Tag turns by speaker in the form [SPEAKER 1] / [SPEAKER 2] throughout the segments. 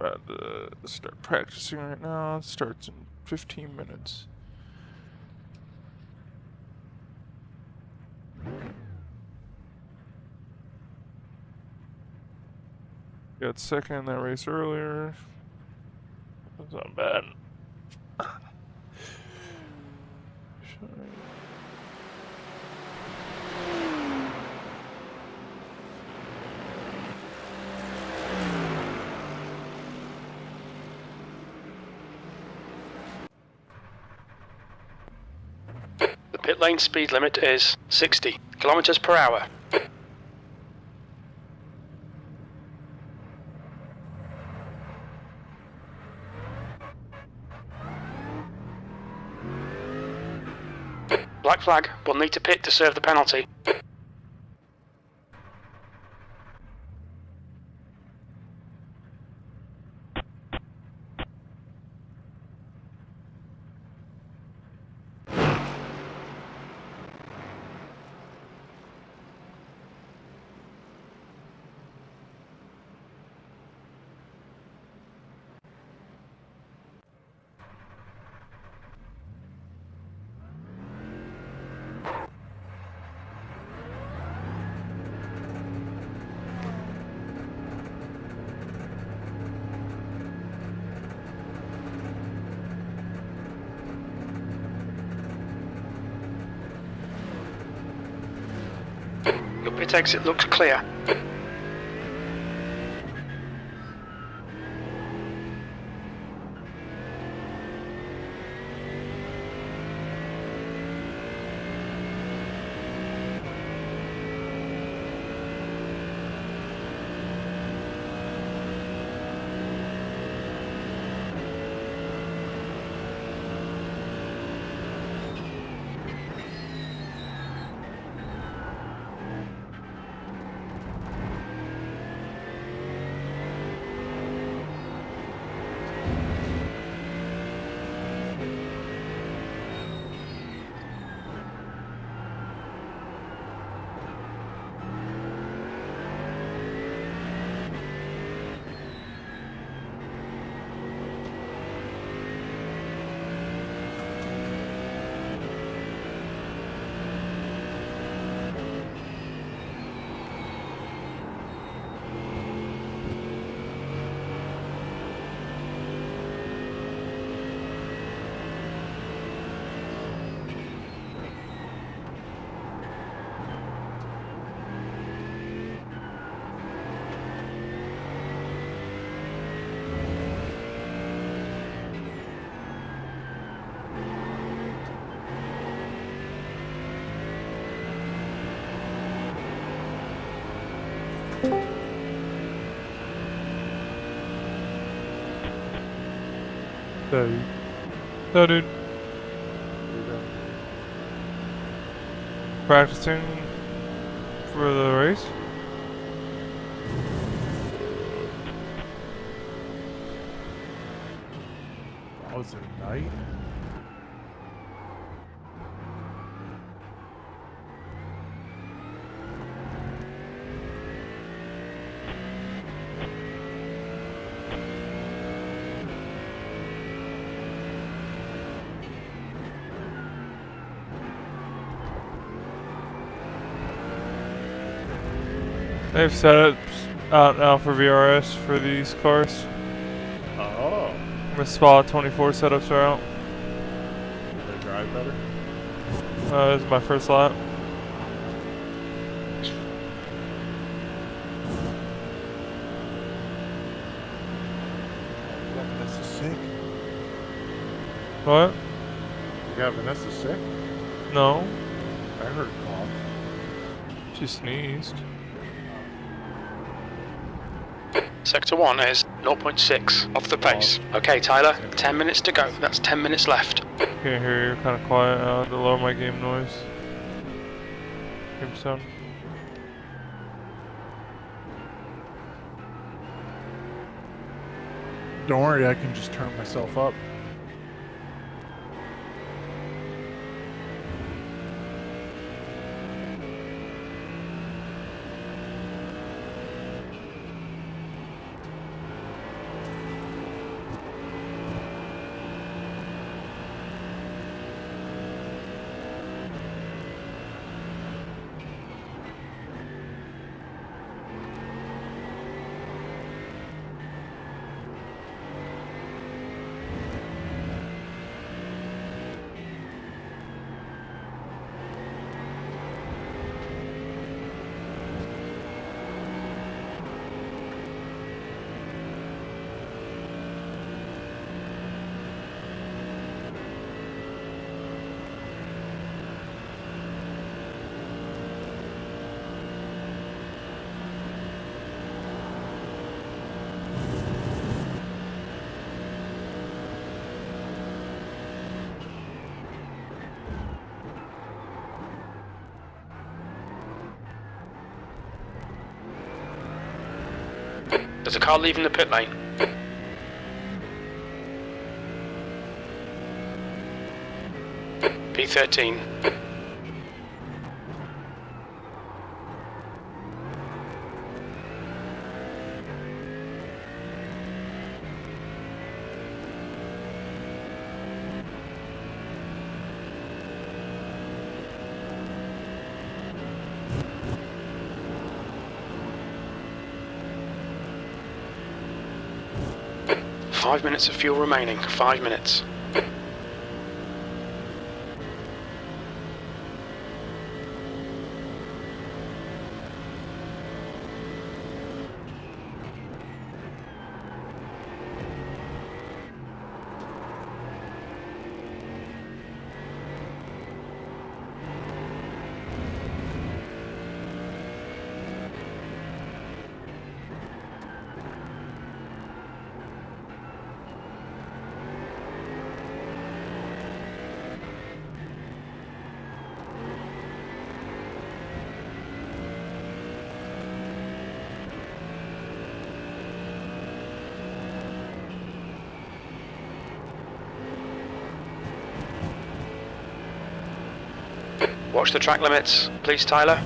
[SPEAKER 1] about to start practicing right now. It starts in 15 minutes. Got second in that race earlier. That's not bad.
[SPEAKER 2] The pit lane speed limit is 60 kilometers per hour. Black flag will need to pit to serve the penalty. Your pit exit looks clear.
[SPEAKER 1] So, dude. Practicing for the race?
[SPEAKER 3] Oh, is it night?
[SPEAKER 1] They have setups out now for VRS for these cars.
[SPEAKER 3] Oh.
[SPEAKER 1] The SPA 24 setups are out.
[SPEAKER 3] Do they drive better?
[SPEAKER 1] This is my first lap.
[SPEAKER 3] You got Vanessa sick?
[SPEAKER 1] What?
[SPEAKER 3] You got Vanessa sick?
[SPEAKER 1] No.
[SPEAKER 3] I heard a cough.
[SPEAKER 1] She sneezed.
[SPEAKER 2] Sector 1 is 0.6 off the pace. Okay, Tyler, 10 minutes to go. That's 10 minutes left.
[SPEAKER 1] Can't hear you, kind of quiet. I have to lower my game noise. Game sound.
[SPEAKER 3] Don't worry, I can just turn myself up.
[SPEAKER 2] There's a car leaving the pit lane. P13. Five minutes of fuel remaining. 5 minutes. Watch the track limits, please, Tyler.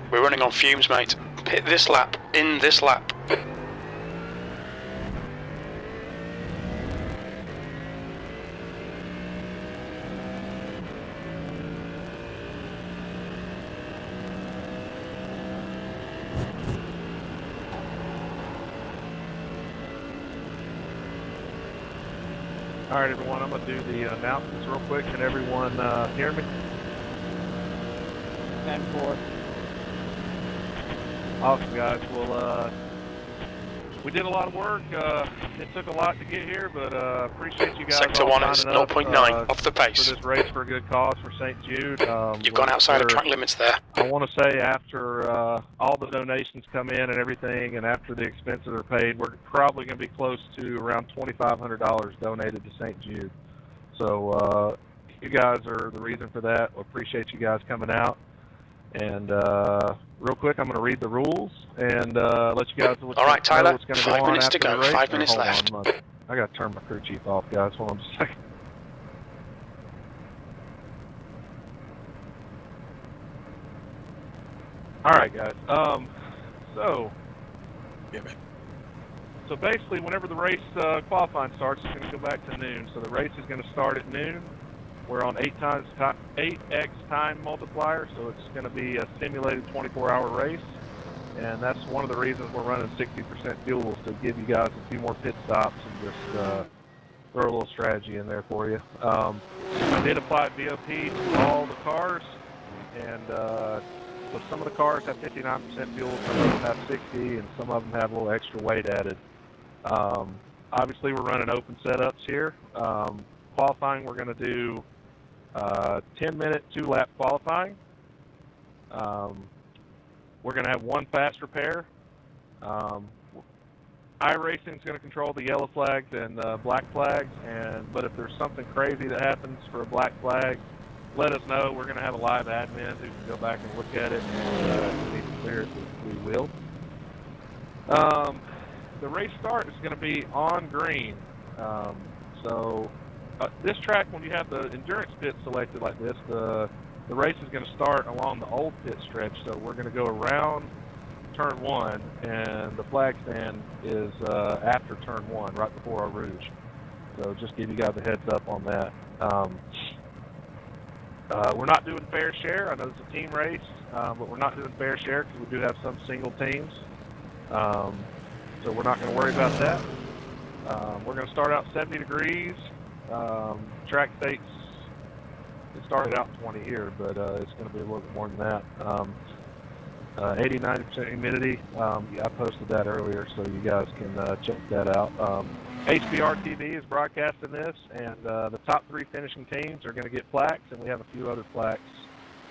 [SPEAKER 2] We're running on fumes, mate. Pit this lap, in this lap.
[SPEAKER 4] All right, everyone, I'm going to do the announcements real quick. Can everyone hear me?
[SPEAKER 5] 10-4.
[SPEAKER 4] Awesome, guys. Well, we did a lot of work. It took a lot to get here, but appreciate you guys
[SPEAKER 2] Sector
[SPEAKER 4] all
[SPEAKER 2] 1 is
[SPEAKER 4] signing up,
[SPEAKER 2] 0.9 off the pace.
[SPEAKER 4] for this race for a good cause for St. Jude.
[SPEAKER 2] You've gone outside of track limits there.
[SPEAKER 4] I want to say after all the donations come in and everything, and after the expenses are paid, we're probably going to be close to around $2,500 donated to St. Jude. So you guys are the reason for that. We appreciate you guys coming out. And real quick, I'm going to read the rules and let you guys know
[SPEAKER 2] All right, Tyler,
[SPEAKER 4] what's going to
[SPEAKER 2] 5
[SPEAKER 4] go on
[SPEAKER 2] minutes to
[SPEAKER 4] after
[SPEAKER 2] go,
[SPEAKER 4] the race.
[SPEAKER 2] 5 minutes
[SPEAKER 4] Hold on,
[SPEAKER 2] left.
[SPEAKER 4] I got to turn my crew chief off, guys. Hold on just a second. All right, guys. So basically, whenever the race qualifying starts, it's going to go back to noon. So the race is going to start at noon. We're on 8x time multiplier, so it's going to be a simulated 24-hour race. And that's one of the reasons we're running 60% fuel, is to give you guys a few more pit stops and just throw a little strategy in there for you. I did apply VOP to all the cars, and so some of the cars have 59% fuel, some of them have 60, and some of them have a little extra weight added. Obviously, we're running open setups here. Qualifying, we're going to do 10-minute 2-lap qualifying. We're going to have one fast repair. iRacing is going to control the yellow flags and black flags, but if there's something crazy that happens for a black flag, let us know. We're going to have a live admin who can go back and look at it, and if we need to clear it, we will. The race start is going to be on green. This track, when you have the endurance pit selected like this, the race is going to start along the old pit stretch. So we're going to go around turn 1, and the flag stand is after turn 1, right before our rouge. So just give you guys a heads up on that. We're not doing fair share. I know it's a team race, but we're not doing fair share because we do have some single teams. So we're not going to worry about that. We're going to start out 70 degrees. Track states, it started out 20 here, but it's going to be a little bit more than that. 80-90% humidity. Yeah, I posted that earlier, so you guys can check that out. HBR TV is broadcasting this, and the top 3 finishing teams are going to get plaques, and we have a few other plaques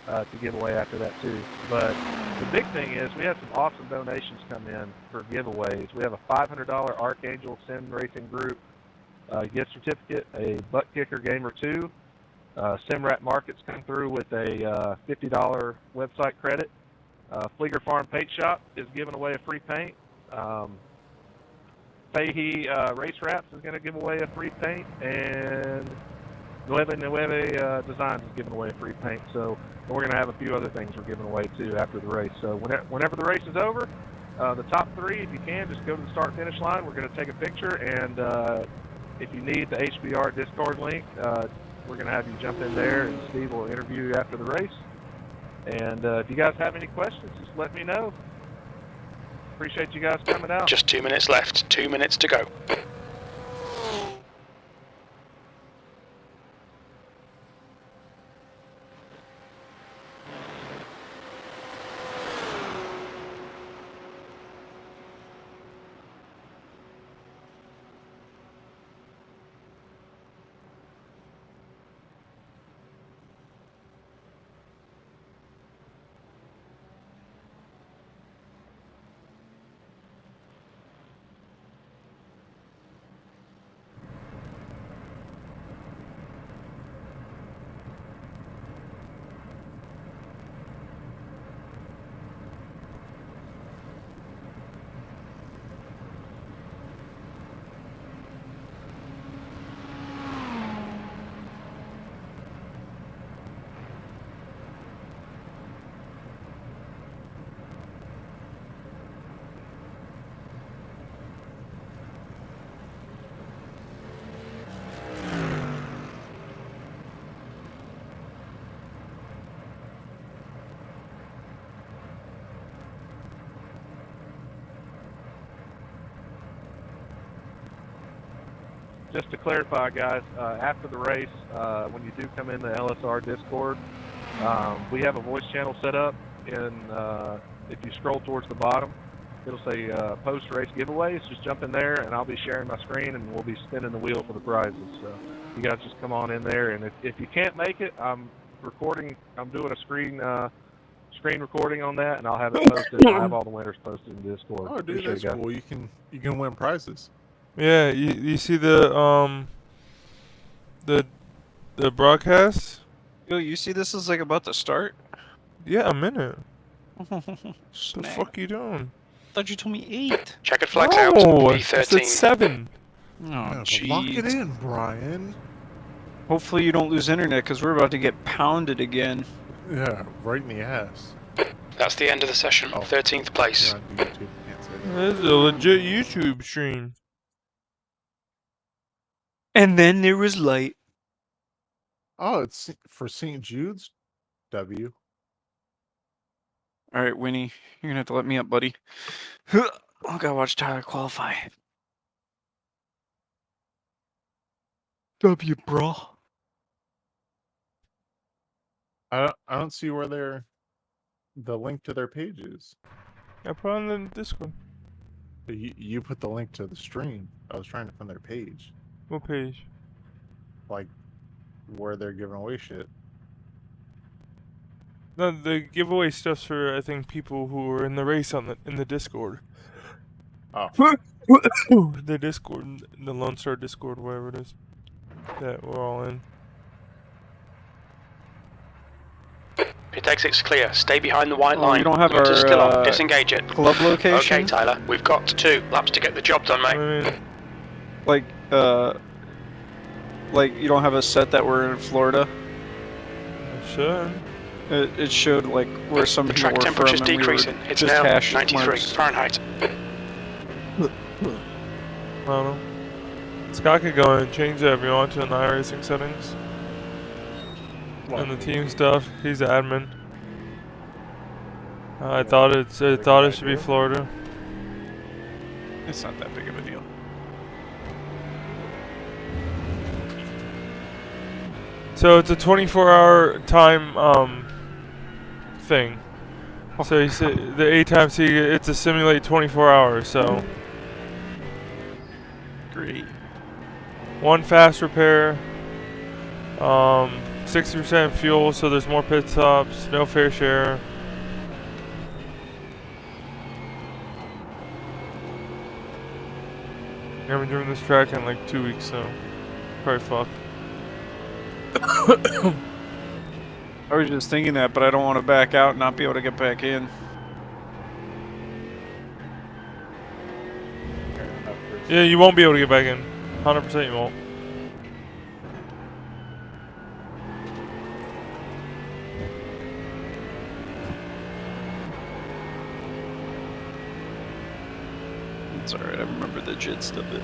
[SPEAKER 4] to give away after that too. But the big thing is we have some awesome donations come in for giveaways. We have a $500 Archangel Sim Racing Group gift certificate, a Butt Kicker Gamer 2. Simrat Markets come through with a $50 website credit. Flieger Farm Paint Shop is giving away a free paint. Fahey Race Wraps is going to give away a free paint, and Nueve Designs is giving away a free paint. So we're going to have a few other things we're giving away too after the race. So whenever the race is over, the top 3, if you can, just go to the start-finish line. We're going to take a picture, and if you need the HBR Discord link, we're going to have you jump in there, and Steve will interview you after the race. And if you guys have any questions, just let me know. Appreciate you guys coming out.
[SPEAKER 2] Just 2 minutes left. 2 minutes to go.
[SPEAKER 4] Just to clarify, guys, after the race, when you do come in the LSR Discord, we have a voice channel set up, and if you scroll towards the bottom, it'll say post-race giveaways. Just jump in there, and I'll be sharing my screen, and we'll be spinning the wheel for the prizes. So you guys just come on in there, and if you can't make it, I'm recording. I'm doing a screen recording on that, and I'll have it posted. I'll have all the winners posted in Discord.
[SPEAKER 3] Oh, dude, that's cool. You can win prizes.
[SPEAKER 1] Yeah, you see the broadcast?
[SPEAKER 5] Yo, you see this is like about to start?
[SPEAKER 1] Yeah, I'm in it. The
[SPEAKER 5] Snap.
[SPEAKER 1] fuck you doing?
[SPEAKER 5] I thought you told me 8.
[SPEAKER 2] Checkered flags out.
[SPEAKER 1] No, I
[SPEAKER 2] B13.
[SPEAKER 1] said 7.
[SPEAKER 5] Oh,
[SPEAKER 3] Yeah, lock it
[SPEAKER 5] jeez.
[SPEAKER 3] in, Brian.
[SPEAKER 5] Hopefully you don't lose internet, because we're about to get pounded again.
[SPEAKER 3] Yeah, right in the ass.
[SPEAKER 2] That's the end of the session.
[SPEAKER 3] Oh.
[SPEAKER 2] 13th place.
[SPEAKER 3] You're on YouTube, can't say that.
[SPEAKER 1] This is a legit YouTube stream.
[SPEAKER 5] And then there was light.
[SPEAKER 3] Oh, it's for St. Jude's? W.
[SPEAKER 5] Alright, Winnie, you're gonna have to let me up, buddy. I gotta watch Tyler qualify. W, bro.
[SPEAKER 3] I don't see where the link to their page is.
[SPEAKER 1] I put on the Discord.
[SPEAKER 3] You put the link to the stream. I was trying to find their page.
[SPEAKER 1] What page?
[SPEAKER 3] Like, where they're giving away shit.
[SPEAKER 1] No, the giveaway stuff's for I think people who are in the race in the Discord.
[SPEAKER 3] Oh.
[SPEAKER 1] The Discord, the Lone Star Discord, whatever it is, that we're all in.
[SPEAKER 2] Pit exit's clear. Stay behind the white
[SPEAKER 5] Oh,
[SPEAKER 2] line.
[SPEAKER 5] you don't have
[SPEAKER 2] Motor's
[SPEAKER 5] our,
[SPEAKER 2] still on. Disengage it.
[SPEAKER 5] Club location?
[SPEAKER 2] Okay, Tyler. We've got 2 laps to get the job done, mate.
[SPEAKER 1] I mean,
[SPEAKER 5] Like you don't have a set that we're in Florida?
[SPEAKER 1] I should.
[SPEAKER 5] It showed like where some
[SPEAKER 2] The
[SPEAKER 5] people
[SPEAKER 2] track
[SPEAKER 5] were
[SPEAKER 2] temperature is
[SPEAKER 5] from, and we were
[SPEAKER 2] decreasing. It's
[SPEAKER 5] just
[SPEAKER 2] now
[SPEAKER 5] hash
[SPEAKER 2] 93
[SPEAKER 5] marks.
[SPEAKER 2] Fahrenheit.
[SPEAKER 1] I don't know. Scott could go in and change that if you want to in the iRacing settings. And the team stuff. He's the admin. I thought it should be Florida.
[SPEAKER 5] It's not that big of a deal.
[SPEAKER 1] So it's a 24-hour time thing. So you said the A-Time-C, it's a simulate 24 hours, so
[SPEAKER 5] Great.
[SPEAKER 1] 1 fast repair, 60% fuel, so there's more pit stops, no fair share. I haven't driven this track in like 2 weeks, so probably fucked.
[SPEAKER 5] I was just thinking that, but I don't want to back out and not be able to get back in.
[SPEAKER 1] Yeah, you won't be able to get back in. 100% you won't.
[SPEAKER 5] It's alright, I remember the gist of it.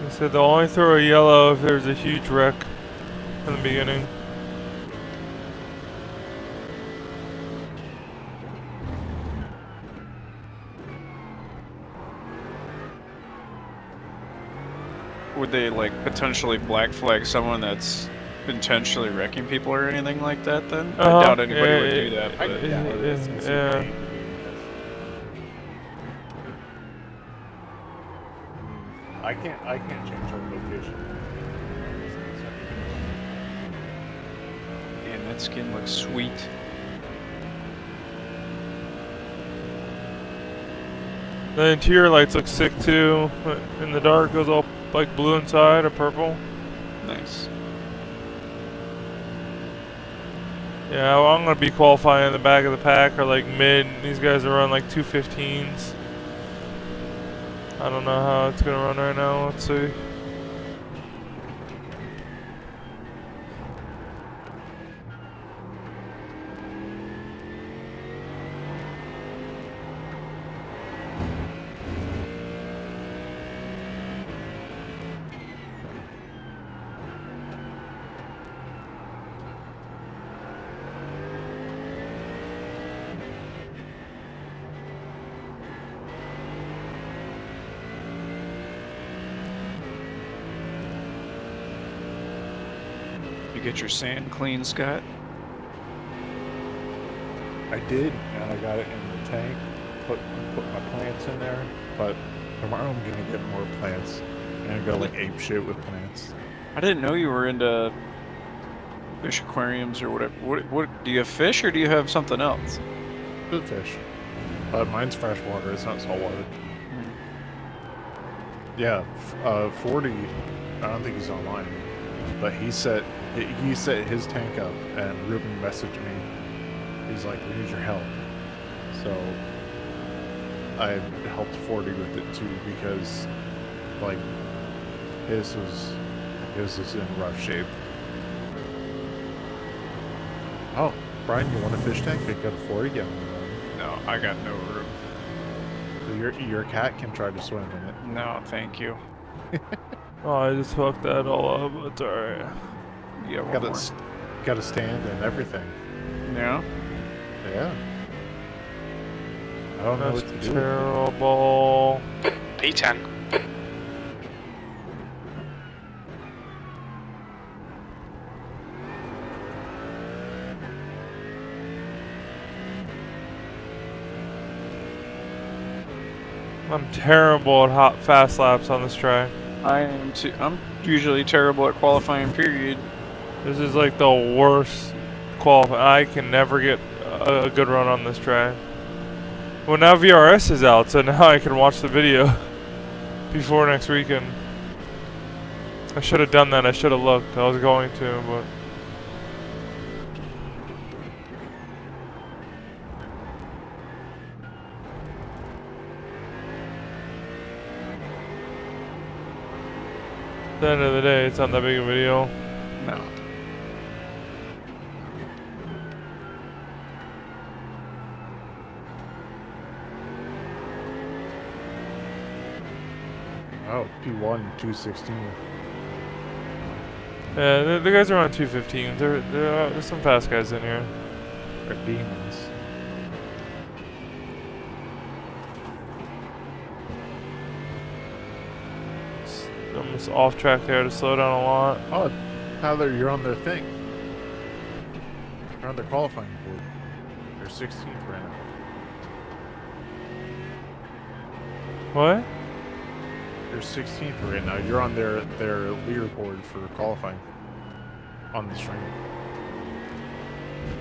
[SPEAKER 1] They said they'll only throw a yellow if there's a huge wreck in the beginning.
[SPEAKER 5] Would they like potentially black flag someone that's intentionally wrecking people or anything like that then? I doubt anybody would do that. But
[SPEAKER 1] Yeah.
[SPEAKER 3] I can't change our location.
[SPEAKER 5] Man, that skin looks sweet.
[SPEAKER 1] The interior lights look sick too. In the dark, goes all like blue inside or purple.
[SPEAKER 5] Nice.
[SPEAKER 1] Yeah, well, I'm gonna be qualifying in the back of the pack or like mid. These guys are running like 215s. I don't know how it's gonna run right now. Let's see.
[SPEAKER 5] You get your sand clean, Scott?
[SPEAKER 3] I did, and I got it in the tank. Put my plants in there, but tomorrow I'm gonna get more plants. I'm gonna go like ape shit with plants.
[SPEAKER 5] I didn't know you were into fish aquariums or whatever. What do you have fish or do you have something else?
[SPEAKER 3] Good fish, but mine's freshwater. It's not saltwater. Yeah, 40. I don't think he's online, but he set his tank up, and Ruben messaged me. He's like, "We need your help." So I helped 40 with it too, because like his was in rough shape. Oh, Brian, you want a fish tank? They got a 40 gallon one.
[SPEAKER 5] No, I got no room.
[SPEAKER 3] So your cat can try to swim in it.
[SPEAKER 5] No, thank you.
[SPEAKER 1] Oh, I just fucked that all up. It's alright.
[SPEAKER 5] Yeah, one more.
[SPEAKER 3] Got a stand and everything.
[SPEAKER 5] Yeah.
[SPEAKER 3] Yeah. I don't know what
[SPEAKER 1] That's
[SPEAKER 3] to do.
[SPEAKER 1] terrible.
[SPEAKER 2] P10.
[SPEAKER 1] I'm terrible at hot fast laps on this track.
[SPEAKER 5] I am too. I'm usually terrible at qualifying, period.
[SPEAKER 1] This is like the worst qualifying. I can never get a good run on this track. Well, now VRS is out, so now I can watch the video before next weekend. I should have done that. I should have looked. I was going to, but... At the end of the day, it's not that big a video.
[SPEAKER 5] No.
[SPEAKER 3] Oh, P1, 216.
[SPEAKER 1] Yeah, the guys are on 215. There's some fast guys in here.
[SPEAKER 3] They're demons.
[SPEAKER 1] Almost off track there to slow down a lot.
[SPEAKER 3] Oh, Tyler, you're on their thing. You're on their qualifying board. They're 16th right now.
[SPEAKER 1] What?
[SPEAKER 3] You're 16th right now. You're on their leaderboard for qualifying on the stream.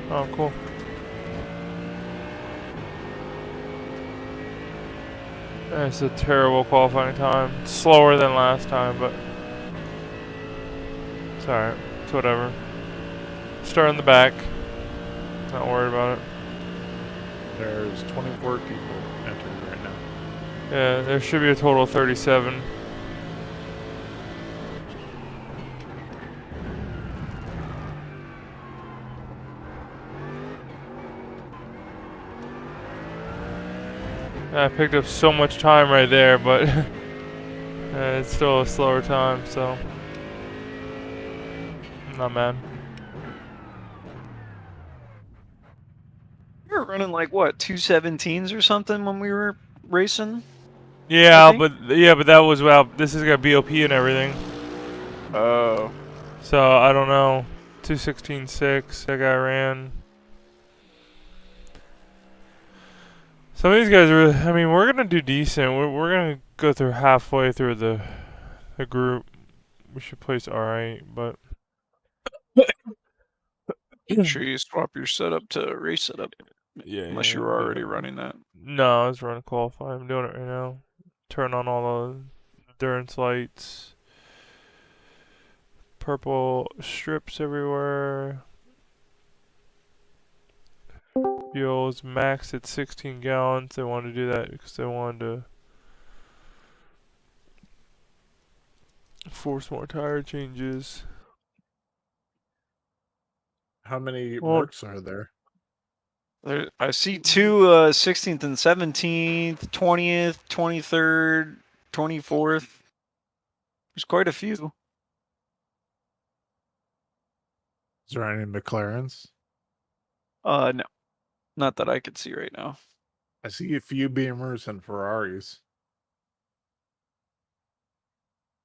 [SPEAKER 1] Oh, cool. It's a terrible qualifying time. It's slower than last time, but it's alright. It's whatever. Start in the back. Not worried about it.
[SPEAKER 3] There's 24 people entering right now.
[SPEAKER 1] Yeah, there should be a total of 37. I picked up so much time right there, but it's still a slower time, so I'm not mad.
[SPEAKER 5] You were running like what, 217s or something when we were racing?
[SPEAKER 1] Yeah, but that was this has got BOP and everything.
[SPEAKER 5] Oh.
[SPEAKER 1] So I don't know. 216.6 that guy ran. Some of these guys are. I mean, we're gonna do decent. We're gonna go through halfway through the group. We should place alright, but
[SPEAKER 5] Make sure you swap your setup to race setup.
[SPEAKER 1] yeah.
[SPEAKER 5] Unless you were already running that.
[SPEAKER 1] No, I was running qualify. I'm doing it right now. Turn on all the endurance lights. Purple strips everywhere. Fuel's maxed at 16 gallons. They wanted to do that because they wanted to force more tire changes.
[SPEAKER 3] How many Mercs are there?
[SPEAKER 5] I see two 16th and 17th, 20th, 23rd, 24th. There's quite a few.
[SPEAKER 3] Is there any McLarens?
[SPEAKER 5] No. Not that I could see right now.
[SPEAKER 3] I see a few Beamers and Ferraris.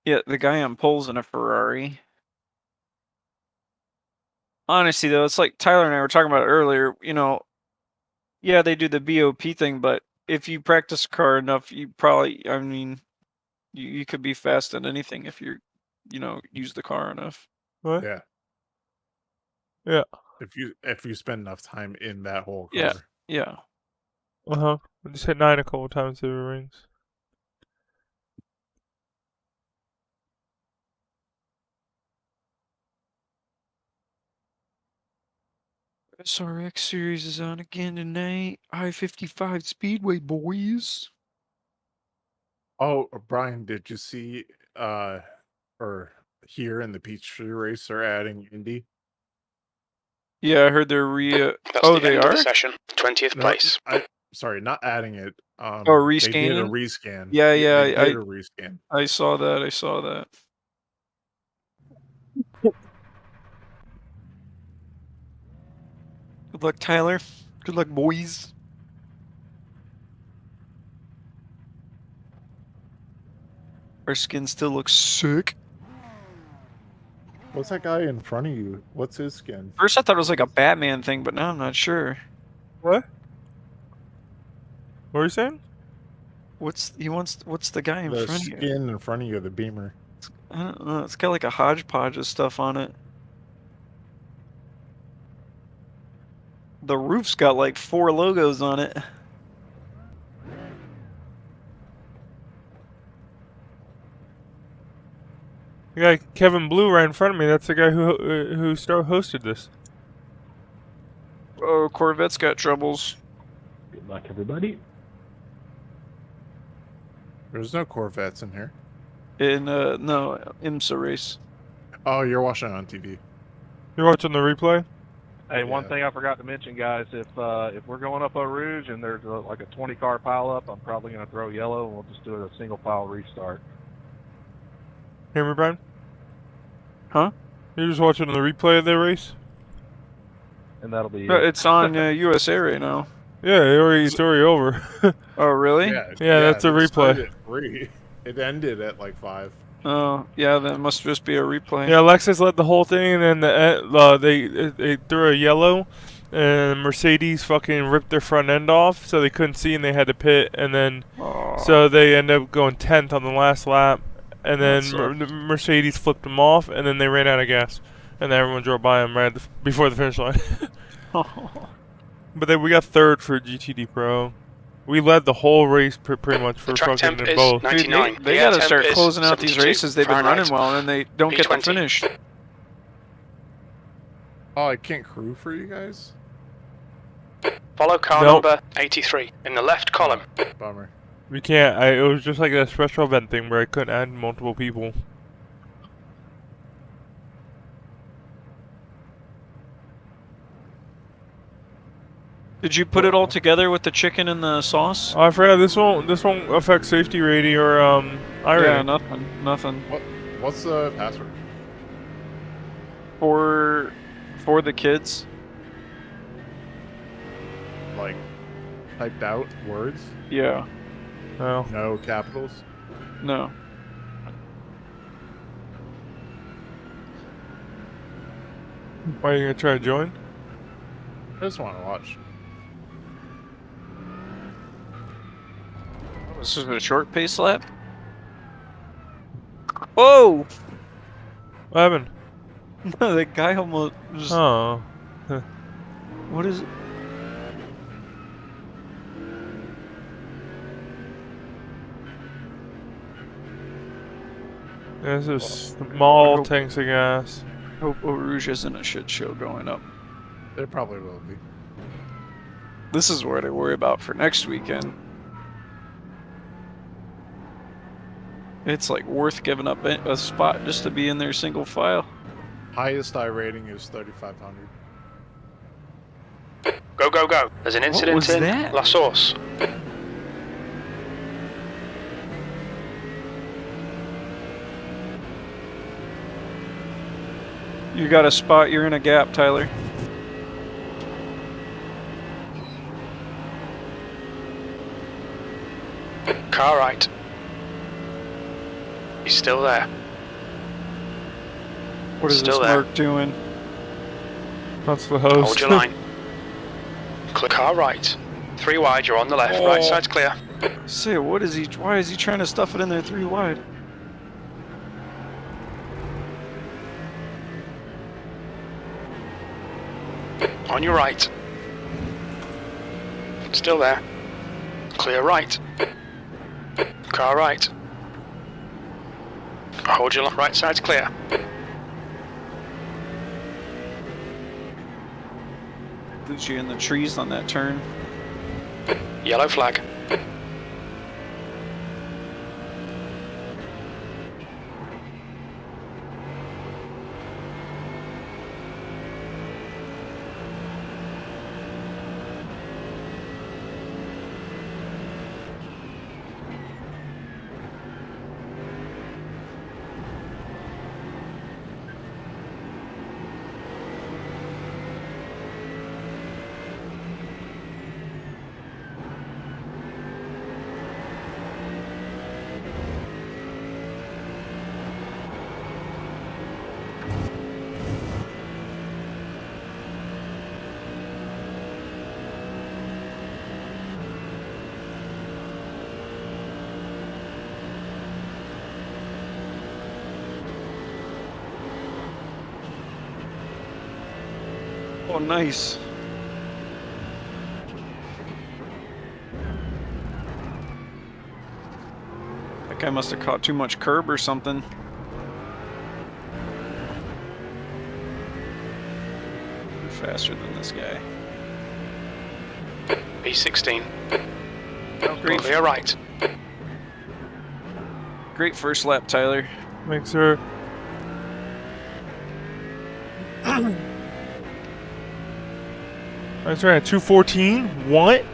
[SPEAKER 5] Yeah, the guy on pole's in a Ferrari. Honestly, though, it's like Tyler and I were talking about earlier. You know, yeah, they do the BOP thing, but if you practice a car enough, you probably, I mean, you could be fast at anything if you're, use the car enough.
[SPEAKER 1] What?
[SPEAKER 3] Yeah.
[SPEAKER 1] Yeah.
[SPEAKER 3] If you spend enough time in that whole car.
[SPEAKER 5] Yeah. Yeah.
[SPEAKER 1] I just hit 9 a couple times through the rings.
[SPEAKER 5] SRX series is on again tonight. I-55 Speedway, boys.
[SPEAKER 3] Oh, Brian, did you see or hear in the Peachtree race they're adding Indy?
[SPEAKER 5] Yeah, I heard they're
[SPEAKER 2] That's the
[SPEAKER 5] they
[SPEAKER 2] end of
[SPEAKER 5] are?
[SPEAKER 2] the session. 20th place.
[SPEAKER 3] Sorry, not adding it.
[SPEAKER 5] rescanning?
[SPEAKER 3] They did a rescan.
[SPEAKER 5] Yeah,
[SPEAKER 3] They did a rescan.
[SPEAKER 5] I saw that. Good luck, Tyler. Good luck, boys. Our skin still looks sick.
[SPEAKER 3] What's that guy in front of you? What's his skin?
[SPEAKER 5] First I thought it was like a Batman thing, but now I'm not sure.
[SPEAKER 1] What? What are you saying?
[SPEAKER 5] What's the guy in
[SPEAKER 3] The
[SPEAKER 5] front of you?
[SPEAKER 3] skin in front of you, the Beamer.
[SPEAKER 5] I don't know. It's got like a hodgepodge of stuff on it. The roof's got like 4 logos on it.
[SPEAKER 1] The guy Kevin Blue right in front of me. That's the guy who hosted this.
[SPEAKER 5] Oh, Corvette's got troubles.
[SPEAKER 6] Good luck, everybody.
[SPEAKER 3] There's no Corvettes in here.
[SPEAKER 5] in no IMSA race.
[SPEAKER 3] Oh, you're watching it on TV.
[SPEAKER 1] You're watching the replay?
[SPEAKER 4] Hey, one
[SPEAKER 3] Yeah.
[SPEAKER 4] thing I forgot to mention, guys, if we're going up Eau Rouge and there's like a 20-car pileup, I'm probably going to throw yellow and we'll just do a single file restart.
[SPEAKER 1] Hear me, Brian?
[SPEAKER 5] Huh?
[SPEAKER 1] You're just watching the replay of the race?
[SPEAKER 4] And that'll be
[SPEAKER 5] No,
[SPEAKER 4] it.
[SPEAKER 5] it's on USA right now.
[SPEAKER 1] Yeah, it's already over.
[SPEAKER 5] Oh, really?
[SPEAKER 1] Yeah, that's a
[SPEAKER 3] it
[SPEAKER 1] replay.
[SPEAKER 3] started at 3. It ended at like 5.
[SPEAKER 5] Oh, yeah, that must just be a replay.
[SPEAKER 1] Yeah, Lexus led the whole thing, and then they threw a yellow, and Mercedes fucking ripped their front end off, so they couldn't see, and they had to pit, and then so they ended up going 10th on the last lap, and then Mercedes flipped them off, and then they ran out of gas, and then everyone drove by them right before the finish line. But then we got 3rd for GTD Pro. We led the whole race pretty much for
[SPEAKER 2] track
[SPEAKER 1] fucking
[SPEAKER 2] temp is
[SPEAKER 1] both.
[SPEAKER 2] 99.
[SPEAKER 5] They
[SPEAKER 2] The
[SPEAKER 5] gotta
[SPEAKER 2] temp
[SPEAKER 5] start
[SPEAKER 2] is
[SPEAKER 5] closing out these
[SPEAKER 2] 72
[SPEAKER 5] races. They've been
[SPEAKER 2] Fahrenheit.
[SPEAKER 5] running well, and they don't get the
[SPEAKER 2] P20.
[SPEAKER 5] finish.
[SPEAKER 3] Oh, I can't crew for you guys?
[SPEAKER 2] Follow car
[SPEAKER 1] Nope.
[SPEAKER 2] number 83 in the left column.
[SPEAKER 3] Bummer.
[SPEAKER 1] We can't. It was just like a special event thing where I couldn't add multiple people.
[SPEAKER 5] Did you put it all together with the chicken and the sauce?
[SPEAKER 1] Oh, I forgot this won't affect safety rating or I
[SPEAKER 5] Yeah,
[SPEAKER 1] rating.
[SPEAKER 5] nothing.
[SPEAKER 3] What's the password?
[SPEAKER 5] For the kids.
[SPEAKER 3] Like, typed out words?
[SPEAKER 5] Yeah.
[SPEAKER 1] No.
[SPEAKER 3] No capitals?
[SPEAKER 5] No.
[SPEAKER 1] Why are you gonna try to join?
[SPEAKER 3] I just want to watch.
[SPEAKER 5] This is a short pace lap. Whoa!
[SPEAKER 1] What happened?
[SPEAKER 5] No, that guy almost. Just,
[SPEAKER 1] Oh.
[SPEAKER 5] What is it?
[SPEAKER 1] This is small tanks of gas.
[SPEAKER 5] Hope Eau Rouge isn't a shit show going up.
[SPEAKER 3] It probably will be.
[SPEAKER 5] This is what I worry about for next weekend. It's like worth giving up a spot just to be in their single file.
[SPEAKER 3] Highest I rating is 3,500.
[SPEAKER 2] Go, go, go. There's an incident
[SPEAKER 5] was
[SPEAKER 2] in
[SPEAKER 5] that?
[SPEAKER 2] La Source.
[SPEAKER 5] You got a spot, you're in a gap, Tyler.
[SPEAKER 2] Car right. He's still there.
[SPEAKER 5] What is
[SPEAKER 2] Still
[SPEAKER 5] this
[SPEAKER 2] there.
[SPEAKER 5] Mark doing?
[SPEAKER 1] That's the host.
[SPEAKER 2] Hold your line. Click car right. 3 wide, you're on the left. Right side's clear.
[SPEAKER 5] Say, what is he? Why is he trying to stuff it in there 3 wide?
[SPEAKER 2] On your right. Still there. Clear right. Car right. Hold your line. Right side's clear.
[SPEAKER 5] Is she in the trees on that turn?
[SPEAKER 2] Yellow flag.
[SPEAKER 5] Oh, nice. That guy must have caught too much curb or something. Faster than this guy.
[SPEAKER 2] B16.
[SPEAKER 5] Oh, great.
[SPEAKER 2] Clear right.
[SPEAKER 5] Great first lap, Tyler.
[SPEAKER 1] Make sure. That's right, 2:14. What?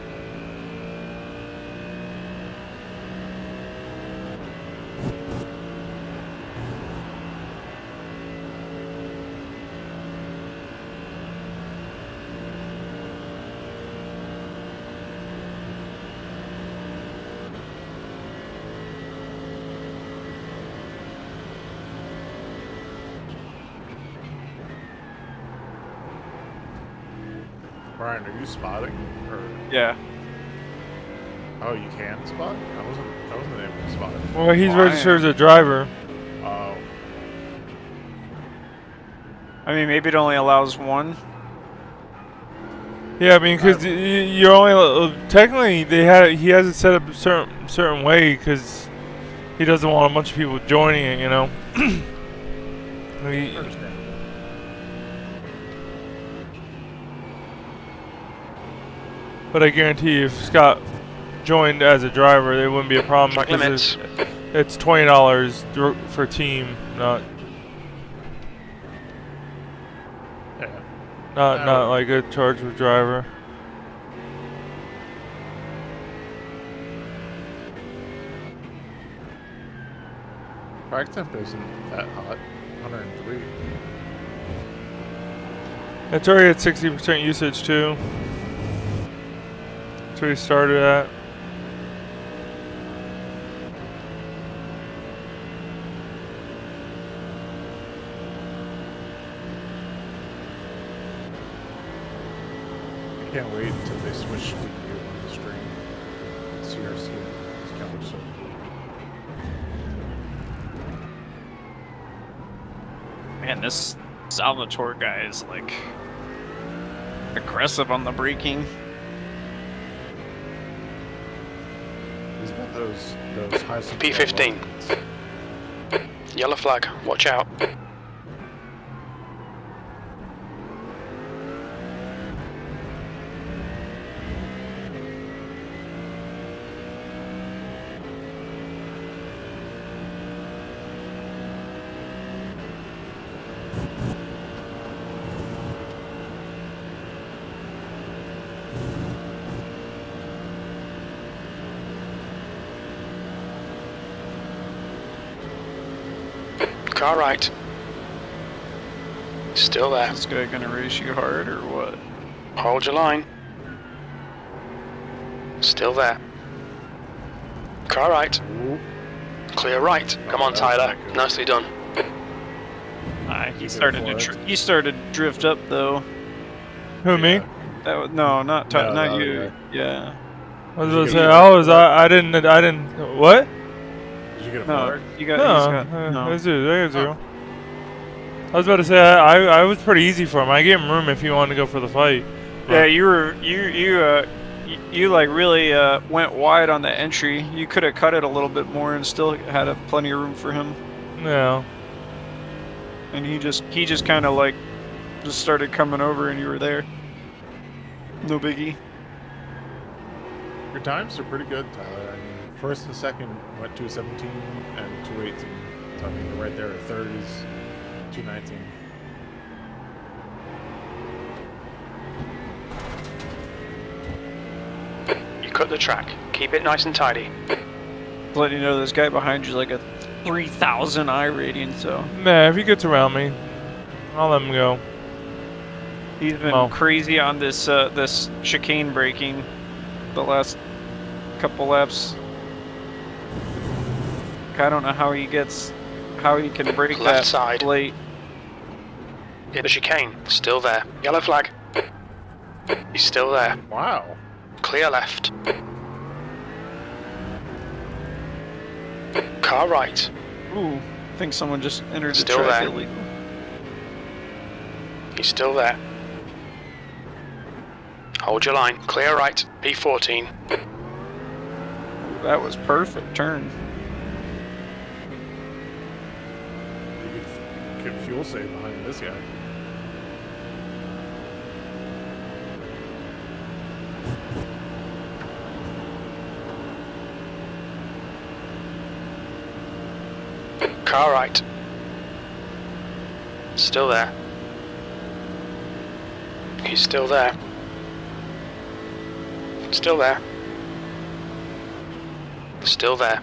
[SPEAKER 3] Brian, are you spotting? Or
[SPEAKER 5] Yeah.
[SPEAKER 3] oh, you can spot? I wasn't able to spot.
[SPEAKER 1] Well, he's
[SPEAKER 5] Oh, I
[SPEAKER 1] registered as
[SPEAKER 5] am.
[SPEAKER 1] a driver.
[SPEAKER 3] Oh,
[SPEAKER 5] I mean, maybe it only allows one.
[SPEAKER 1] Yeah, I mean, because you're only technically he has it set up a certain way because he doesn't want a bunch of people joining it, you know.
[SPEAKER 3] understandable.
[SPEAKER 1] But I guarantee you, if Scott joined as a driver, it wouldn't be a problem.
[SPEAKER 2] Track
[SPEAKER 1] because
[SPEAKER 2] limits.
[SPEAKER 1] it's $20 for team, not
[SPEAKER 3] Yeah.
[SPEAKER 1] not like a charge for driver.
[SPEAKER 3] Track temp isn't that hot. 103.
[SPEAKER 1] It's already at 60% usage too. That's where he started at.
[SPEAKER 3] I can't wait until they switch to you on the stream. CRC. It's kind of so.
[SPEAKER 5] Man, this Salvatore guy is like aggressive on the braking.
[SPEAKER 3] He's got those high
[SPEAKER 2] P15. Yellow flag. Watch out. Car right. Still there.
[SPEAKER 5] Is this guy gonna race you hard or what?
[SPEAKER 2] Hold your line. Still there. Car right. Clear right. Come on, Tyler. Nicely done.
[SPEAKER 5] He started to drift up though.
[SPEAKER 1] Who, me?
[SPEAKER 5] That was no, not
[SPEAKER 3] No,
[SPEAKER 5] not
[SPEAKER 3] the
[SPEAKER 5] you.
[SPEAKER 3] other
[SPEAKER 5] Yeah.
[SPEAKER 1] I was
[SPEAKER 3] Did
[SPEAKER 1] gonna
[SPEAKER 3] you
[SPEAKER 1] say,
[SPEAKER 3] get
[SPEAKER 1] I didn't, what?
[SPEAKER 3] Did you get a
[SPEAKER 5] No,
[SPEAKER 3] flag?
[SPEAKER 5] you got.
[SPEAKER 1] No,
[SPEAKER 5] he's got no.
[SPEAKER 1] let's do it. I was about to say, I was pretty easy for him. I gave him room if he wanted to go for the fight.
[SPEAKER 5] Yeah, you like really went wide on the entry. You could have cut it a little bit more and still had plenty of room for him.
[SPEAKER 1] No.
[SPEAKER 5] And he just kind of like just started coming over and you were there. No biggie.
[SPEAKER 3] Your times are pretty good, Tyler. I mean, first and second went 217 and 218. So I mean, you're right there. Third is 219.
[SPEAKER 2] You cut the track. Keep it nice and tidy.
[SPEAKER 5] Letting you know this guy behind you is like a 3,000 I rating, so
[SPEAKER 1] Nah, if he gets around me, I'll let him go.
[SPEAKER 5] he's been
[SPEAKER 1] Well.
[SPEAKER 5] crazy on this this chicane braking the last couple laps. I don't know how he can break
[SPEAKER 2] Left
[SPEAKER 5] that
[SPEAKER 2] side.
[SPEAKER 5] late.
[SPEAKER 2] Hit the chicane. Still there. Yellow flag. He's still there.
[SPEAKER 3] Wow.
[SPEAKER 2] Clear left. Car right.
[SPEAKER 5] Ooh, I think someone just entered
[SPEAKER 2] Still
[SPEAKER 5] the track
[SPEAKER 2] there.
[SPEAKER 5] illegal.
[SPEAKER 2] He's still there. Hold your line. Clear right. P14.
[SPEAKER 5] That was perfect turn.
[SPEAKER 3] You could fuel save behind this guy.
[SPEAKER 2] Car right. Still there. He's still there. Still there. Still there.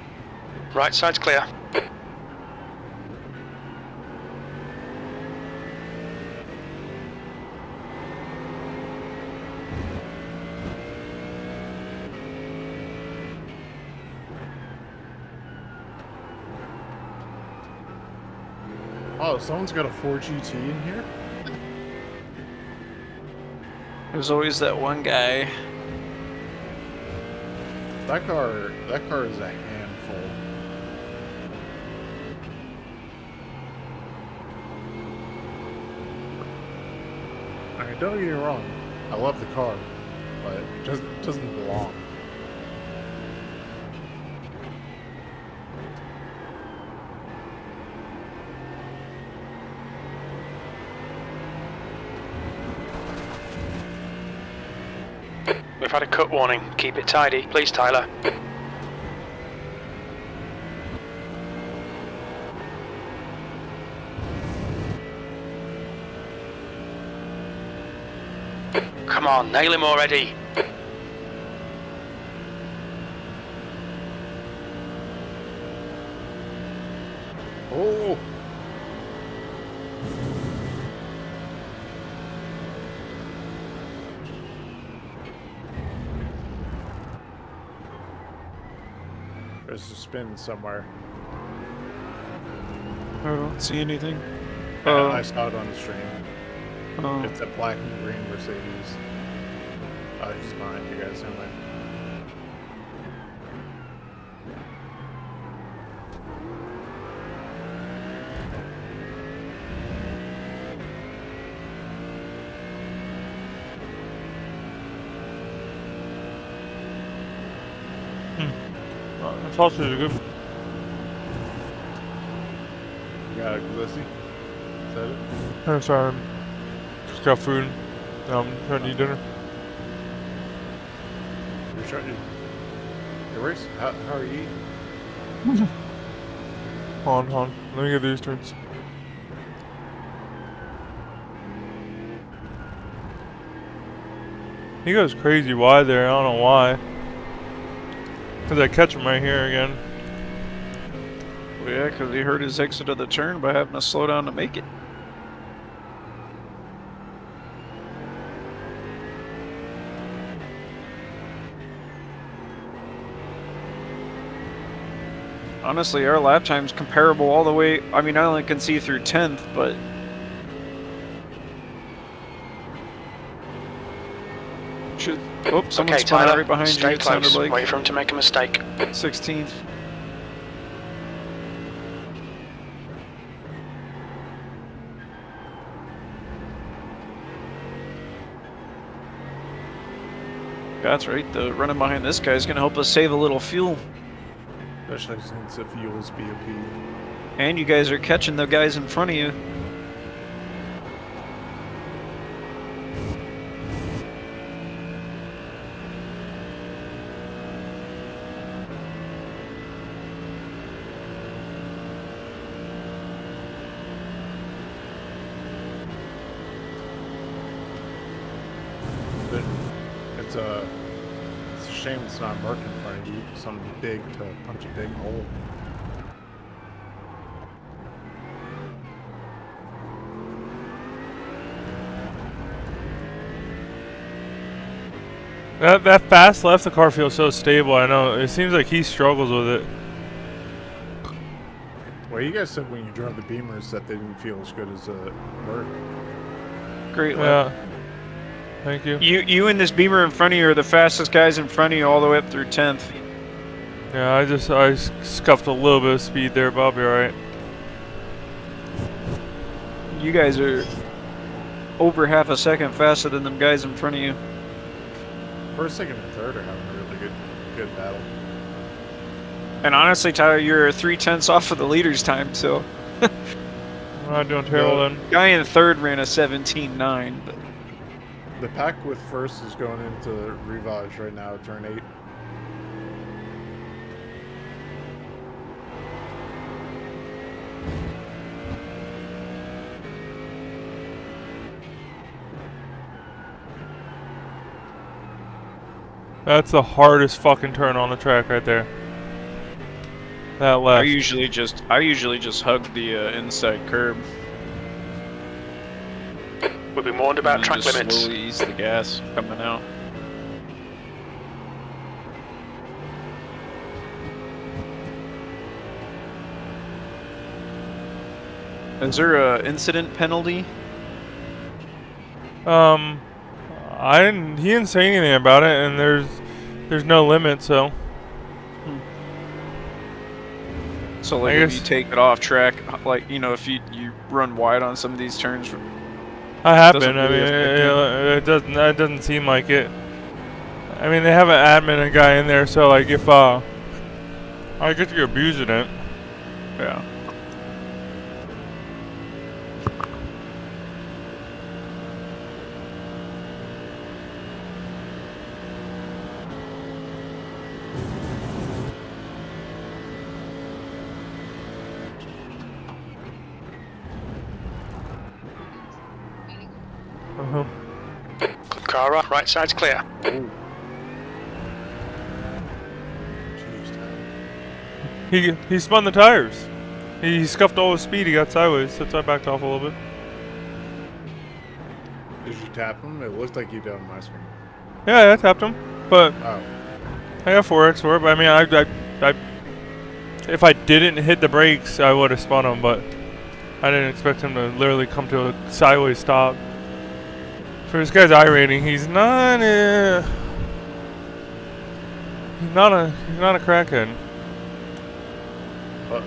[SPEAKER 2] Right side's clear.
[SPEAKER 3] Oh, someone's got a 4GT in here?
[SPEAKER 5] There's always that one guy.
[SPEAKER 3] That car is a handful. I mean, don't get me wrong. I love the car, but it doesn't belong.
[SPEAKER 2] We've had a cut warning. Keep it tidy. Please, Tyler. Come on, nail him already.
[SPEAKER 3] Oh! There's a spin somewhere.
[SPEAKER 5] I don't see anything.
[SPEAKER 3] I saw it on the stream.
[SPEAKER 5] Oh.
[SPEAKER 3] It's a black and green Mercedes. He's behind you guys, anyway.
[SPEAKER 1] Sausage is good.
[SPEAKER 3] You got a glissy? Is that it?
[SPEAKER 1] I'm sorry. Just got food. Trying to eat dinner.
[SPEAKER 3] You're trying to... Hey, where's... How are you eating?
[SPEAKER 1] Hold on. Let me get these turns. He goes crazy wide there. I don't know why. Cause I catch him right here again.
[SPEAKER 5] Well, yeah, because he hurt his exit of the turn by having to slow down to make it. Honestly, our lap time's comparable all the way. I mean, I only can see through 10th, but... Should... Oh, someone
[SPEAKER 2] Okay,
[SPEAKER 5] spun out
[SPEAKER 2] Tyler,
[SPEAKER 5] right behind you,
[SPEAKER 2] stay
[SPEAKER 5] it sounded
[SPEAKER 2] close.
[SPEAKER 5] like.
[SPEAKER 2] Wait for him to make a mistake.
[SPEAKER 5] 16th. That's right, the running behind this guy is going to help us save a little fuel.
[SPEAKER 3] Especially since the fuel's BOP.
[SPEAKER 5] And you guys are catching the guys in front of you.
[SPEAKER 3] It's a shame it's not Merc in front of you. Something big to punch a big hole.
[SPEAKER 1] That fast left, the car feels so stable. I know. It seems like he struggles with it.
[SPEAKER 3] Well, you guys said when you drove the Beamers that they didn't feel as good as a Merc.
[SPEAKER 5] Great lap.
[SPEAKER 1] Yeah. Thank you.
[SPEAKER 5] You and this Beamer in front of you are the fastest guys in front of you all the way up through 10th.
[SPEAKER 1] Yeah, I scuffed a little bit of speed there, but I'll be alright.
[SPEAKER 5] You guys are over half a second faster than them guys in front of you.
[SPEAKER 3] First, second, and third are having a really good battle.
[SPEAKER 5] And honestly, Tyler, you're 3/10 off of the leader's time, so...
[SPEAKER 1] I'm not doing terrible then.
[SPEAKER 5] Guy in third ran a 17.9, but...
[SPEAKER 3] The pack with first is going into Rivage right now, turn 8.
[SPEAKER 1] That's the hardest fucking turn on the track right there. That left.
[SPEAKER 5] I usually just hug the inside curb.
[SPEAKER 2] We'll be warned about
[SPEAKER 5] and then
[SPEAKER 2] track
[SPEAKER 5] just
[SPEAKER 2] limits.
[SPEAKER 5] slowly ease the gas coming out. Is there a incident penalty?
[SPEAKER 1] I didn't. He didn't say anything about it, and there's no limit, so.
[SPEAKER 5] So like
[SPEAKER 1] I
[SPEAKER 5] if
[SPEAKER 1] guess-
[SPEAKER 5] you take it off track, like you know, if you run wide on some of these turns,
[SPEAKER 1] I have
[SPEAKER 5] Doesn't
[SPEAKER 1] been. I mean,
[SPEAKER 5] really affect you.
[SPEAKER 1] it doesn't. That doesn't seem like it. I mean, they have an admin guy in there, so like if I get you abusing it.
[SPEAKER 5] yeah.
[SPEAKER 2] Good car, right side's clear.
[SPEAKER 3] Jeez, Tyler.
[SPEAKER 1] He spun the tires. He scuffed all his speed. He got sideways. That's why I backed off a little bit.
[SPEAKER 3] Did you tap him? It looked like you did on my screen.
[SPEAKER 1] Yeah, I tapped him, but
[SPEAKER 3] Oh,
[SPEAKER 1] I got 4x for it. But I mean, I if I didn't hit the brakes, I would have spun him. But I didn't expect him to literally come to a sideways stop. For this guy's I-rating, he's not a crackhead.
[SPEAKER 3] but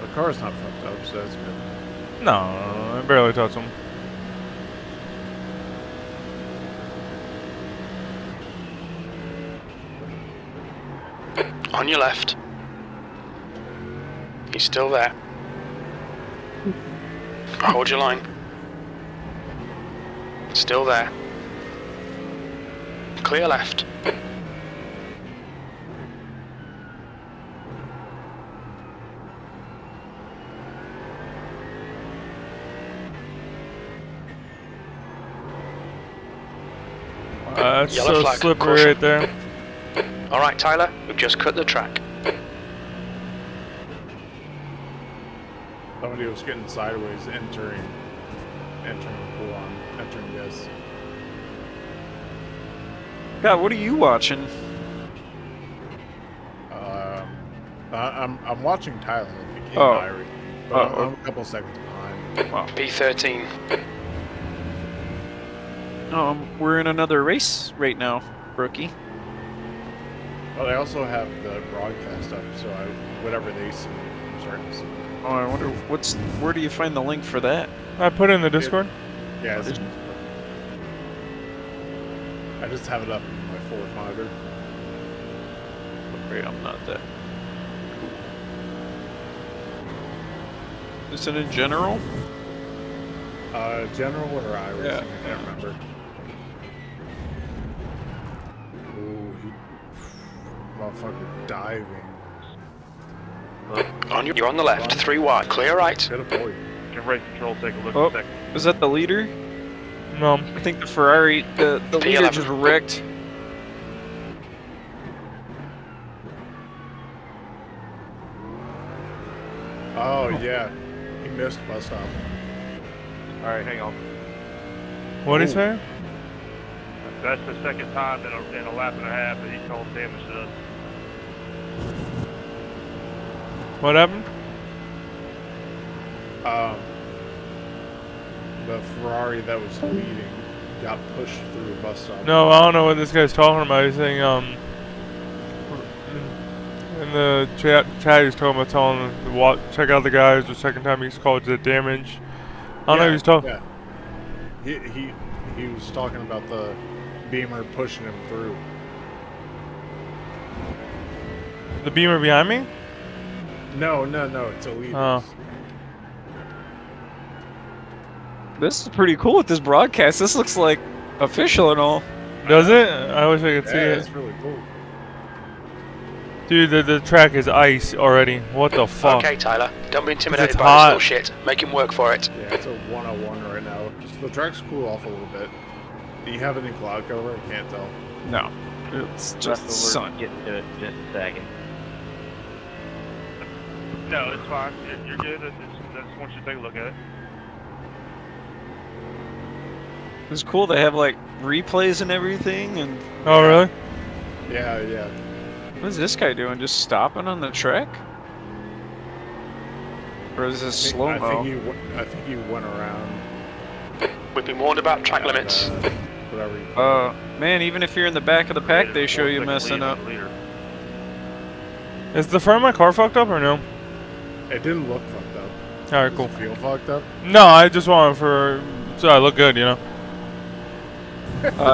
[SPEAKER 3] the car's not fucked up, so that's good.
[SPEAKER 1] No, I barely touched him.
[SPEAKER 2] On your left. He's still there. Hold your line. Still there. Clear left.
[SPEAKER 1] That's
[SPEAKER 2] Yellow
[SPEAKER 1] so
[SPEAKER 2] flag,
[SPEAKER 1] slippery
[SPEAKER 2] caution.
[SPEAKER 1] right there.
[SPEAKER 2] Alright, Tyler, we've just cut the track.
[SPEAKER 3] Somebody was getting sideways, entering pool on, entering this.
[SPEAKER 5] God, what are you watching?
[SPEAKER 3] I'm watching Tyler. Like, he
[SPEAKER 5] Oh.
[SPEAKER 3] and Irie, but
[SPEAKER 5] Oh,
[SPEAKER 3] I'm a couple seconds behind.
[SPEAKER 5] Wow.
[SPEAKER 2] P13.
[SPEAKER 5] We're in another race right now, rookie.
[SPEAKER 3] Well, I also have the broadcast up, so whatever they see, I'm starting to see.
[SPEAKER 5] Oh, I wonder where do you find the link for that?
[SPEAKER 1] I put it in the Discord.
[SPEAKER 3] Yeah, I just have it up in my fourth monitor.
[SPEAKER 5] Wait, I'm not that. Is it in general?
[SPEAKER 3] General or Iris?
[SPEAKER 5] Yeah,
[SPEAKER 3] I can't remember. Ooh, motherfucker diving.
[SPEAKER 2] You're on the left, 3 wide. Clear right.
[SPEAKER 3] Good avoid.
[SPEAKER 4] Can rate control take a look
[SPEAKER 5] Oh.
[SPEAKER 4] a second?
[SPEAKER 5] Is that the leader?
[SPEAKER 1] No.
[SPEAKER 5] I think the Ferrari, the leader
[SPEAKER 2] P11.
[SPEAKER 5] just wrecked.
[SPEAKER 3] Oh yeah, he missed bus stop.
[SPEAKER 4] Alright, hang on.
[SPEAKER 1] What did he
[SPEAKER 3] Ooh.
[SPEAKER 1] say?
[SPEAKER 4] That's the second time in a lap and a half that he caused damage to us.
[SPEAKER 1] What happened?
[SPEAKER 3] The Ferrari that was leading got pushed through a bus stop.
[SPEAKER 1] No, I don't know what this guy's talking about. He's saying, in the chat he's talking about telling him to check out the guys. The second time he's called it damage. I don't know if he's talking.
[SPEAKER 3] Yeah. He was talking about the Beamer pushing him through.
[SPEAKER 1] The Beamer behind me?
[SPEAKER 3] No, it's a lead.
[SPEAKER 1] Oh.
[SPEAKER 5] This is pretty cool with this broadcast. This looks like official and all.
[SPEAKER 1] Does it? I wish I could see
[SPEAKER 3] Yeah,
[SPEAKER 1] it.
[SPEAKER 3] it's really cool.
[SPEAKER 1] Dude, the track is ice already. What the fuck?
[SPEAKER 2] Okay, Tyler. Don't be intimidated
[SPEAKER 1] It's
[SPEAKER 2] by
[SPEAKER 1] hot.
[SPEAKER 2] this bullshit. Make him work for it.
[SPEAKER 3] Yeah, it's a 101 right now. Just the track's cool off a little bit. Do you have any cloud cover? I can't tell.
[SPEAKER 5] No. It's just
[SPEAKER 6] Russell,
[SPEAKER 5] sun.
[SPEAKER 6] we're getting to it in just a second.
[SPEAKER 4] No, it's fine. You're good. I just want you to take a look at it.
[SPEAKER 5] It's cool they have like replays and everything. And
[SPEAKER 1] Oh, really?
[SPEAKER 3] Yeah, yeah.
[SPEAKER 5] what is this guy doing? Just stopping on the track? Or is this slow
[SPEAKER 3] I
[SPEAKER 5] mo?
[SPEAKER 3] think he went around.
[SPEAKER 2] We've been warned about track limits.
[SPEAKER 3] Whatever you call it.
[SPEAKER 5] Man, even if you're in the back of the pack, they show you
[SPEAKER 4] 4 second
[SPEAKER 5] messing
[SPEAKER 4] lead
[SPEAKER 5] up.
[SPEAKER 4] on the leader.
[SPEAKER 1] Is the front of my car fucked up or no?
[SPEAKER 3] It didn't look fucked up.
[SPEAKER 1] Alright,
[SPEAKER 3] Does
[SPEAKER 1] cool.
[SPEAKER 3] it feel fucked up?
[SPEAKER 1] No, I just want it for so I look good, you know.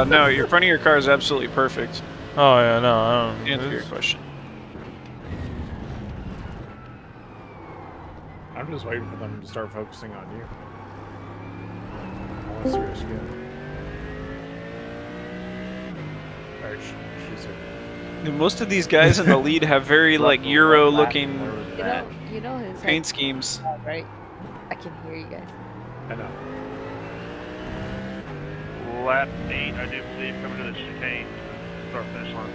[SPEAKER 5] No, your front of your car is absolutely perfect.
[SPEAKER 1] Oh yeah, no, I don't.
[SPEAKER 5] To answer your
[SPEAKER 1] it's-
[SPEAKER 5] question.
[SPEAKER 3] I'm just waiting for them to start focusing on you. I want to see your skin. Alright, she's here.
[SPEAKER 5] And most of these guys in the lead have very like Euro-looking
[SPEAKER 7] You know his
[SPEAKER 5] paint schemes.
[SPEAKER 7] right? I can hear you guys.
[SPEAKER 3] I know.
[SPEAKER 4] Lap 8, I do believe, coming to the chicane, start finish line.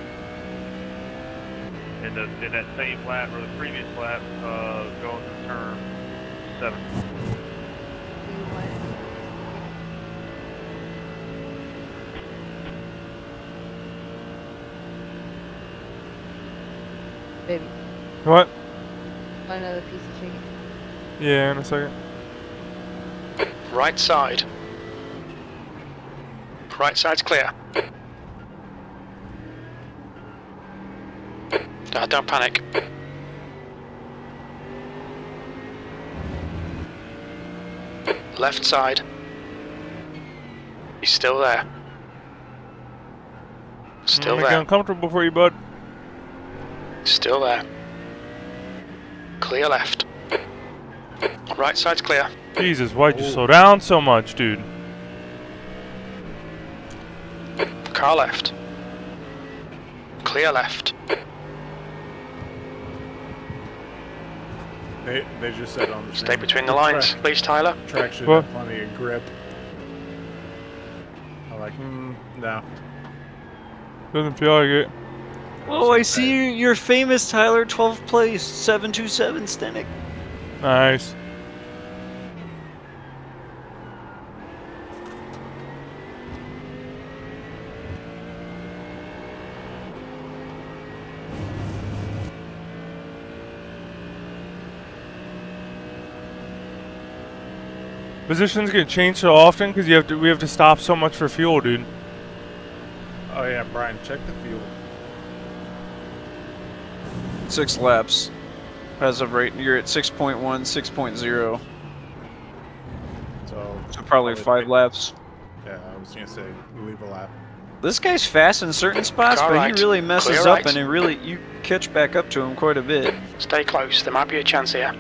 [SPEAKER 4] In that same lap, or the previous lap, going to turn 7.
[SPEAKER 7] Baby,
[SPEAKER 1] What?
[SPEAKER 7] want another piece of chicken?
[SPEAKER 1] Yeah, in a second.
[SPEAKER 2] Right side. Right side's clear. Don't panic. Left side. He's still there. Still
[SPEAKER 1] I'm making
[SPEAKER 2] there.
[SPEAKER 1] uncomfortable for you, bud.
[SPEAKER 2] Still there. Clear left. Right side's clear.
[SPEAKER 1] Jesus, why'd you slow down so much, dude?
[SPEAKER 2] Car left. Clear left.
[SPEAKER 3] They just said on the
[SPEAKER 2] Stay
[SPEAKER 3] screen,
[SPEAKER 2] between the lines,
[SPEAKER 3] track-
[SPEAKER 2] please, Tyler.
[SPEAKER 3] Track should
[SPEAKER 1] What?
[SPEAKER 3] have plenty of grip. I'm like, no.
[SPEAKER 1] Doesn't feel like it.
[SPEAKER 5] Oh, I see your famous Tyler 12th place 727 Stenik.
[SPEAKER 1] Nice. Positions get changed so often because we have to stop so much for fuel, dude.
[SPEAKER 3] Oh yeah, Brian, check the fuel.
[SPEAKER 5] 6 laps. As of right, you're at 6.1, 6.0.
[SPEAKER 3] So
[SPEAKER 5] Probably 5 laps.
[SPEAKER 3] Yeah, I was gonna say leave a lap.
[SPEAKER 5] This guy's fast in certain spots,
[SPEAKER 2] Car
[SPEAKER 5] but
[SPEAKER 2] right.
[SPEAKER 5] he really messes
[SPEAKER 2] Clear
[SPEAKER 5] up,
[SPEAKER 2] right.
[SPEAKER 5] and you catch back up to him quite a bit.
[SPEAKER 2] Stay close, there might be a chance here.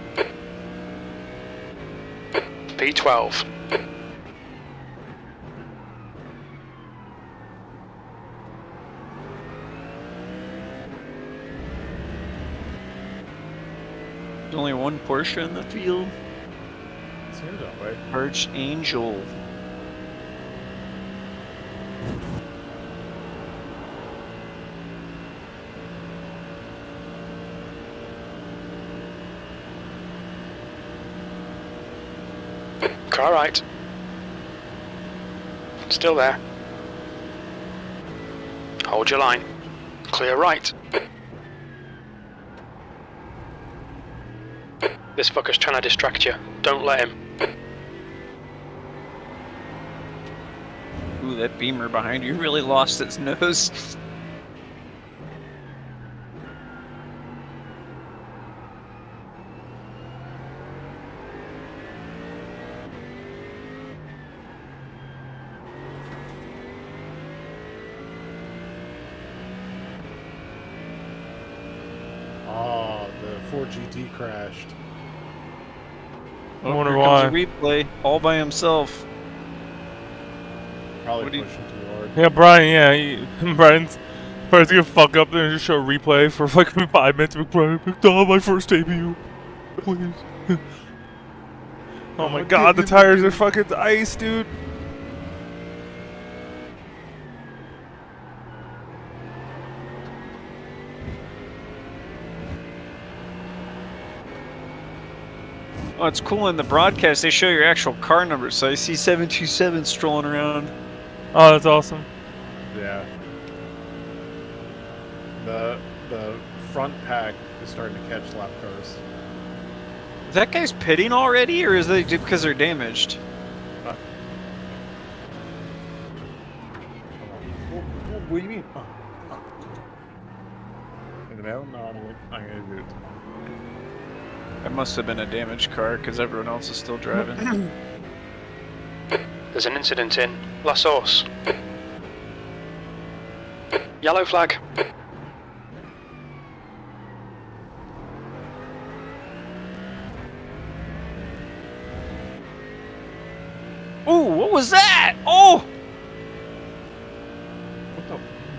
[SPEAKER 2] P12.
[SPEAKER 5] There's only one Porsche in the field.
[SPEAKER 3] Seems that way.
[SPEAKER 5] Archangel.
[SPEAKER 2] Car right. Still there. Hold your line. Clear right. This fucker's trying to distract you. Don't let him.
[SPEAKER 5] Ooh, that Beamer behind you really lost its nose.
[SPEAKER 3] Oh, the Ford GT crashed.
[SPEAKER 1] I wonder
[SPEAKER 5] Here
[SPEAKER 1] why.
[SPEAKER 5] comes a replay all by himself.
[SPEAKER 3] Probably
[SPEAKER 5] What do you-
[SPEAKER 3] pushing too hard.
[SPEAKER 1] Yeah, Brian. Yeah, Brian's gonna fuck up there and just show a replay for like 5 minutes. Brian, my first debut. Please. Oh my God, the tires are fucking ice, dude.
[SPEAKER 5] Oh, it's cool in the broadcast. They show your actual car number, so I see 727 strolling around.
[SPEAKER 1] Oh, that's awesome.
[SPEAKER 3] Yeah. The front pack is starting to catch lap cars.
[SPEAKER 5] Is that guy's pitting already, or is it because they're damaged?
[SPEAKER 3] What do you mean? In the mail? No, I'm gonna do it tomorrow.
[SPEAKER 5] That must have been a damaged car, because everyone else is still driving.
[SPEAKER 2] There's an incident in La Source. Yellow flag.
[SPEAKER 5] Ooh, what was that? Oh!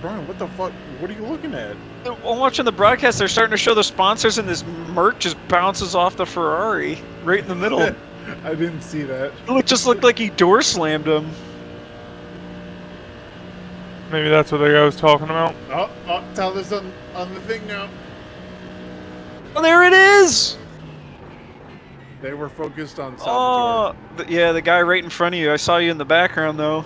[SPEAKER 3] Brian, what the fuck? What are you looking at?
[SPEAKER 5] I'm watching the broadcast. They're starting to show the sponsors, and this Merc just bounces off the Ferrari right in the middle.
[SPEAKER 3] I didn't see that.
[SPEAKER 5] It just looked like he door slammed him.
[SPEAKER 1] Maybe that's what the guy was talking about.
[SPEAKER 3] Oh, Tyler's on the thing now.
[SPEAKER 5] Oh, there it is!
[SPEAKER 3] They were focused on Salvatore.
[SPEAKER 5] Oh, yeah, the guy right in front of you. I saw you in the background, though.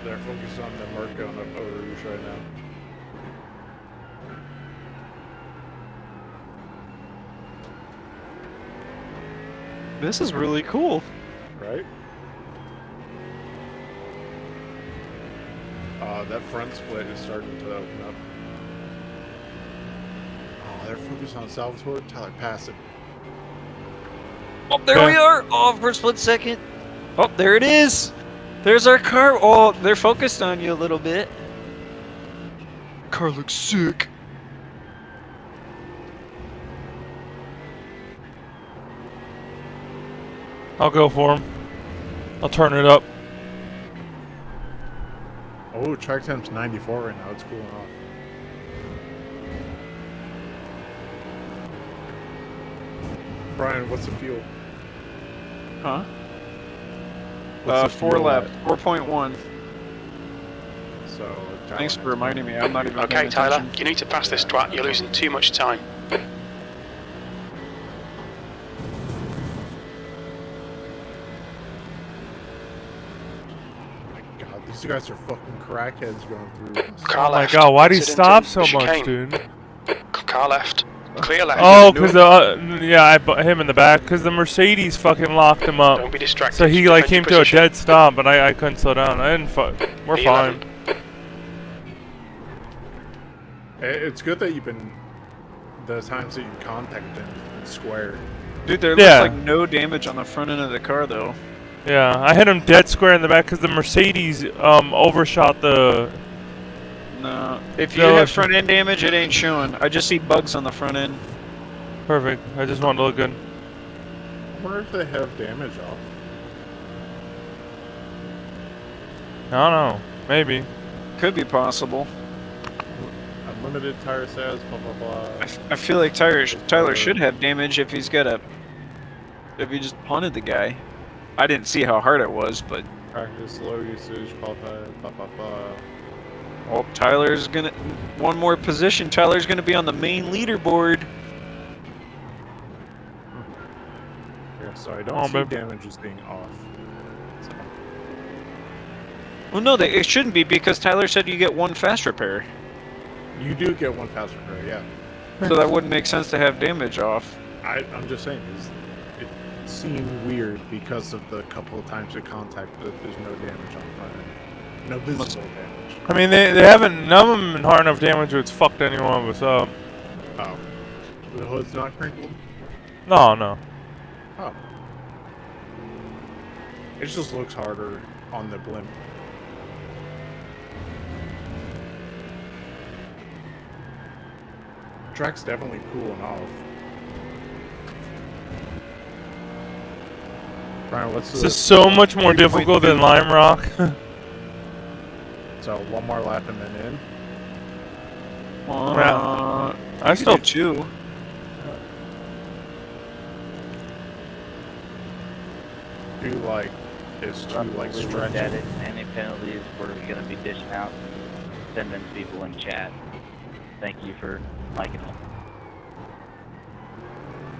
[SPEAKER 3] They're focused on the Merc going up over Rouge right now.
[SPEAKER 5] This is really cool.
[SPEAKER 3] Right? That front split is starting to open up. Oh, they're focused on Salvatore. Tyler, pass it.
[SPEAKER 5] Oh, there we are! Oh, for a split second. Oh, there it is! There's our car. Oh, they're focused on you a little bit. Car looks sick.
[SPEAKER 1] I'll go for him. I'll turn it up.
[SPEAKER 3] Oh, track time's 94 right now. It's cooling off. Brian, what's the fuel?
[SPEAKER 5] Huh?
[SPEAKER 3] What's the
[SPEAKER 5] 4
[SPEAKER 3] fuel
[SPEAKER 5] lap,
[SPEAKER 3] at?
[SPEAKER 5] 4.1.
[SPEAKER 3] So,
[SPEAKER 5] Thanks for reminding me. I'm not even
[SPEAKER 2] Okay,
[SPEAKER 5] paying
[SPEAKER 2] Tyler,
[SPEAKER 5] attention.
[SPEAKER 2] you need to pass this twat. You're losing too much time.
[SPEAKER 3] God, these guys are fucking crackheads going through this.
[SPEAKER 2] Car
[SPEAKER 1] Oh my
[SPEAKER 2] left.
[SPEAKER 1] god, why'd he
[SPEAKER 2] Incident
[SPEAKER 1] stop
[SPEAKER 2] in
[SPEAKER 1] so much,
[SPEAKER 2] chicane.
[SPEAKER 1] dude?
[SPEAKER 2] Car left. Clear left.
[SPEAKER 1] Oh, because yeah, I put him in the back because the Mercedes fucking locked him up.
[SPEAKER 2] Don't be distracted.
[SPEAKER 1] So he like
[SPEAKER 2] Defend your
[SPEAKER 1] came to a
[SPEAKER 2] position.
[SPEAKER 1] dead stop, but I couldn't slow down. I didn't. We're
[SPEAKER 2] B11.
[SPEAKER 1] fine.
[SPEAKER 3] It's good that you've been. The times that you contacted them have been square.
[SPEAKER 5] Dude, there
[SPEAKER 1] Yeah.
[SPEAKER 5] looks like no damage on the front end of the car, though.
[SPEAKER 1] Yeah, I hit him dead square in the back because the Mercedes overshot the.
[SPEAKER 5] No. If you
[SPEAKER 1] No,
[SPEAKER 5] have
[SPEAKER 1] if-
[SPEAKER 5] front end damage, it ain't showing. I just see bugs on the front end.
[SPEAKER 1] Perfect. I just wanted to look good.
[SPEAKER 3] I wonder if they have damage off.
[SPEAKER 1] I don't know. Maybe.
[SPEAKER 5] Could be possible.
[SPEAKER 3] Unlimited tire sales, blah blah blah.
[SPEAKER 5] I feel like Tyler should have damage if he's got a. If he just punted the guy. I didn't see how hard it was, but.
[SPEAKER 3] Practice low usage, qualify, blah blah blah.
[SPEAKER 5] Oh, Tyler's gonna. One more position. Tyler's gonna be on the main leaderboard.
[SPEAKER 3] Yeah, so I don't
[SPEAKER 1] Oh,
[SPEAKER 3] see
[SPEAKER 1] babe.
[SPEAKER 3] damage as being off. So,
[SPEAKER 5] Well, no, it shouldn't be because Tyler said you get one fast repair.
[SPEAKER 3] you do get one fast repair, yeah.
[SPEAKER 5] So that wouldn't make sense to have damage off.
[SPEAKER 3] I'm just saying, it seemed weird because of the couple of times it contacted that there's no damage on the front end. No visible damage.
[SPEAKER 1] I mean, they haven't. None of them been hard enough damage where it's fucked any one of us up.
[SPEAKER 3] Oh. The hood's not crinkled?
[SPEAKER 1] No.
[SPEAKER 3] Oh. It just looks harder on the blimp. Track's definitely cooling off. Brian, what's
[SPEAKER 1] This is so much more difficult than Lime Rock.
[SPEAKER 3] So one more lap and then in.
[SPEAKER 1] I still.
[SPEAKER 5] two.
[SPEAKER 3] Do like is too like
[SPEAKER 6] We looked at
[SPEAKER 3] stretchy.
[SPEAKER 6] it. Any penalties we're going to be dishing out, send them to people in chat. Thank you for liking it.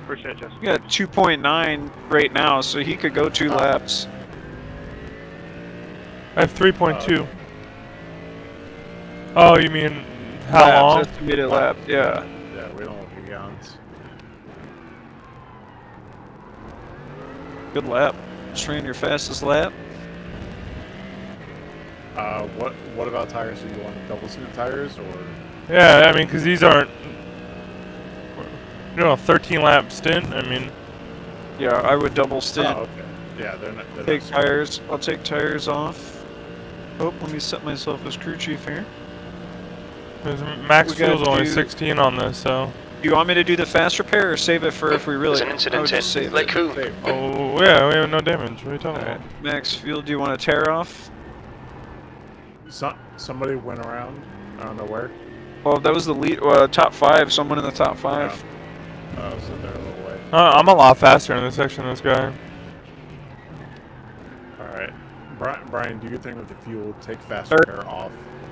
[SPEAKER 4] Appreciate you.
[SPEAKER 5] You got 2.9 right now, so he could go 2 laps.
[SPEAKER 1] I have 3.2. Oh, you mean how
[SPEAKER 5] Laps,
[SPEAKER 1] long?
[SPEAKER 5] estimated lap, yeah.
[SPEAKER 3] Yeah, we don't have gallons.
[SPEAKER 5] Good lap. Just ran your fastest lap.
[SPEAKER 3] What about tires? Do you want double scoop tires or?
[SPEAKER 1] Yeah, I mean, because these aren't, you know, a 13 lap stint. I mean,
[SPEAKER 5] Yeah, I would double stint.
[SPEAKER 3] Oh, okay. Yeah, they're not. They're
[SPEAKER 5] Take
[SPEAKER 3] not
[SPEAKER 5] tires. I'll take tires off. Oh, let me set myself as crew chief here.
[SPEAKER 1] 'cause max
[SPEAKER 5] We gotta
[SPEAKER 1] fuel's only
[SPEAKER 5] do-
[SPEAKER 1] 16 on this, so.
[SPEAKER 5] Do you want me to do the fast repair or save it for if we really?
[SPEAKER 2] There's an
[SPEAKER 5] I
[SPEAKER 2] incident
[SPEAKER 5] would
[SPEAKER 2] in
[SPEAKER 5] just save
[SPEAKER 2] Lake
[SPEAKER 5] it.
[SPEAKER 2] Coon.
[SPEAKER 3] safe.
[SPEAKER 1] Oh, yeah, we have no damage. What are you talking
[SPEAKER 5] Alright,
[SPEAKER 1] about?
[SPEAKER 5] max fuel. Do you want to tear off?
[SPEAKER 3] Somebody went around. I don't know where.
[SPEAKER 5] Well, that was the lead. Top 5. Someone in the top 5.
[SPEAKER 3] Oh, so they're a little way.
[SPEAKER 1] I'm a lot faster in this section than this guy.
[SPEAKER 3] All right, Brian, do your thing with the fuel. Take fast
[SPEAKER 5] Alright.
[SPEAKER 3] repair off.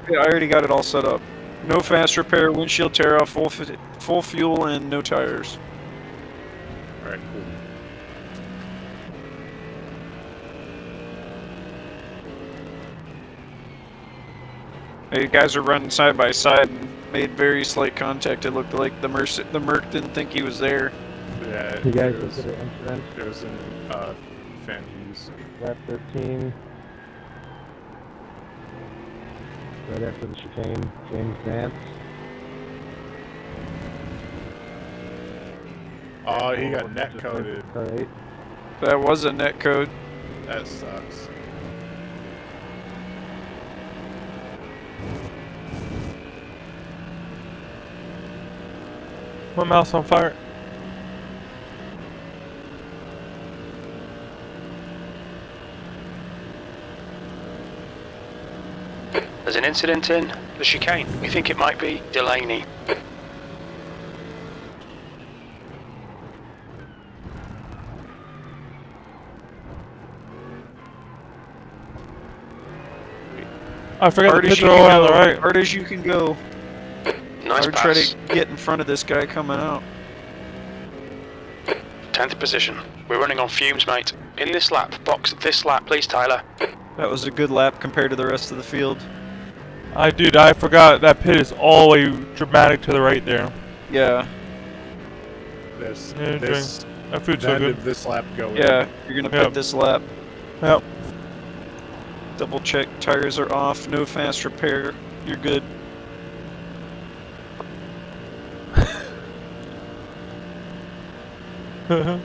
[SPEAKER 5] Yeah, I already got it all set up. No fast repair, windshield tear off, full fuel, and no tires.
[SPEAKER 3] All right, cool.
[SPEAKER 5] You guys are running side by side and made very slight contact. It looked like the Merc didn't think he was there.
[SPEAKER 3] Yeah,
[SPEAKER 8] You guys
[SPEAKER 3] it was,
[SPEAKER 8] look at the incident,
[SPEAKER 3] it was in fan use.
[SPEAKER 8] lap 13. Right after the chicane, James Vance.
[SPEAKER 3] Oh, he got net coded.
[SPEAKER 8] Alright.
[SPEAKER 5] That was a net code.
[SPEAKER 3] That sucks.
[SPEAKER 1] My mouse on fire.
[SPEAKER 2] There's an incident in the chicane. We think it might be Delaney.
[SPEAKER 1] I forgot
[SPEAKER 5] Hard
[SPEAKER 1] the
[SPEAKER 5] as
[SPEAKER 1] pits
[SPEAKER 5] you
[SPEAKER 1] are all
[SPEAKER 5] can
[SPEAKER 1] on the
[SPEAKER 5] go.
[SPEAKER 1] right.
[SPEAKER 5] Hard as you can go.
[SPEAKER 2] Nice
[SPEAKER 5] I would try
[SPEAKER 2] pass.
[SPEAKER 5] to get in front of this guy coming out.
[SPEAKER 2] 10th position. We're running on fumes, mate. In this lap. Box this lap, please, Tyler.
[SPEAKER 5] That was a good lap compared to the rest of the field.
[SPEAKER 1] Dude, I forgot that pit is all the way dramatic to the right there.
[SPEAKER 5] Yeah,
[SPEAKER 3] This,
[SPEAKER 1] Yeah,
[SPEAKER 3] this,
[SPEAKER 1] That food's
[SPEAKER 3] the
[SPEAKER 1] so
[SPEAKER 3] end
[SPEAKER 1] good.
[SPEAKER 3] of this lap going.
[SPEAKER 5] yeah. You're gonna
[SPEAKER 1] Yep.
[SPEAKER 5] pit this lap.
[SPEAKER 1] Yep.
[SPEAKER 5] Double check tires are off. No fast repair. You're good.
[SPEAKER 1] No.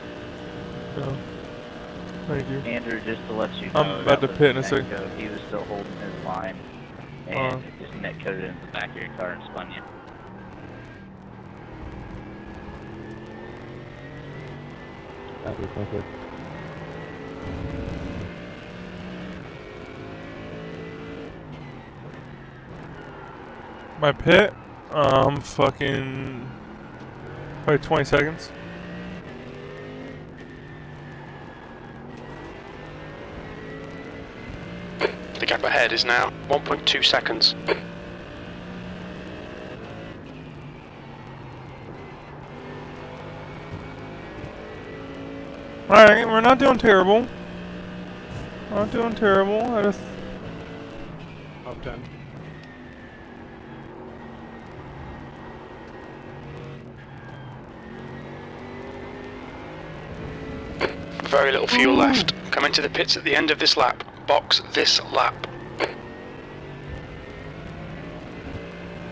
[SPEAKER 1] Thank you.
[SPEAKER 6] Andrew, just to let you know,
[SPEAKER 1] I'm about
[SPEAKER 6] that
[SPEAKER 1] to
[SPEAKER 6] was
[SPEAKER 1] pit in a
[SPEAKER 6] net
[SPEAKER 1] sec.
[SPEAKER 6] code. He was still holding his line, and it just net coded into the back of your car and spun you.
[SPEAKER 8] Copy, thank you.
[SPEAKER 1] My pit? Fucking... Probably 20 seconds.
[SPEAKER 2] The gap ahead is now 1.2 seconds.
[SPEAKER 1] Alright, we're not doing terrible. Not doing terrible. I just...
[SPEAKER 3] Up 10.
[SPEAKER 2] Very little fuel left. Come into the pits at the end of this lap. Box this lap.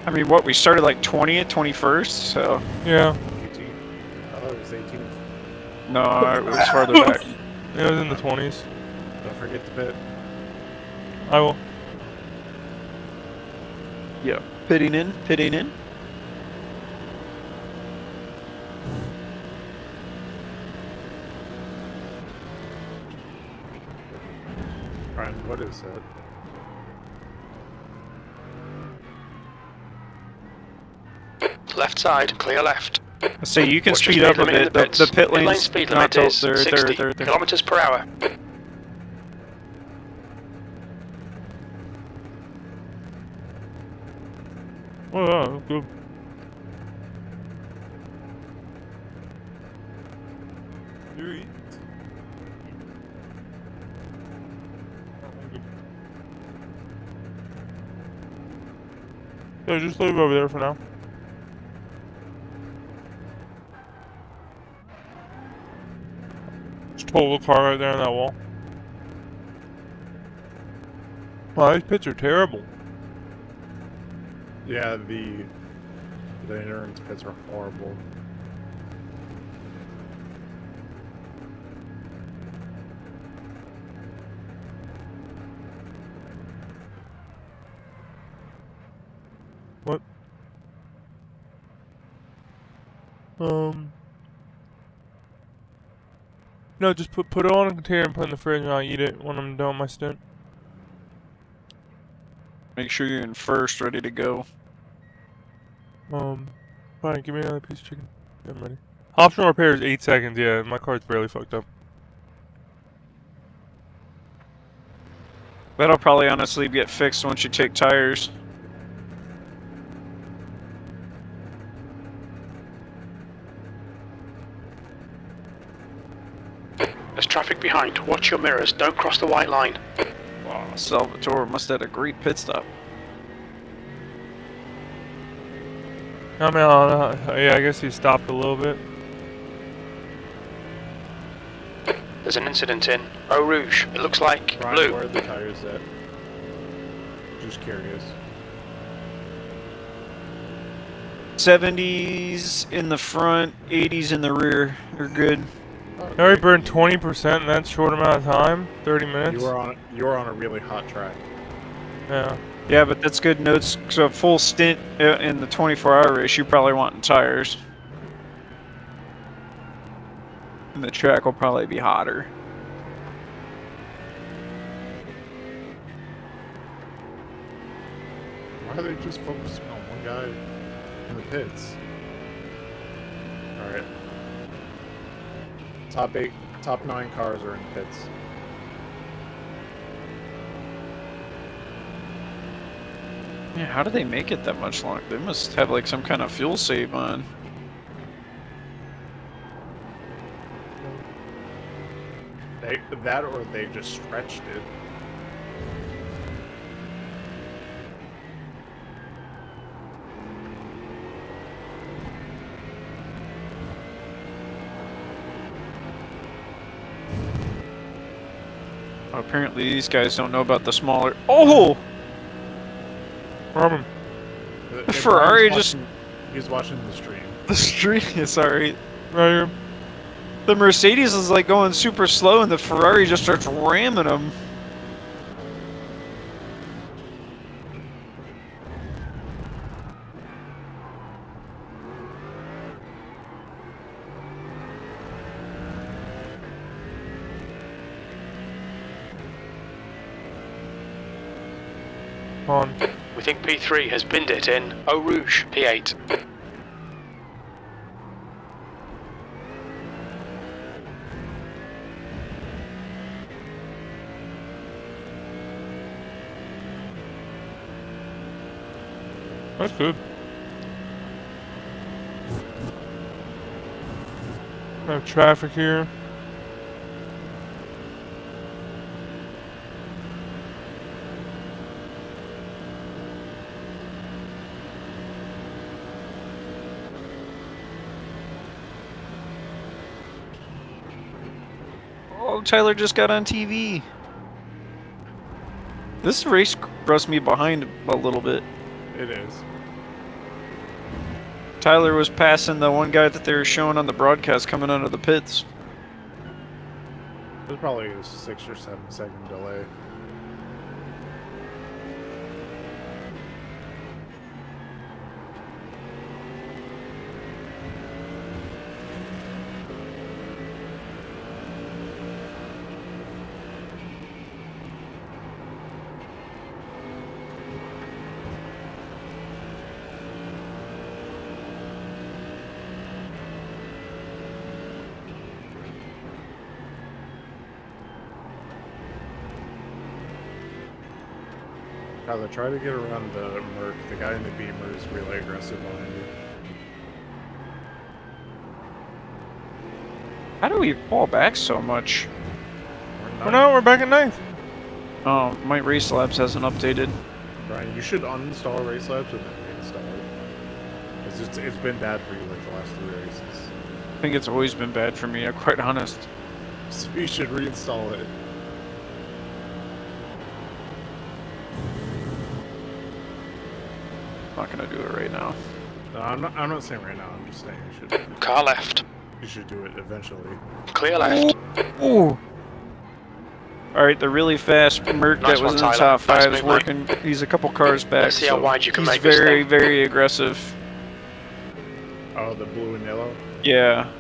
[SPEAKER 5] I mean, what, we started like 20th, 21st, so...
[SPEAKER 1] Yeah.
[SPEAKER 3] 18. I thought it was 18.
[SPEAKER 5] No, it was farther back.
[SPEAKER 1] It was in the 20s.
[SPEAKER 3] Don't forget the pit.
[SPEAKER 1] I will.
[SPEAKER 5] Yeah. Pitting in, pitting in.
[SPEAKER 3] Brian, what is it?
[SPEAKER 2] Left side, clear left.
[SPEAKER 5] So you can
[SPEAKER 2] Watch
[SPEAKER 5] speed
[SPEAKER 2] your
[SPEAKER 5] up a
[SPEAKER 2] speed limit in
[SPEAKER 5] bit.
[SPEAKER 2] pits.
[SPEAKER 5] The pit
[SPEAKER 2] Pit lane
[SPEAKER 5] lane's
[SPEAKER 2] speed
[SPEAKER 5] not
[SPEAKER 2] limit
[SPEAKER 5] till
[SPEAKER 2] is 60
[SPEAKER 5] they're
[SPEAKER 2] kilometers per hour.
[SPEAKER 1] Oh, good. Yeah, just leave it over there for now. Just total car right there on that wall. Wow, these pits are terrible.
[SPEAKER 3] Yeah, the endurance pits are horrible.
[SPEAKER 1] What? No, just put it on a container and put it in the fridge and I'll eat it when I'm done with my stint.
[SPEAKER 5] Make sure you're in first, ready to go.
[SPEAKER 1] Fine, give me another piece of chicken. Yeah, I'm ready. Optional repair is 8 seconds, yeah, my car's barely fucked up.
[SPEAKER 5] That'll probably honestly get fixed once you take tires.
[SPEAKER 2] There's traffic behind. Watch your mirrors. Don't cross the white line.
[SPEAKER 5] Wow, Salvatore must have had a great pit stop.
[SPEAKER 1] I mean, yeah, I guess he stopped a little bit.
[SPEAKER 2] There's an incident in Eau Rouge. It looks like
[SPEAKER 3] Ryan,
[SPEAKER 2] blue.
[SPEAKER 3] where are the tires at? Just curious.
[SPEAKER 5] 70s in the front, 80s in the rear. They're good.
[SPEAKER 1] I already burned 20% in that short amount of time. 30 minutes.
[SPEAKER 3] You were on a really hot track.
[SPEAKER 1] Yeah.
[SPEAKER 5] Yeah, but that's good notes. So a full stint in the 24-hour race, you probably want tires. And the track will probably be hotter.
[SPEAKER 3] Why are they just focusing on one guy in the pits? Alright. Top 9 cars are in the pits.
[SPEAKER 5] Yeah, how do they make it that much longer? They must have like some kind of fuel save on.
[SPEAKER 3] That or they just stretched it.
[SPEAKER 5] Apparently these guys don't know about the smaller... Oh!
[SPEAKER 1] Robin.
[SPEAKER 5] The Ferrari just...
[SPEAKER 3] He's watching the stream.
[SPEAKER 5] The street, sorry.
[SPEAKER 1] Right here.
[SPEAKER 5] The Mercedes is like going super slow and the Ferrari just starts ramming them.
[SPEAKER 1] On.
[SPEAKER 2] We think P3 has binned it in Eau Rouge, P8.
[SPEAKER 1] That's good. I have traffic here.
[SPEAKER 5] Oh, Tyler just got on TV. This race thrust me behind a little bit.
[SPEAKER 3] It is.
[SPEAKER 5] Tyler was passing the one guy that they were showing on the broadcast coming out of the pits.
[SPEAKER 3] There's probably a 6 or 7 second delay. Tyler, try to get around the Merc. The guy in the Beamer is really aggressive behind you.
[SPEAKER 5] How do we fall back so much?
[SPEAKER 1] Well, now we're back at 9th.
[SPEAKER 5] Oh, my Race Labs hasn't updated.
[SPEAKER 3] Brian, you should uninstall Race Labs and then It's been bad for you like the last 3 races.
[SPEAKER 5] I think it's always been bad for me, I'm quite honest.
[SPEAKER 3] So you should reinstall it.
[SPEAKER 5] I'm not gonna do it right now.
[SPEAKER 3] No, I'm not saying right now. I'm just saying
[SPEAKER 2] Car left.
[SPEAKER 3] you should do it eventually.
[SPEAKER 2] Clear left.
[SPEAKER 5] Ooh. Alright, the really fast Merc
[SPEAKER 2] Nice
[SPEAKER 5] that was
[SPEAKER 2] one,
[SPEAKER 5] in the
[SPEAKER 2] Tyler.
[SPEAKER 5] top 5
[SPEAKER 2] Nice
[SPEAKER 5] is
[SPEAKER 2] move,
[SPEAKER 5] working. He's a couple cars back.
[SPEAKER 2] Let's see how
[SPEAKER 5] so
[SPEAKER 2] wide you can
[SPEAKER 5] he's
[SPEAKER 2] make this
[SPEAKER 5] very,
[SPEAKER 2] thing.
[SPEAKER 5] very aggressive.
[SPEAKER 3] Oh, the blue and yellow.
[SPEAKER 5] Yeah.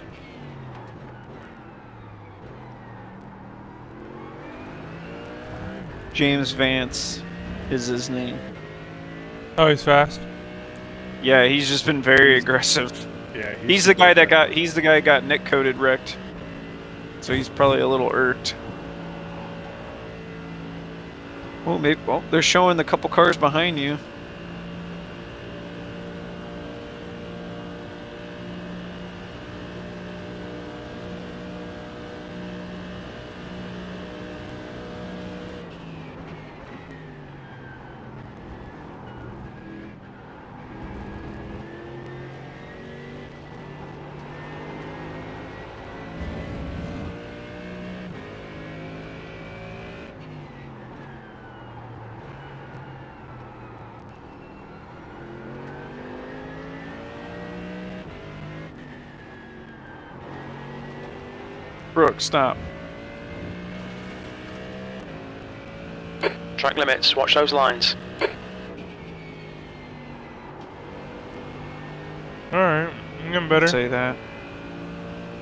[SPEAKER 5] James Vance is his name.
[SPEAKER 1] Oh, he's fast.
[SPEAKER 5] Yeah, he's just been very aggressive.
[SPEAKER 3] Yeah,
[SPEAKER 5] He's the guy that got Nick coded wrecked. So he's probably a little irked. Well, maybe. Well, they're showing the couple cars behind you. Brooke, stop.
[SPEAKER 2] Track limits. Watch those lines.
[SPEAKER 1] Alright, I'm getting better.
[SPEAKER 5] Say that.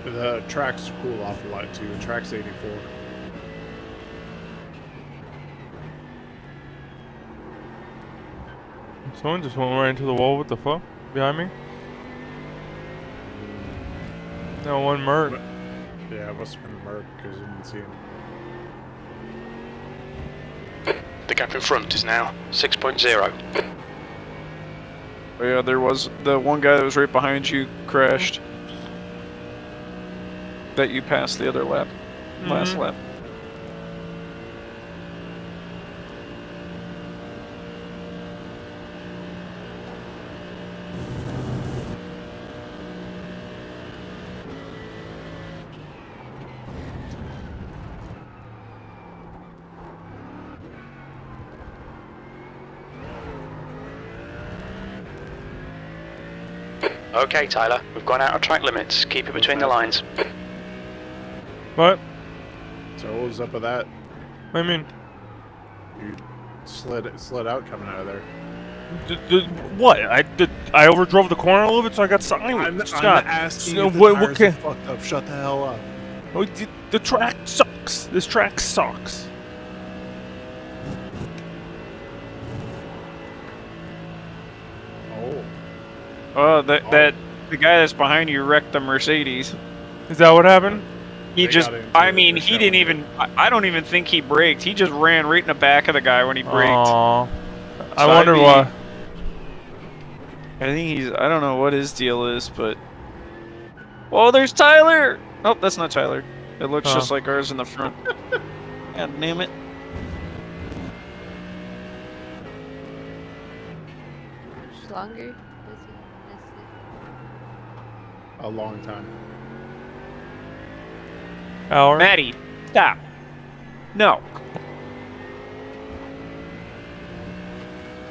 [SPEAKER 3] The tracks cool off a lot too. Track's 84.
[SPEAKER 1] Someone just went right into the wall. What the fuck? Behind me? No, one Merc.
[SPEAKER 3] Yeah, it must have been a Merc because you didn't see him.
[SPEAKER 2] The gap in front is now 6.0.
[SPEAKER 5] Oh yeah, there was the one guy that was right behind you crashed. That you passed the other lap, last lap.
[SPEAKER 2] Okay, Tyler. We've gone out of track limits. Keep it between the lines.
[SPEAKER 1] What?
[SPEAKER 3] So what was up with that?
[SPEAKER 1] What do you mean?
[SPEAKER 3] You slid out coming out of there.
[SPEAKER 1] What? I overdrove the corner a little bit, so I got stuck. Anyway,
[SPEAKER 3] I'm
[SPEAKER 1] Scott,
[SPEAKER 3] asking
[SPEAKER 1] so
[SPEAKER 3] if the
[SPEAKER 1] what
[SPEAKER 3] tires
[SPEAKER 1] can-
[SPEAKER 3] are fucked up. Shut the hell up.
[SPEAKER 1] Oh, the track sucks. This track sucks.
[SPEAKER 3] Oh.
[SPEAKER 5] Oh, the guy that's behind you wrecked the Mercedes.
[SPEAKER 1] Is that what happened?
[SPEAKER 5] He
[SPEAKER 3] They
[SPEAKER 5] just,
[SPEAKER 3] got into
[SPEAKER 5] I
[SPEAKER 3] it,
[SPEAKER 5] mean,
[SPEAKER 3] they
[SPEAKER 5] he
[SPEAKER 3] shot
[SPEAKER 5] didn't
[SPEAKER 3] him.
[SPEAKER 5] even, I don't even think he braked. He just ran right in the back of the guy when he braked.
[SPEAKER 1] Aww. I
[SPEAKER 5] So
[SPEAKER 1] wonder
[SPEAKER 5] I'd be-
[SPEAKER 1] why.
[SPEAKER 5] I think he's, I don't know what his deal is, but. Oh, there's Tyler! Oh, that's not Tyler. It looks
[SPEAKER 1] Oh.
[SPEAKER 5] just like ours in the front. God damn it.
[SPEAKER 7] Much longer? Was he missed
[SPEAKER 3] A long time.
[SPEAKER 1] Hour?
[SPEAKER 5] Maddie, stop. No.
[SPEAKER 7] it?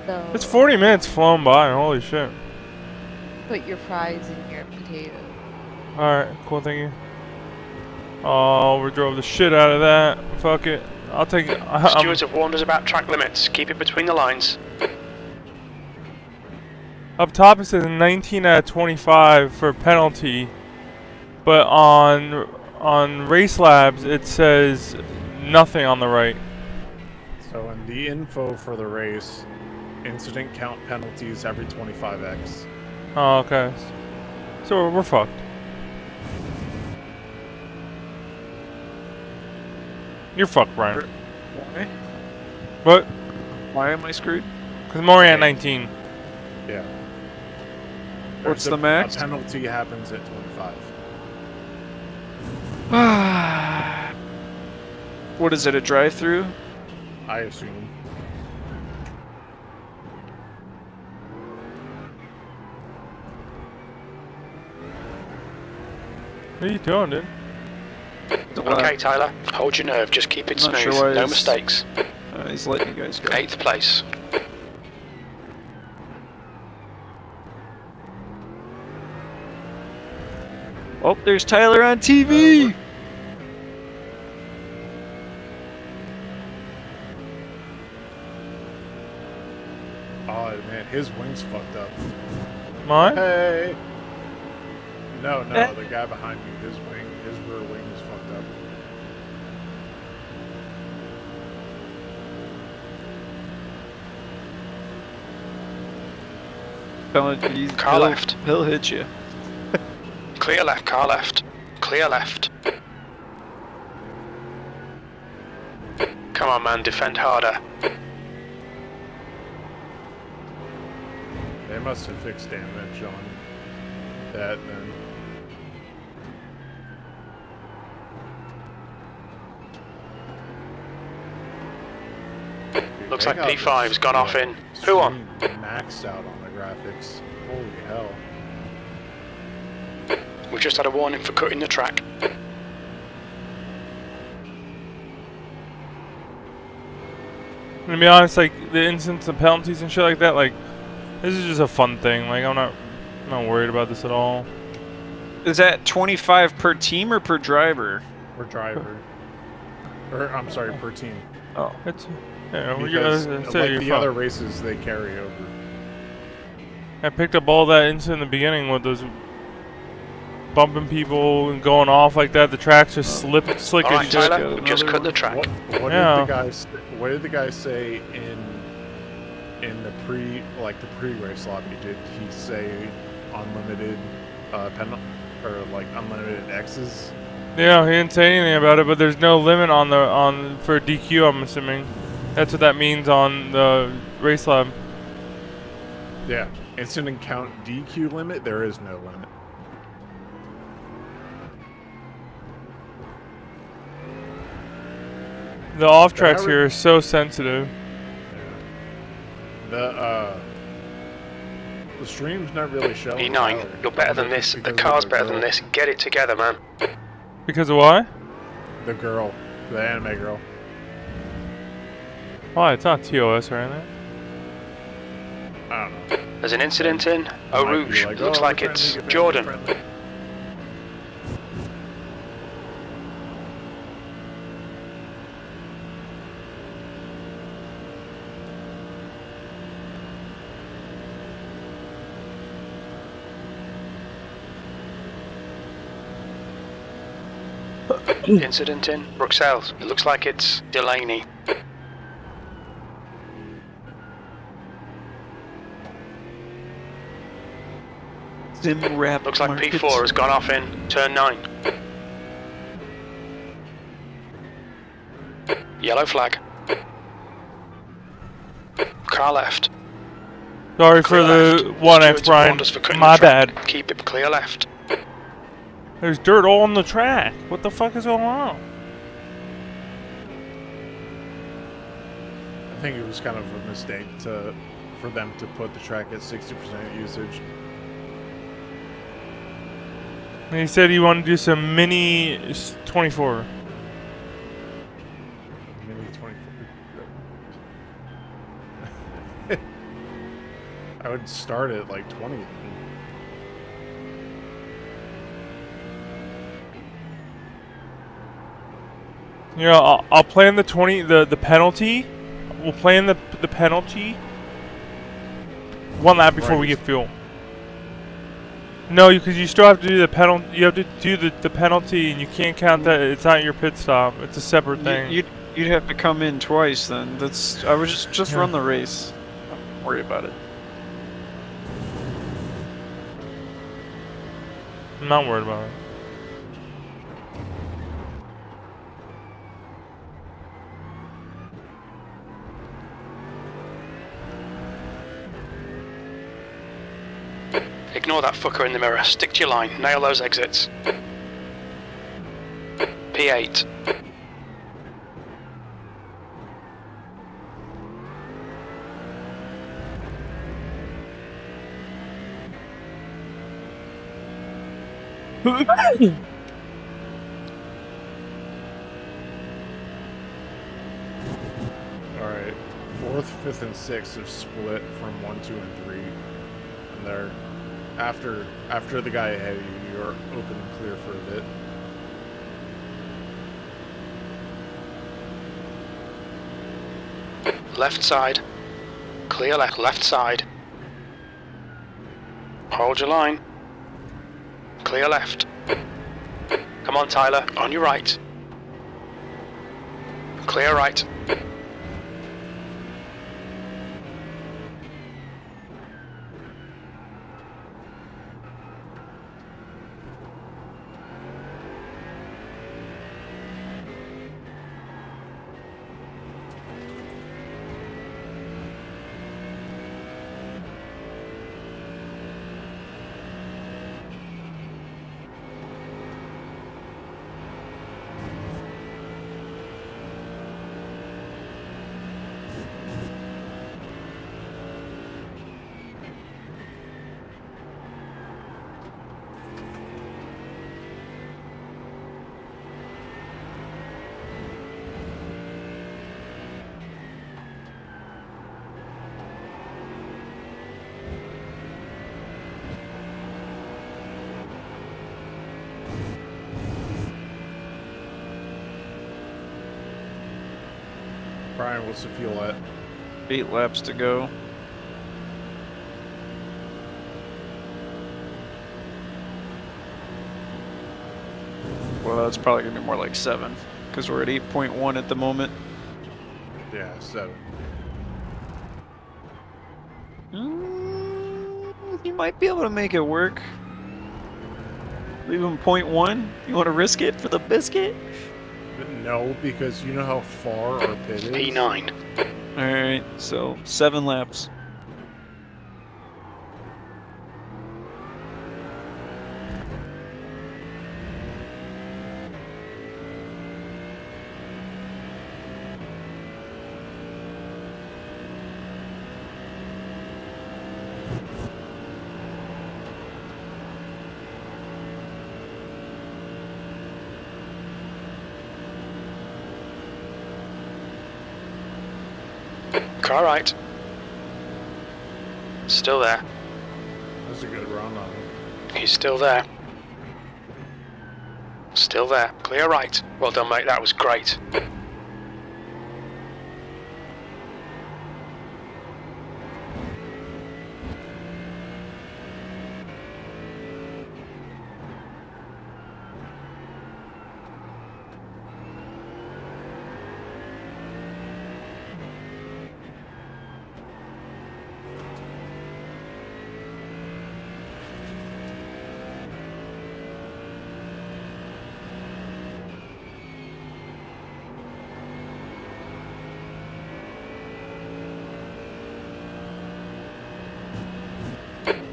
[SPEAKER 7] So
[SPEAKER 1] It's 40 minutes flown by. Holy shit.
[SPEAKER 7] put your fries in your potato.
[SPEAKER 1] Alright, cool, thank you. Oh, we drove the shit out of that. Fuck it. I'll take it.
[SPEAKER 2] Stewards have warned us about track limits. Keep it between the lines.
[SPEAKER 1] Up top it says 19 out of 25 for penalty, but on Race Labs it says nothing on the right.
[SPEAKER 3] So in the info for the race, incident count penalties every 25x.
[SPEAKER 1] Oh, okay. So we're fucked. You're fucked, Brian.
[SPEAKER 5] Why?
[SPEAKER 1] What?
[SPEAKER 5] Why am I screwed?
[SPEAKER 1] Because I'm already at 19.
[SPEAKER 3] Yeah.
[SPEAKER 5] What's
[SPEAKER 3] A-
[SPEAKER 5] the max?
[SPEAKER 3] A penalty happens at 25.
[SPEAKER 5] What is it, a drive-through?
[SPEAKER 3] I assume.
[SPEAKER 1] What are you doing, dude?
[SPEAKER 2] Okay, Tyler, hold your nerve. Just keep it
[SPEAKER 5] Not
[SPEAKER 2] smooth.
[SPEAKER 5] sure why
[SPEAKER 2] No
[SPEAKER 5] he's-
[SPEAKER 2] mistakes.
[SPEAKER 5] He's letting you guys go.
[SPEAKER 2] 8th place.
[SPEAKER 5] Oh, there's Tyler on TV.
[SPEAKER 3] Oh man, his wing's fucked up.
[SPEAKER 1] Mine?
[SPEAKER 3] Hey. No, the guy behind me, his rear wing is fucked up.
[SPEAKER 2] Car left.
[SPEAKER 5] He'll hit you.
[SPEAKER 2] Clear left, car left. Clear left. Come on, man, defend harder.
[SPEAKER 3] They must have fixed damage on that then.
[SPEAKER 2] Looks
[SPEAKER 3] They
[SPEAKER 2] like
[SPEAKER 3] got
[SPEAKER 2] P5's
[SPEAKER 3] this,
[SPEAKER 2] gone off in. Who on?
[SPEAKER 3] stream maxed out on the graphics. Holy hell.
[SPEAKER 2] We've just had a warning for cutting the track.
[SPEAKER 1] To be honest, like the incidents and penalties and shit like that, like this is just a fun thing. Like I'm not worried about this at all.
[SPEAKER 5] Is that 25 per team or per driver?
[SPEAKER 3] Per driver. Or, I'm sorry, per team.
[SPEAKER 5] Oh.
[SPEAKER 1] It's yeah, we're
[SPEAKER 3] Because
[SPEAKER 1] gonna
[SPEAKER 3] like
[SPEAKER 1] say
[SPEAKER 3] the other races, they carry over.
[SPEAKER 1] I picked up all that incident in the beginning with those bumping people and going off like that. The track's just slick as
[SPEAKER 2] Alright,
[SPEAKER 1] shit.
[SPEAKER 2] Tyler, we've just cut the track.
[SPEAKER 3] What
[SPEAKER 1] Yeah.
[SPEAKER 3] did the guy say in the pre-race lobby? Did he say unlimited unlimited X's?
[SPEAKER 1] Yeah, he didn't say anything about it, but there's no limit for DQ. I'm assuming that's what that means on the race lab.
[SPEAKER 3] Yeah. Incident count DQ limit, there is no limit.
[SPEAKER 1] The off tracks here are so sensitive.
[SPEAKER 3] The stream's not really showing.
[SPEAKER 2] E9, you're better than this. The car's better than this. Get it together, man.
[SPEAKER 1] Because of why?
[SPEAKER 3] The girl, the anime girl.
[SPEAKER 1] Why? It's not TOS or anything.
[SPEAKER 3] I don't know.
[SPEAKER 2] There's an incident in Eau
[SPEAKER 3] Might be
[SPEAKER 2] Rouge.
[SPEAKER 3] like,
[SPEAKER 2] Looks
[SPEAKER 3] oh,
[SPEAKER 2] like
[SPEAKER 3] we're
[SPEAKER 2] it's
[SPEAKER 3] trying to make it
[SPEAKER 2] Jordan.
[SPEAKER 3] family-friendly.
[SPEAKER 2] Incident in Bruxelles. It looks like it's Delaney.
[SPEAKER 5] Sim rap.
[SPEAKER 2] Looks like P4 has gone off in turn 9. Yellow flag. Car left.
[SPEAKER 1] Sorry for
[SPEAKER 2] Clear
[SPEAKER 1] the
[SPEAKER 2] left.
[SPEAKER 1] 1X,
[SPEAKER 2] Stewards
[SPEAKER 1] Brian.
[SPEAKER 2] warned us for cutting
[SPEAKER 1] My
[SPEAKER 2] the track.
[SPEAKER 1] bad.
[SPEAKER 2] Keep it clear left.
[SPEAKER 1] There's dirt all on the track. What the fuck is going on?
[SPEAKER 3] I think it was kind of a mistake for them to put the track at 60% usage.
[SPEAKER 1] And he said he wanted to do some mini 24.
[SPEAKER 3] Maybe 24. I would start at like 20 then.
[SPEAKER 1] You know, I'll play in the 20, the penalty. We'll play in the penalty. One lap before we get fuel. No, because you still have to do the penalty. You have to do the penalty, and you can't count that. It's not your pit stop. It's a separate thing.
[SPEAKER 5] You'd have to come in twice then. I would just run the race. Don't worry about it.
[SPEAKER 1] I'm not worried about it.
[SPEAKER 2] Ignore that fucker in the mirror. Stick to your line. Nail those exits. P8.
[SPEAKER 3] Alright. 4th, 5th, and 6th have split from 1, 2, and 3. And they're after the guy ahead of you, you're open and clear for a bit.
[SPEAKER 2] Left side. Clear left side. Hold your line. Clear left. Come on, Tyler. On your right. Clear right.
[SPEAKER 3] Brian, what's the fuel at?
[SPEAKER 5] 8 laps to go. Well, it's probably gonna be more like 7, because we're at 8.1 at the moment.
[SPEAKER 3] Yeah, 7.
[SPEAKER 5] You might be able to make it work. Leave him 0.1. You want to risk it for the biscuit?
[SPEAKER 3] No, because you know how far our pit is?
[SPEAKER 2] P9.
[SPEAKER 5] Alright, so 7 laps.
[SPEAKER 2] Car right. Still there.
[SPEAKER 3] That's a good run on him.
[SPEAKER 2] He's still there. Still there. Clear right. Well done, mate. That was great.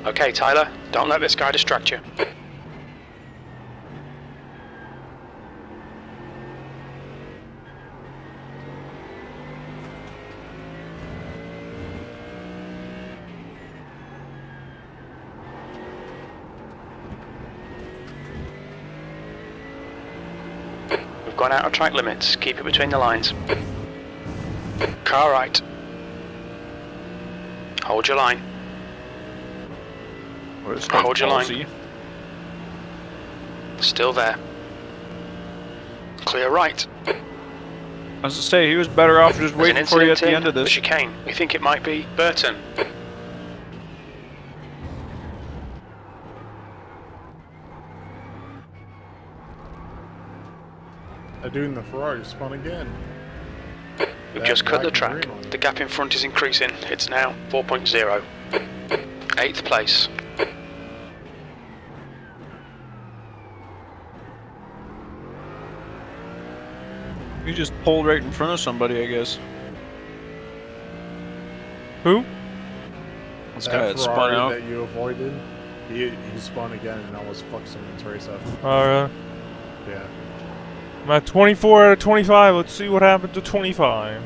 [SPEAKER 2] Okay, Tyler, don't let this guy distract you. We've gone out of track limits. Keep it between the lines. Car right. Hold your line. Hold your line. Still there. Clear right.
[SPEAKER 5] As I say, he was better off just
[SPEAKER 2] There's an
[SPEAKER 5] waiting for you at the
[SPEAKER 2] incident
[SPEAKER 5] end of
[SPEAKER 2] in the
[SPEAKER 5] this.
[SPEAKER 2] chicane. We think it might be Burton.
[SPEAKER 3] That dude in the Ferrari spun again.
[SPEAKER 2] We've
[SPEAKER 3] That
[SPEAKER 2] just cut the
[SPEAKER 3] black and
[SPEAKER 2] track.
[SPEAKER 3] green one.
[SPEAKER 2] The gap in front is increasing. It's now 4.0. 8th place.
[SPEAKER 5] You just pulled right in front of somebody, I guess.
[SPEAKER 1] Who?
[SPEAKER 5] This
[SPEAKER 3] That
[SPEAKER 5] guy had spun
[SPEAKER 3] Ferrari
[SPEAKER 5] out.
[SPEAKER 3] that you avoided, he spun again and almost fucked someone's race up.
[SPEAKER 1] Alright.
[SPEAKER 3] Yeah.
[SPEAKER 1] I'm at 24 out of 25. Let's see what happened to 25.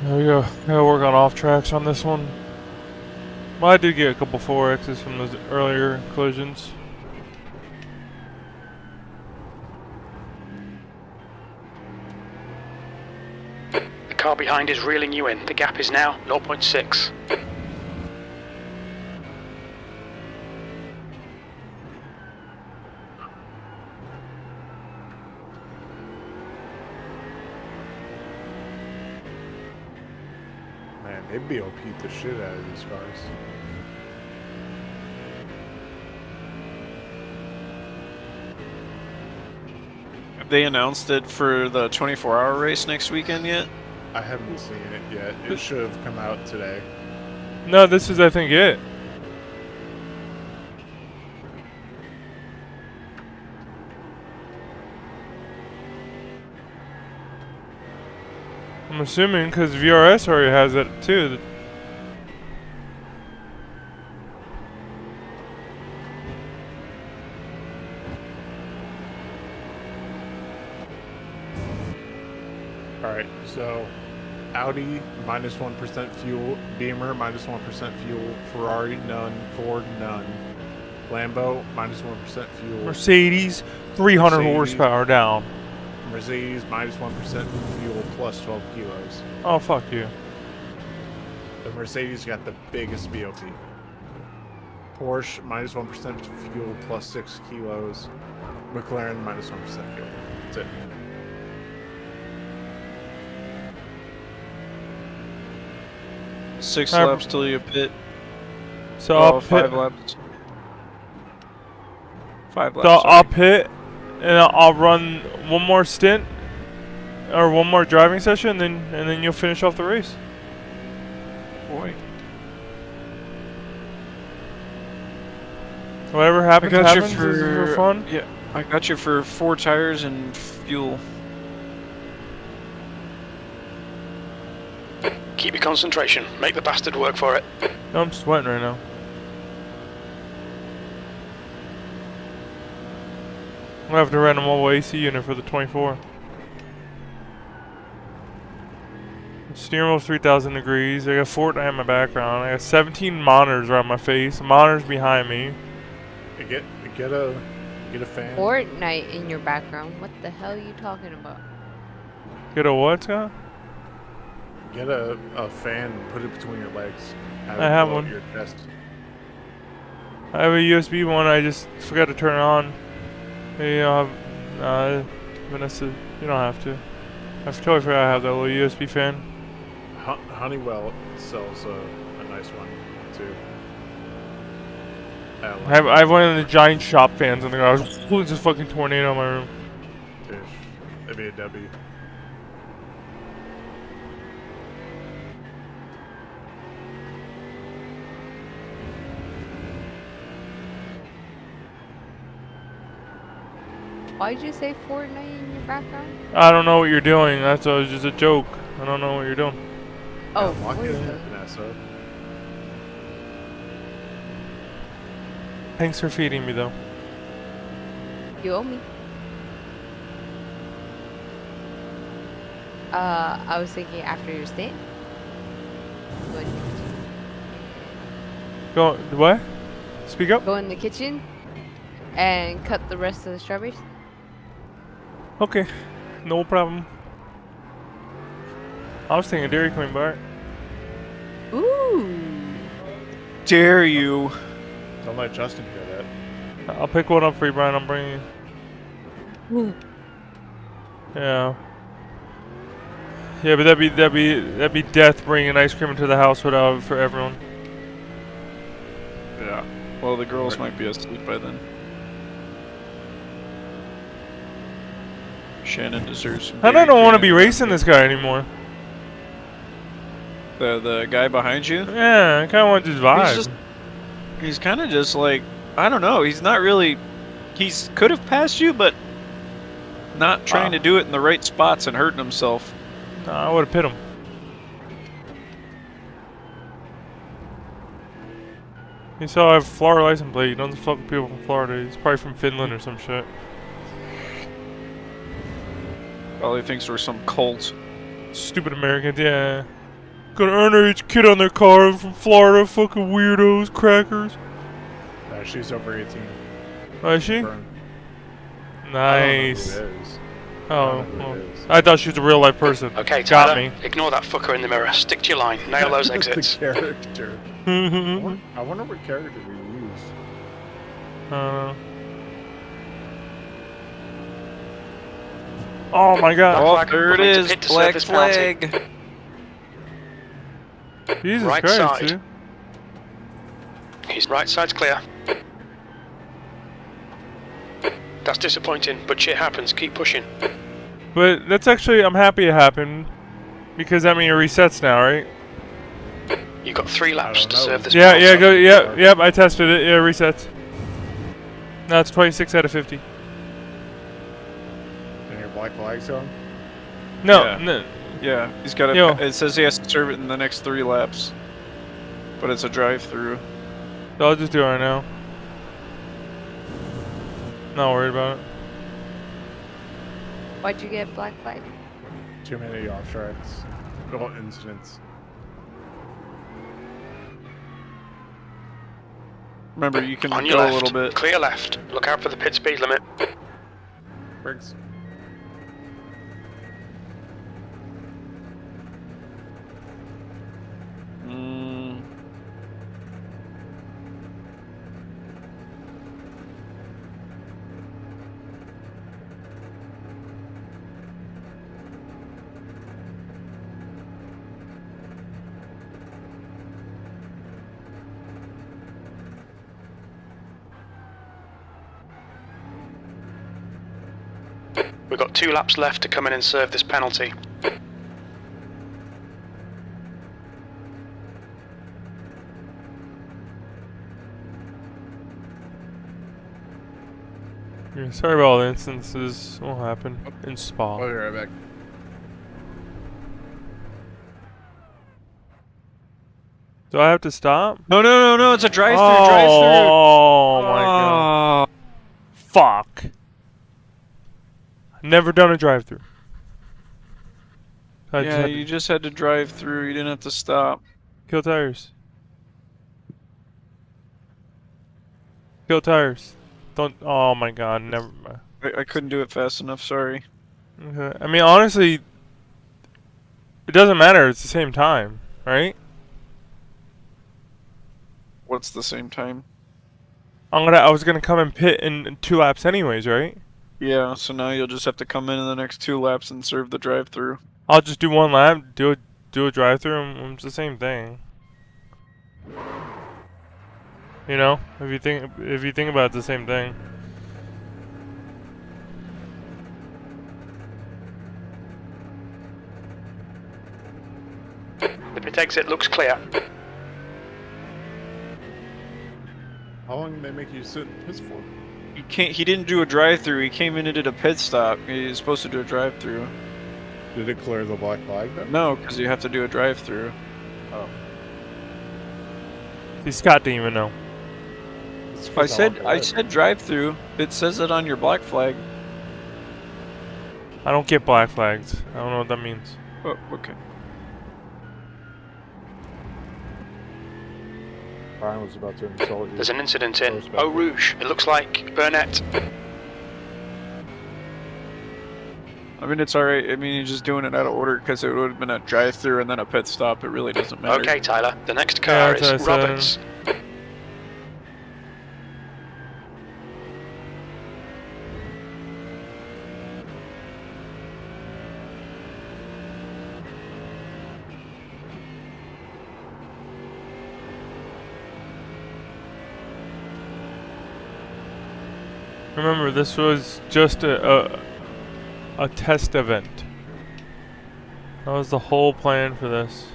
[SPEAKER 1] There we go. Gotta work on off tracks on this one. Well, I did get a couple 4Xs from those earlier collisions.
[SPEAKER 2] car behind is reeling you in. The gap is now 0.6.
[SPEAKER 3] Man, they BOP'd the shit out of these cars.
[SPEAKER 5] Have they announced it for the 24-hour race next weekend yet?
[SPEAKER 3] I haven't seen it yet. It should have come out today.
[SPEAKER 1] No, this is I think it. I'm assuming because VRS already has it too.
[SPEAKER 3] Alright, so Audi minus 1% fuel, Beamer minus 1% fuel, Ferrari none, Ford none, Lambo minus 1% fuel,
[SPEAKER 1] Mercedes, 300
[SPEAKER 3] Mercedes.
[SPEAKER 1] horsepower down.
[SPEAKER 3] Mercedes minus 1% fuel plus 12 kilos.
[SPEAKER 1] Oh fuck you.
[SPEAKER 3] The Mercedes got the biggest BOP. Porsche minus 1% fuel plus 6 kilos. McLaren minus 1% fuel. That's it.
[SPEAKER 5] Six
[SPEAKER 1] Alright.
[SPEAKER 5] laps till you pit.
[SPEAKER 1] So
[SPEAKER 5] Oh,
[SPEAKER 1] I'll pit.
[SPEAKER 5] 5 laps. 5 laps.
[SPEAKER 1] So
[SPEAKER 5] sorry.
[SPEAKER 1] I'll pit, and I'll run one more stint, or one more driving session, and then you'll finish off the race.
[SPEAKER 5] Boy.
[SPEAKER 1] Whatever
[SPEAKER 5] I
[SPEAKER 1] happens,
[SPEAKER 5] got you
[SPEAKER 1] happens. This is for fun.
[SPEAKER 5] Yeah, I got you for 4 tires and fuel.
[SPEAKER 2] Keep your concentration. Make the bastard work for it.
[SPEAKER 1] No, I'm sweating right now. I'm gonna have to rent a mobile AC unit for the 24. Steering wheel 3,000 degrees. I got Fortnite in my background. I got 17 monitors around my face. Monitors behind me.
[SPEAKER 3] Get a fan.
[SPEAKER 7] Fortnite in your background. What the hell are you talking about?
[SPEAKER 1] Get a what, Scott?
[SPEAKER 3] Get a fan and put it between your legs.
[SPEAKER 1] I have
[SPEAKER 3] it blow
[SPEAKER 1] one.
[SPEAKER 3] up your chest.
[SPEAKER 1] I have a USB one. I just forgot to turn it on. You don't have, Vanessa, you don't have to. I totally forgot I have that little USB fan.
[SPEAKER 3] Honeywell sells a nice one too.
[SPEAKER 1] I have one of the giant shop fans in the garage. There's a fucking tornado in my room.
[SPEAKER 3] Dude, that'd be a W.
[SPEAKER 7] Why'd you say Fortnite in your background?
[SPEAKER 1] I don't know what you're doing. That's was just a joke. I don't know what you're doing.
[SPEAKER 7] Oh,
[SPEAKER 3] Lock it in,
[SPEAKER 7] Fortnite.
[SPEAKER 3] Vanessa.
[SPEAKER 1] Thanks for feeding me, though.
[SPEAKER 7] You owe me. I was thinking after your stint. Go in the kitchen.
[SPEAKER 1] Go. What? Speak up.
[SPEAKER 7] Go in the kitchen and cut the rest of the strawberries.
[SPEAKER 1] Okay. No problem. I was thinking Dairy Queen bar.
[SPEAKER 7] Ooh.
[SPEAKER 5] Dare you?
[SPEAKER 3] Don't let Justin hear that.
[SPEAKER 1] I'll pick one up for you, Brian. I'm bringing you. Yeah. Yeah, but that'd be death bringing ice cream into the house without for everyone.
[SPEAKER 5] Yeah. Well, the girls might be asleep by then. Shannon deserves some.
[SPEAKER 1] I
[SPEAKER 5] Dairy
[SPEAKER 1] don't want to
[SPEAKER 5] Queen.
[SPEAKER 1] be racing this guy anymore.
[SPEAKER 5] The guy behind you.
[SPEAKER 1] Yeah, I kind of want to just vibe.
[SPEAKER 5] He's kind of just like, I don't know. He's not really. He's could have passed you, but not trying to do it in the right spots and hurting himself.
[SPEAKER 1] Nah, I would have pit him. You saw I have a Florida license plate. You don't fuck with people from Florida. He's probably from Finland or some shit.
[SPEAKER 5] Probably thinks we're some cult.
[SPEAKER 1] Stupid Americans, yeah. Got an underage kid on their car from Florida. Fucking weirdos, crackers.
[SPEAKER 3] She's over 18.
[SPEAKER 1] Oh, is she?
[SPEAKER 3] Confirmed.
[SPEAKER 1] Nice.
[SPEAKER 3] I don't know who it is.
[SPEAKER 1] Oh,
[SPEAKER 3] who
[SPEAKER 1] well,
[SPEAKER 3] it is.
[SPEAKER 1] I thought she was a real life person.
[SPEAKER 2] Okay,
[SPEAKER 1] Got
[SPEAKER 2] Tyler,
[SPEAKER 1] me.
[SPEAKER 2] ignore that fucker in the mirror. Stick to your line. Nail those
[SPEAKER 3] The
[SPEAKER 2] exits.
[SPEAKER 3] character. I wonder what character we used.
[SPEAKER 1] Oh my god.
[SPEAKER 5] Oh,
[SPEAKER 2] Black flag,
[SPEAKER 5] there it
[SPEAKER 2] going to
[SPEAKER 5] is.
[SPEAKER 2] pit to serve
[SPEAKER 5] Black
[SPEAKER 2] this penalty.
[SPEAKER 5] flag.
[SPEAKER 1] Jesus
[SPEAKER 2] Right
[SPEAKER 1] Christ,
[SPEAKER 2] side.
[SPEAKER 1] dude.
[SPEAKER 2] His right side's clear. That's disappointing, but shit happens. Keep pushing.
[SPEAKER 1] But that's actually, I'm happy it happened. Because that means it resets now, right?
[SPEAKER 2] You've got 3 laps
[SPEAKER 3] don't
[SPEAKER 2] to
[SPEAKER 3] know.
[SPEAKER 2] serve this
[SPEAKER 1] Yeah,
[SPEAKER 2] penalty.
[SPEAKER 1] go, yep, I tested it, yeah, resets. Now it's 26 out of 50.
[SPEAKER 3] And your black flag's on?
[SPEAKER 1] No,
[SPEAKER 5] Yeah.
[SPEAKER 1] no.
[SPEAKER 5] Yeah, he's got
[SPEAKER 1] Yo.
[SPEAKER 5] it says he has to serve it in the next 3 laps. But it's a drive-through.
[SPEAKER 1] So I'll just do it right now. Not worried about it.
[SPEAKER 7] Why'd you get black flag?
[SPEAKER 3] Too many off tracks. Oh, incidents.
[SPEAKER 5] Remember, you can
[SPEAKER 2] On your
[SPEAKER 5] go
[SPEAKER 2] left,
[SPEAKER 5] a little bit.
[SPEAKER 2] clear left. Look out for the pit speed limit.
[SPEAKER 3] Briggs.
[SPEAKER 5] Mm.
[SPEAKER 2] We've got 2 laps left to come in and serve this penalty.
[SPEAKER 1] Yeah, sorry about all the instances. Won't happen in Spa.
[SPEAKER 3] I'll be right back.
[SPEAKER 1] Do I have to stop?
[SPEAKER 5] No, it's a drive-through,
[SPEAKER 1] Oh,
[SPEAKER 5] drive-through.
[SPEAKER 1] oh my god. Fuck. Never done a drive-through. I just
[SPEAKER 5] Yeah,
[SPEAKER 1] had
[SPEAKER 5] you
[SPEAKER 1] to
[SPEAKER 5] just had to drive through, you didn't have to stop.
[SPEAKER 1] kill tires. Kill tires. Don't. Oh my god. Never mind.
[SPEAKER 5] I couldn't do it fast enough, sorry.
[SPEAKER 1] Okay. I mean, honestly, it doesn't matter. It's the same time, right?
[SPEAKER 5] What's the same time?
[SPEAKER 1] I was gonna come and pit in 2 laps anyways, right?
[SPEAKER 5] Yeah, so now you'll just have to come in the next 2 laps and serve the drive-through.
[SPEAKER 1] I'll just do 1 lap, do a drive-through, and it's the same thing. You know, if you think about it, it's the same thing.
[SPEAKER 2] The pit exit looks clear.
[SPEAKER 3] How long did they make you sit in piss for?
[SPEAKER 5] He didn't do a drive-through, he came in and did a pit stop. He was supposed to do a drive-through.
[SPEAKER 3] Did it clear the black flag then?
[SPEAKER 5] No, because you have to do a drive-through.
[SPEAKER 3] Oh.
[SPEAKER 1] See, Scott didn't even know.
[SPEAKER 3] It's
[SPEAKER 5] I
[SPEAKER 3] 'cause
[SPEAKER 5] said
[SPEAKER 3] walked away.
[SPEAKER 5] drive-through. It says it on your black flag.
[SPEAKER 1] I don't get black flags. I don't know what that means.
[SPEAKER 5] Oh, okay.
[SPEAKER 8] Brian was about to insult you.
[SPEAKER 2] There's an incident in Eau Rouge. It looks like Burnett.
[SPEAKER 5] I mean, it's alright. I mean, you're just doing it out of order because it would have been a drive-through and then a pit stop. It really doesn't matter.
[SPEAKER 2] Okay, Tyler. The next car
[SPEAKER 1] that's
[SPEAKER 2] is
[SPEAKER 1] what I said.
[SPEAKER 2] Roberts.
[SPEAKER 1] Remember, this was just a test event. That was the whole plan for this.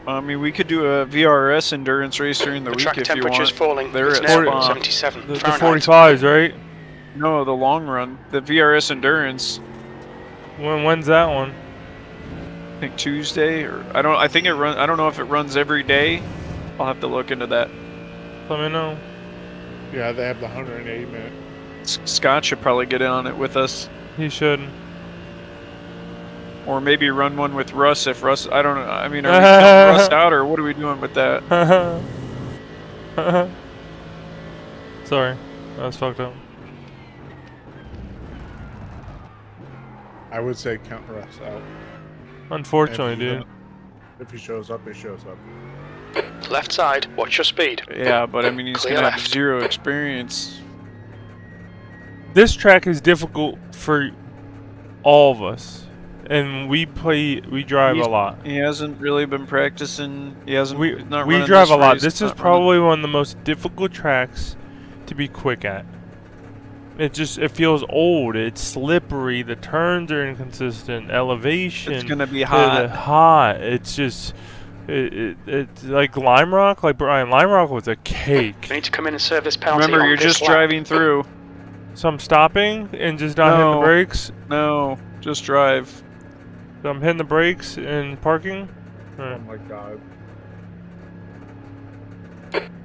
[SPEAKER 5] I mean, we could do a VRS endurance race during the
[SPEAKER 2] The
[SPEAKER 5] week
[SPEAKER 2] track
[SPEAKER 5] if you
[SPEAKER 2] temperature's
[SPEAKER 5] want.
[SPEAKER 2] falling.
[SPEAKER 5] They're
[SPEAKER 2] It's
[SPEAKER 5] at
[SPEAKER 2] now
[SPEAKER 5] Spa.
[SPEAKER 2] 77
[SPEAKER 1] The
[SPEAKER 2] Fahrenheit.
[SPEAKER 1] 45s, right?
[SPEAKER 5] No, the long run. The VRS endurance.
[SPEAKER 1] When's that one?
[SPEAKER 5] I think Tuesday or I think it run. I don't know if it runs every day. I'll have to look into that.
[SPEAKER 1] Let me know.
[SPEAKER 3] Yeah, they have the 180 minute.
[SPEAKER 5] Scott should probably get in on it with us,
[SPEAKER 1] He should.
[SPEAKER 5] or maybe run one with Russ if Russ. I don't know. I mean, are we counting Russ out or what are we doing with that?
[SPEAKER 1] Sorry, that was fucked up.
[SPEAKER 3] I would say count Russ out.
[SPEAKER 1] Unfortunately, dude.
[SPEAKER 3] If he shows up, he shows up.
[SPEAKER 2] Left side, watch your speed.
[SPEAKER 5] Yeah, but I mean, he's
[SPEAKER 2] Clear
[SPEAKER 5] gonna have
[SPEAKER 2] left.
[SPEAKER 5] 0 experience.
[SPEAKER 1] This track is difficult for all of us, and we drive a lot.
[SPEAKER 5] He hasn't really been practicing. He hasn't.
[SPEAKER 1] We
[SPEAKER 5] not
[SPEAKER 1] we
[SPEAKER 5] running
[SPEAKER 1] drive
[SPEAKER 5] this
[SPEAKER 1] a lot.
[SPEAKER 5] race,
[SPEAKER 1] This is
[SPEAKER 5] not running-
[SPEAKER 1] probably one of the most difficult tracks to be quick at. It feels old. It's slippery. The turns are inconsistent. Elevation.
[SPEAKER 5] It's gonna be
[SPEAKER 1] to
[SPEAKER 5] hot.
[SPEAKER 1] the hot. It's just it's like Lime Rock. Like Brian, Lime Rock was a cake.
[SPEAKER 2] You need to come in and serve this penalty.
[SPEAKER 5] Remember,
[SPEAKER 2] on
[SPEAKER 5] you're
[SPEAKER 2] this
[SPEAKER 5] just
[SPEAKER 2] lap.
[SPEAKER 5] driving through.
[SPEAKER 1] So I'm stopping and just not hitting the
[SPEAKER 5] No.
[SPEAKER 1] brakes.
[SPEAKER 5] No, just drive.
[SPEAKER 1] So I'm hitting the brakes and parking.
[SPEAKER 3] Oh my god.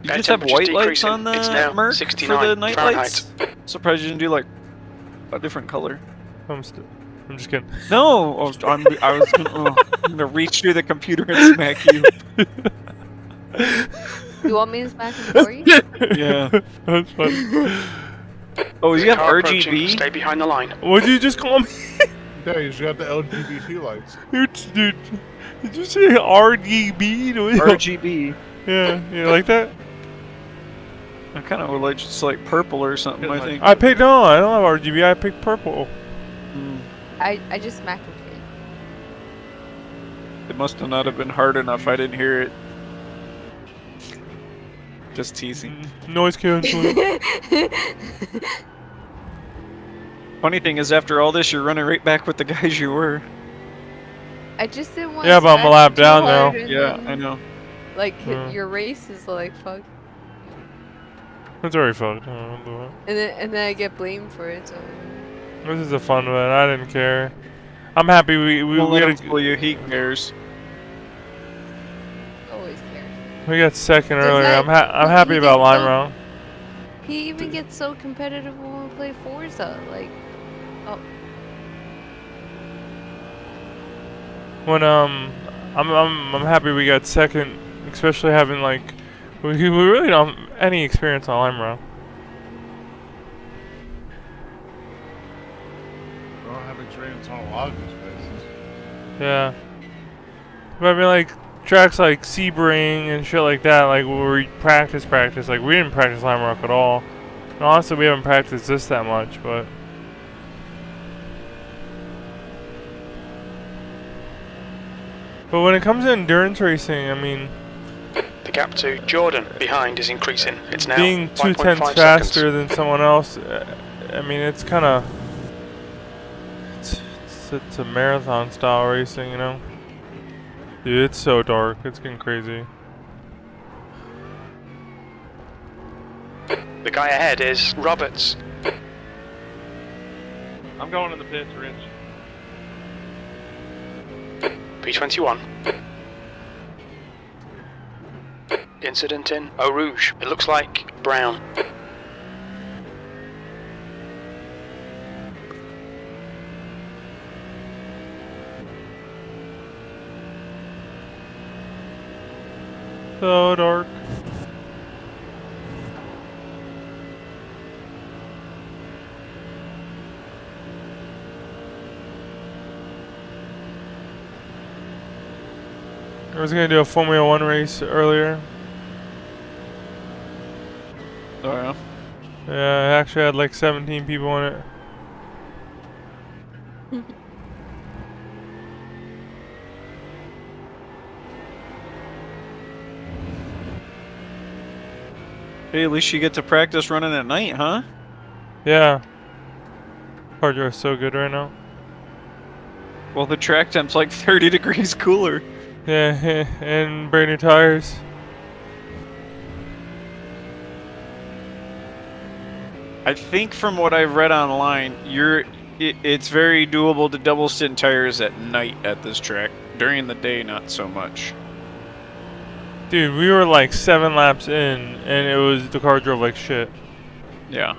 [SPEAKER 5] You
[SPEAKER 2] Air
[SPEAKER 5] just have
[SPEAKER 2] temperature's
[SPEAKER 5] white lights
[SPEAKER 2] decreasing.
[SPEAKER 5] on
[SPEAKER 2] It's
[SPEAKER 5] the
[SPEAKER 2] now
[SPEAKER 5] Merc for
[SPEAKER 2] 69
[SPEAKER 5] the night
[SPEAKER 2] Fahrenheit.
[SPEAKER 5] lights? Surprised you didn't do like a different color.
[SPEAKER 1] I'm just kidding.
[SPEAKER 5] No, I was gonna reach through the computer and smack you.
[SPEAKER 7] You want me to smack him for you?
[SPEAKER 5] Yeah.
[SPEAKER 1] That's funny.
[SPEAKER 5] Oh, you have
[SPEAKER 2] Car approaching,
[SPEAKER 5] RGB?
[SPEAKER 2] Stay behind the line.
[SPEAKER 1] What did you just call me?
[SPEAKER 3] Yeah, he's got the LGBT lights.
[SPEAKER 1] Dude, did you say RGB?
[SPEAKER 5] RGB.
[SPEAKER 1] Yeah, you like that?
[SPEAKER 5] I kind of would like just like purple or something. I think.
[SPEAKER 1] I picked no, I don't have RGB. I picked purple.
[SPEAKER 5] Mm.
[SPEAKER 7] I just smacked him for you.
[SPEAKER 5] It must have not have been hard enough. I didn't hear it. Just teasing.
[SPEAKER 1] Noise canceling.
[SPEAKER 5] Funny thing is, after all this, you're running right back with the guys you were.
[SPEAKER 7] I just didn't want
[SPEAKER 1] Yeah,
[SPEAKER 7] to
[SPEAKER 1] but I'm a lap down now.
[SPEAKER 5] Yeah, I know.
[SPEAKER 7] Like,
[SPEAKER 1] Yeah.
[SPEAKER 7] your race is like, fuck.
[SPEAKER 1] It's already fucked. I don't do it.
[SPEAKER 7] And then I get blamed for it, so.
[SPEAKER 1] This is a fun one. I didn't care. I'm happy we
[SPEAKER 5] Don't let him
[SPEAKER 1] got
[SPEAKER 5] fool you. He cares.
[SPEAKER 7] Always care.
[SPEAKER 1] we got second
[SPEAKER 7] Does
[SPEAKER 1] earlier.
[SPEAKER 7] that-
[SPEAKER 1] I'm happy
[SPEAKER 7] he
[SPEAKER 1] about
[SPEAKER 7] gets
[SPEAKER 1] Lime
[SPEAKER 7] so-
[SPEAKER 1] Rock.
[SPEAKER 7] He even gets so competitive when we play Forza. Like, oh,
[SPEAKER 1] When I'm happy we got second, especially having like we really don't have any experience on Lime Rock.
[SPEAKER 3] I don't have experience on a lot of these places.
[SPEAKER 1] Yeah. But I mean, like tracks like Sebring and shit like that, like where we practice. Like we didn't practice Lime Rock at all. And honestly, we haven't practiced this that much, but. But when it comes to endurance racing, I mean,
[SPEAKER 2] The gap to Jordan behind is increasing. It's now
[SPEAKER 1] being 2
[SPEAKER 2] 5.5
[SPEAKER 1] tenths
[SPEAKER 2] seconds.
[SPEAKER 1] faster than someone else, I mean, it's kind of it's a marathon style racing, you know. Dude, it's so dark. It's getting crazy.
[SPEAKER 2] The guy ahead is Roberts.
[SPEAKER 4] I'm going to the pits, Rich.
[SPEAKER 2] P21. Incident in Eau Rouge. It looks like brown.
[SPEAKER 1] So dark. I was gonna do a Formula 1 race earlier.
[SPEAKER 5] Oh yeah.
[SPEAKER 1] Yeah, I actually had like 17 people in it.
[SPEAKER 5] Hey, at least you get to practice running at night, huh?
[SPEAKER 1] Yeah. Hardware is so good right now.
[SPEAKER 5] Well, the track temp's like 30 degrees cooler.
[SPEAKER 1] Yeah, and brand new tires.
[SPEAKER 5] I think from what I've read online, it's very doable to double stint tires at night at this track. During the day, not so much.
[SPEAKER 1] Dude, we were like 7 laps in, and the car drove like shit.
[SPEAKER 5] Yeah.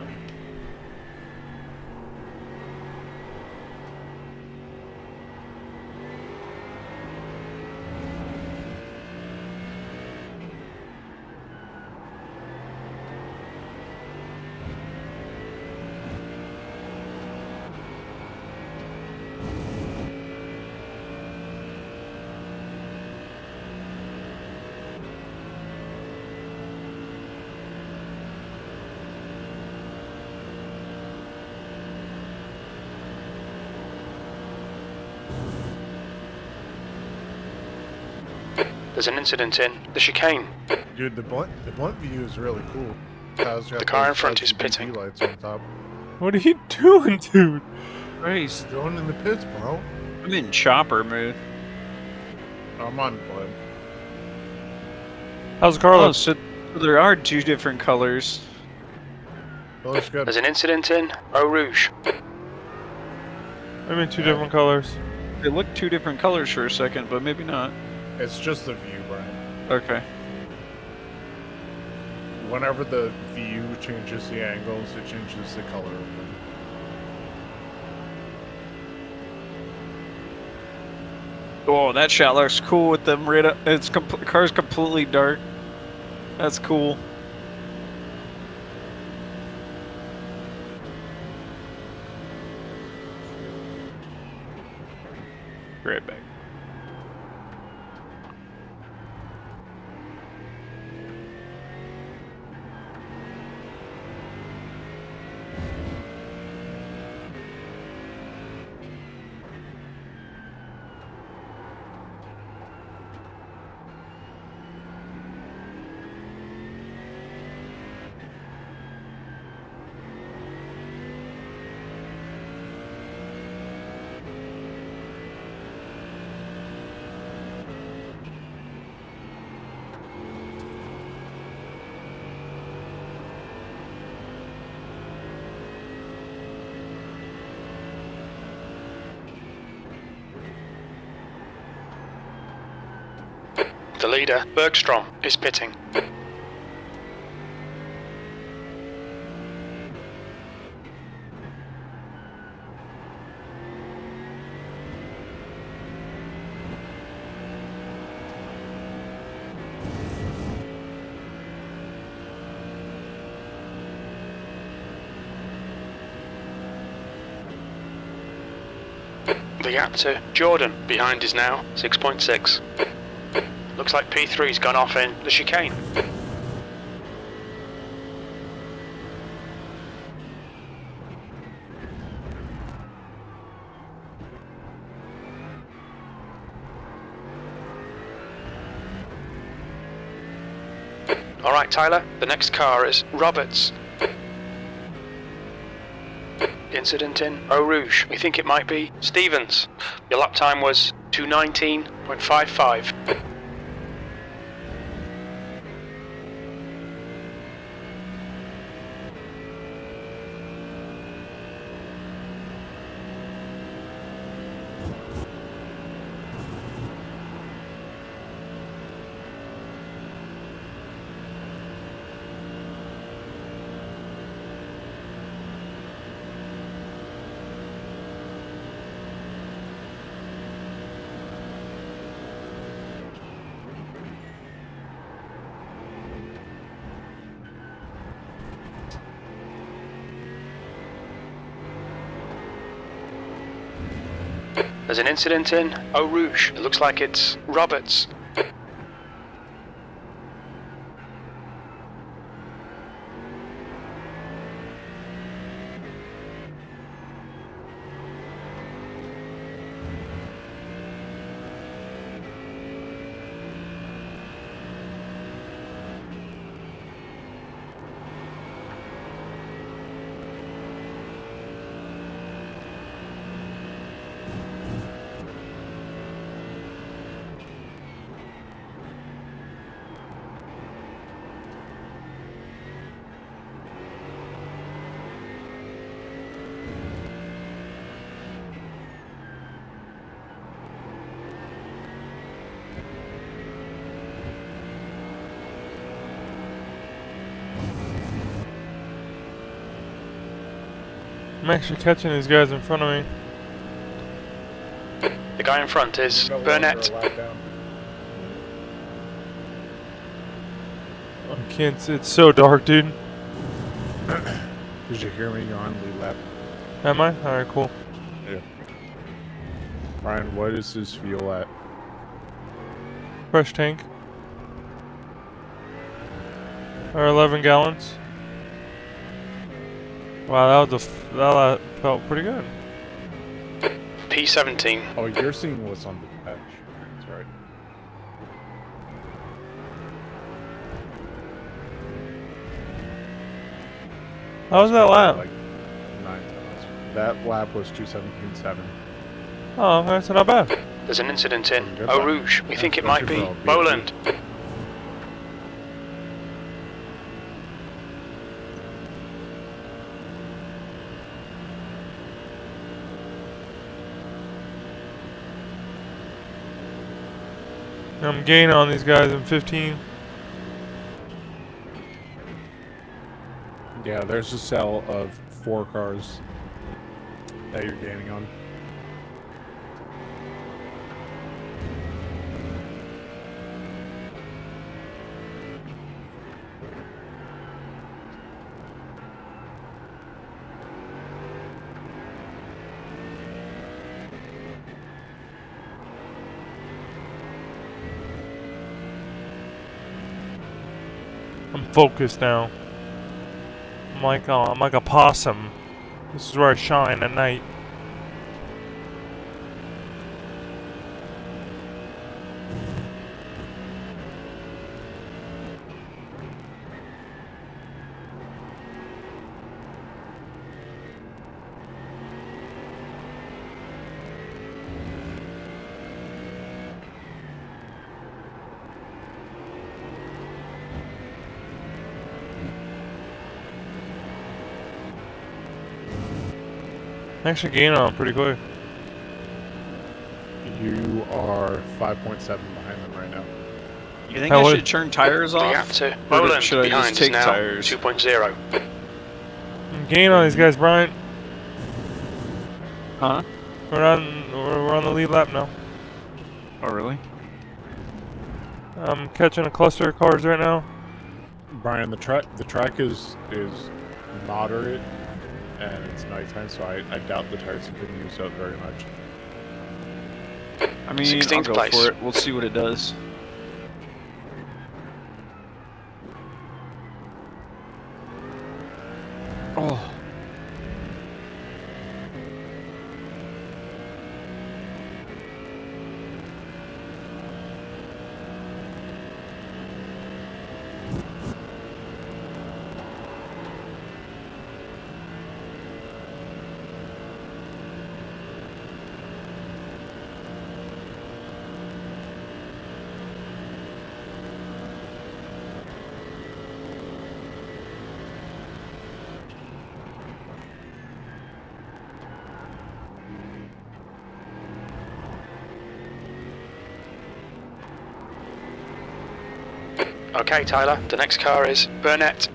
[SPEAKER 2] There's an incident in the chicane.
[SPEAKER 3] Dude, the blunt view is really cool.
[SPEAKER 2] The car in front is pitting.
[SPEAKER 3] Lights on top.
[SPEAKER 1] What are you doing, dude?
[SPEAKER 5] Christ.
[SPEAKER 3] Going in the pits, bro.
[SPEAKER 5] I'm in chopper mode.
[SPEAKER 3] I'm on blood.
[SPEAKER 1] How's the car
[SPEAKER 5] Oh,
[SPEAKER 1] look?
[SPEAKER 5] so there are two different colors.
[SPEAKER 3] It looks good.
[SPEAKER 2] There's an incident in Eau Rouge.
[SPEAKER 1] I mean, two different colors.
[SPEAKER 5] They look two different colors for a second, but maybe not.
[SPEAKER 3] It's just the view, Brian.
[SPEAKER 5] Okay.
[SPEAKER 3] Whenever the view changes the angles, it changes the color of them.
[SPEAKER 5] Oh, that shot looks cool with them right up. The car's completely dark. That's cool. Right back.
[SPEAKER 2] The leader, Bergstrom, is pitting. The gap to Jordan behind is now 6.6. Looks like P3's gone off in the chicane. Alright Tyler, the next car is Roberts. Incident in Eau Rouge. We think it might be Stevens. Your lap time was 2:19.55. There's an incident in Eau Rouge. It looks like it's Roberts.
[SPEAKER 1] I'm actually catching these guys in front of me.
[SPEAKER 2] The guy in front is Burnett.
[SPEAKER 1] I can't. It's so dark, dude.
[SPEAKER 3] Did you hear me? You're on lead lap.
[SPEAKER 1] Am I? All right, cool.
[SPEAKER 3] Yeah. Brian, what is his fuel at?
[SPEAKER 1] Fresh tank. Or 11 gallons. Wow, that felt pretty good.
[SPEAKER 2] P17.
[SPEAKER 3] Oh, you're seeing what's on the patch. That's right.
[SPEAKER 1] How was that lap?
[SPEAKER 3] Like 9 times. That lap was 2:17.7.
[SPEAKER 1] Oh, okay, so not bad.
[SPEAKER 2] There's an incident in
[SPEAKER 3] Good
[SPEAKER 2] Eau
[SPEAKER 3] lap.
[SPEAKER 2] Rouge. We think it might be
[SPEAKER 3] Especially for a
[SPEAKER 2] Boland.
[SPEAKER 1] I'm gaining on these guys in 15.
[SPEAKER 3] Yeah, there's a cell of 4 cars that you're gaining on.
[SPEAKER 1] I'm focused now. I'm like a possum. This is where I shine at night. I actually gained on them pretty quick.
[SPEAKER 3] You are 5.7 behind them right now.
[SPEAKER 5] You think
[SPEAKER 1] How
[SPEAKER 5] I
[SPEAKER 1] would-
[SPEAKER 5] should turn tires
[SPEAKER 2] The
[SPEAKER 5] off?
[SPEAKER 2] gap to
[SPEAKER 5] Or
[SPEAKER 2] Boland
[SPEAKER 5] should I
[SPEAKER 2] behind
[SPEAKER 5] just
[SPEAKER 2] is
[SPEAKER 5] take
[SPEAKER 2] now
[SPEAKER 5] tires?
[SPEAKER 2] 2.0.
[SPEAKER 1] I'm gaining on these guys, Brian.
[SPEAKER 5] Huh?
[SPEAKER 1] We're on the lead lap now.
[SPEAKER 5] Oh, really?
[SPEAKER 1] I'm catching a cluster of cars right now.
[SPEAKER 3] Brian, the track is moderate, and it's nighttime, so I doubt the tires have been used up very much.
[SPEAKER 5] I mean,
[SPEAKER 2] 16th
[SPEAKER 5] I'll go
[SPEAKER 2] place.
[SPEAKER 5] for it. We'll see what it does. Oh.
[SPEAKER 2] Okay, Tyler, the next car is Burnett.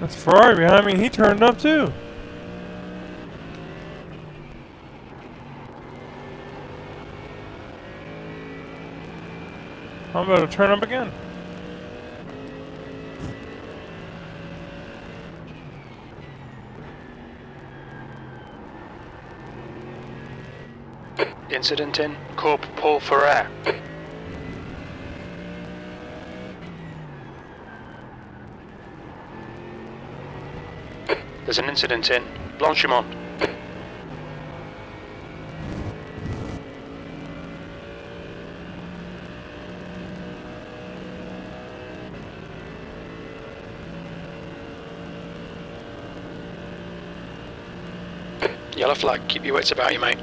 [SPEAKER 1] That's Ferrari behind me. He turned up too. I'm about to turn up again.
[SPEAKER 2] Incident in Corp Paul Ferrer. There's an incident in Blanchimont. Yellow flag, keep your wits about you, mate.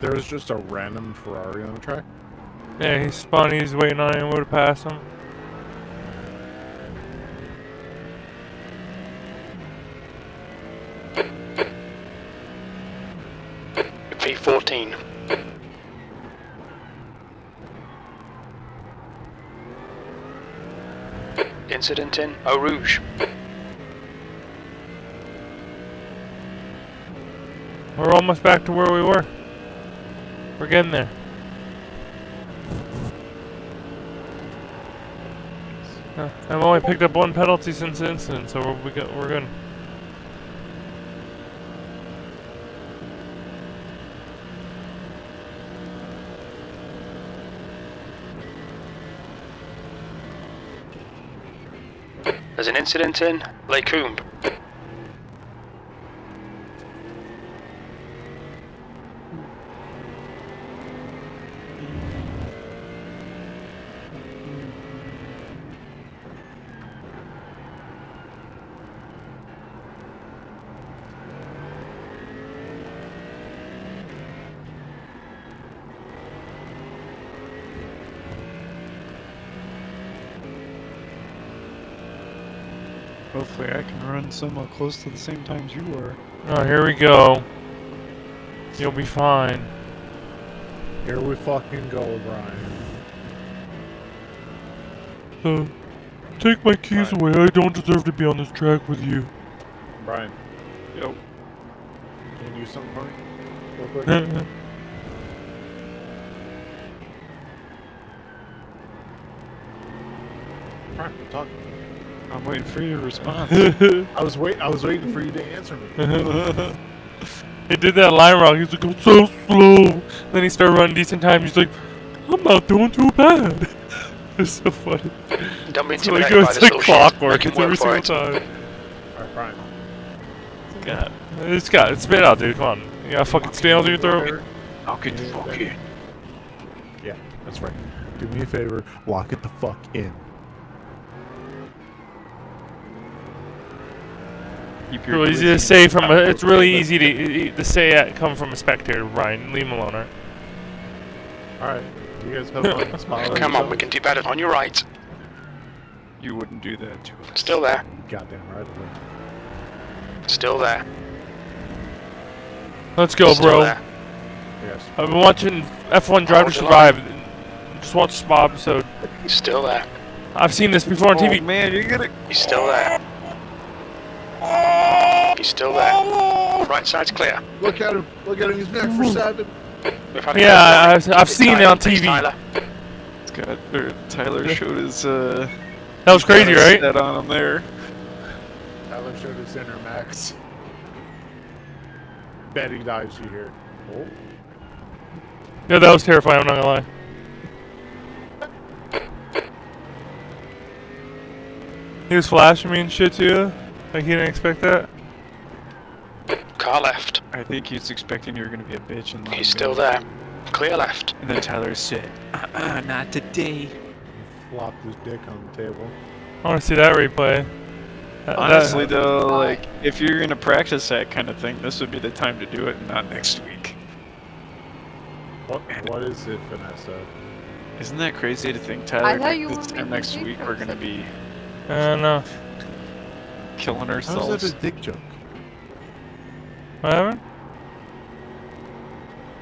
[SPEAKER 3] There was just a random Ferrari on the track.
[SPEAKER 1] Yeah, he spun. He's waiting on anyone to pass him.
[SPEAKER 2] P14. Incident in Eau Rouge.
[SPEAKER 1] We're almost back to where we were. We're getting there. I've only picked up 1 penalty since the incident, so we're good.
[SPEAKER 2] There's an incident in Lacombe.
[SPEAKER 5] Hopefully I can run somewhat close to the same times you were.
[SPEAKER 1] Oh, here we go. You'll be fine.
[SPEAKER 3] Here we fucking go, Brian.
[SPEAKER 1] Take my keys away. I don't deserve to be on this track with you.
[SPEAKER 3] Brian,
[SPEAKER 5] Yo.
[SPEAKER 3] can you do something for me? Real quick? Brian, I'm talking to you.
[SPEAKER 5] I'm waiting for you to respond.
[SPEAKER 3] I was waiting for you to answer me.
[SPEAKER 1] He did that line rock. He's like, I'm so slow. Then he started running decent time. He's like, I'm not doing too bad. It's so funny.
[SPEAKER 2] Don't be
[SPEAKER 1] It's like,
[SPEAKER 2] intimidated by
[SPEAKER 1] it's
[SPEAKER 2] this
[SPEAKER 1] like
[SPEAKER 2] little
[SPEAKER 1] clockwork.
[SPEAKER 2] shit.
[SPEAKER 1] It's every single time.
[SPEAKER 3] Alright, Brian.
[SPEAKER 1] It's spit out, dude. Come on. You got fucking snails in your throat.
[SPEAKER 5] I'll get the fuck in.
[SPEAKER 3] Yeah, that's right. Do me a favor, lock it the fuck in.
[SPEAKER 1] Really easy to say from a. It's really easy to say that come from a spectator, Brian. Leave him alone, alright?
[SPEAKER 3] Alright, you guys have fun. Smile at
[SPEAKER 2] Come on, we
[SPEAKER 3] yourselves.
[SPEAKER 2] can do better. On your right.
[SPEAKER 5] You wouldn't do that to us.
[SPEAKER 2] Still there.
[SPEAKER 3] Goddamn right. I will.
[SPEAKER 2] Still there.
[SPEAKER 1] Let's go,
[SPEAKER 2] Still
[SPEAKER 1] bro.
[SPEAKER 2] there.
[SPEAKER 3] Yes.
[SPEAKER 1] I've been watching F1 Drive to Survive. Just watch the spa episode.
[SPEAKER 2] He's still there.
[SPEAKER 1] I've seen this before on TV.
[SPEAKER 5] Oh man, you're gonna.
[SPEAKER 2] He's still there. He's still there. Right side's clear.
[SPEAKER 3] Look at him. Look at him. He's back for 7.
[SPEAKER 2] We've had a
[SPEAKER 1] Yeah,
[SPEAKER 2] couple of
[SPEAKER 1] I've seen it on
[SPEAKER 2] Thanks,
[SPEAKER 1] TV.
[SPEAKER 2] Tyler.
[SPEAKER 5] Tyler showed his.
[SPEAKER 1] That was crazy, right?
[SPEAKER 5] That on him there.
[SPEAKER 3] Tyler showed his inner max. Bet he dives you here. Oh.
[SPEAKER 1] Yeah, that was terrifying. I'm not gonna lie. He was flashing me and shit too. Like he didn't expect that.
[SPEAKER 2] Car left.
[SPEAKER 5] I think he's expecting you were gonna be a bitch and let
[SPEAKER 2] He's
[SPEAKER 5] him
[SPEAKER 2] still
[SPEAKER 5] go.
[SPEAKER 2] there. Clear left.
[SPEAKER 5] And then Tyler said, not today.
[SPEAKER 3] Flopped his dick on the table.
[SPEAKER 1] I want to see that replay.
[SPEAKER 5] Honestly though, like, if you're gonna practice that kind of thing, this would be the time to do it and not next week.
[SPEAKER 3] What is it, Vanessa?
[SPEAKER 5] Isn't that crazy to think,
[SPEAKER 7] I
[SPEAKER 5] Tyler,
[SPEAKER 7] thought you
[SPEAKER 5] this
[SPEAKER 7] were
[SPEAKER 5] time
[SPEAKER 7] making
[SPEAKER 5] next
[SPEAKER 7] a
[SPEAKER 5] week
[SPEAKER 7] joke
[SPEAKER 5] we're gonna
[SPEAKER 7] or
[SPEAKER 5] be
[SPEAKER 1] I don't know.
[SPEAKER 5] killing
[SPEAKER 3] How is
[SPEAKER 5] ourselves?
[SPEAKER 3] that a dick joke?
[SPEAKER 1] What happened?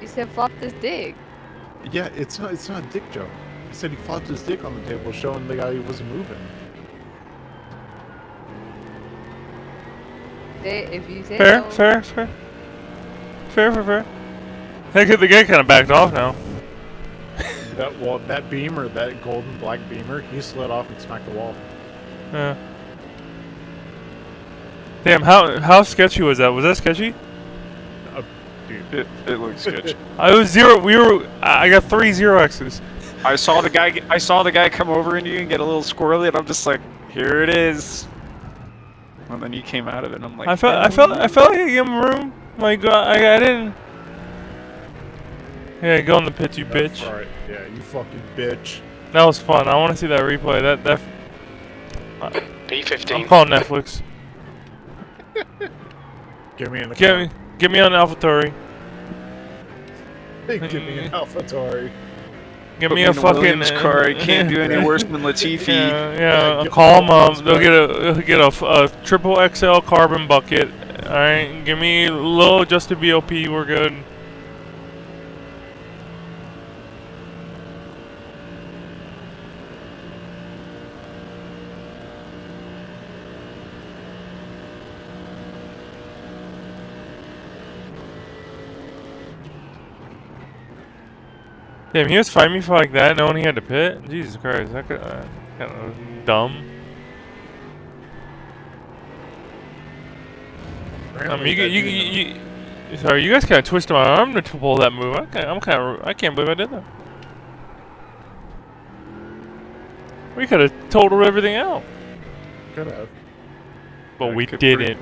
[SPEAKER 7] You said flop this dick.
[SPEAKER 3] Yeah, it's not a dick joke. He said he flopped his dick on the table, showing the guy he wasn't moving.
[SPEAKER 7] If you say
[SPEAKER 1] Fair,
[SPEAKER 7] so.
[SPEAKER 1] fair. Heck, the guy kind of backed off now.
[SPEAKER 3] That Beamer, that golden black Beamer, he slid off and smacked the wall.
[SPEAKER 1] Yeah. Damn, how sketchy was that? Was that sketchy?
[SPEAKER 3] Dude,
[SPEAKER 5] It looks good.
[SPEAKER 1] I was zero. I got 3 0x's.
[SPEAKER 5] I saw the guy come over into you and get a little squirrely, and I'm just like, here it is. And then you came out of it, and I'm like,
[SPEAKER 1] I felt like I gave him room. Like I didn't. Yeah, go in the pit, you
[SPEAKER 3] that's
[SPEAKER 1] bitch.
[SPEAKER 3] right. Yeah, you fucking bitch.
[SPEAKER 1] That was fun. I want to see that replay. That I'm
[SPEAKER 2] P15.
[SPEAKER 1] calling Netflix.
[SPEAKER 3] Get me in the car.
[SPEAKER 1] Get me on AlphaTauri.
[SPEAKER 3] Give me an AlphaTauri.
[SPEAKER 1] Give
[SPEAKER 5] Put
[SPEAKER 1] me
[SPEAKER 5] me
[SPEAKER 1] a
[SPEAKER 5] in a
[SPEAKER 1] fucking
[SPEAKER 5] Williams car. It can't do any worse than Latifi.
[SPEAKER 1] Yeah,
[SPEAKER 3] get
[SPEAKER 1] call
[SPEAKER 3] the
[SPEAKER 1] them up.
[SPEAKER 3] Williams
[SPEAKER 1] They'll get a triple XL carbon bucket. All right, give me a little adjusted BOP. We're good. Damn, he was fighting me for like that, knowing he had to pit. Jesus Christ, that could. Kind of dumb. I mean, sorry, you guys kind of twisted my arm to pull that move. I can't believe I did that. We could have totaled everything out.
[SPEAKER 3] Could have.
[SPEAKER 1] But we
[SPEAKER 5] could
[SPEAKER 1] didn't.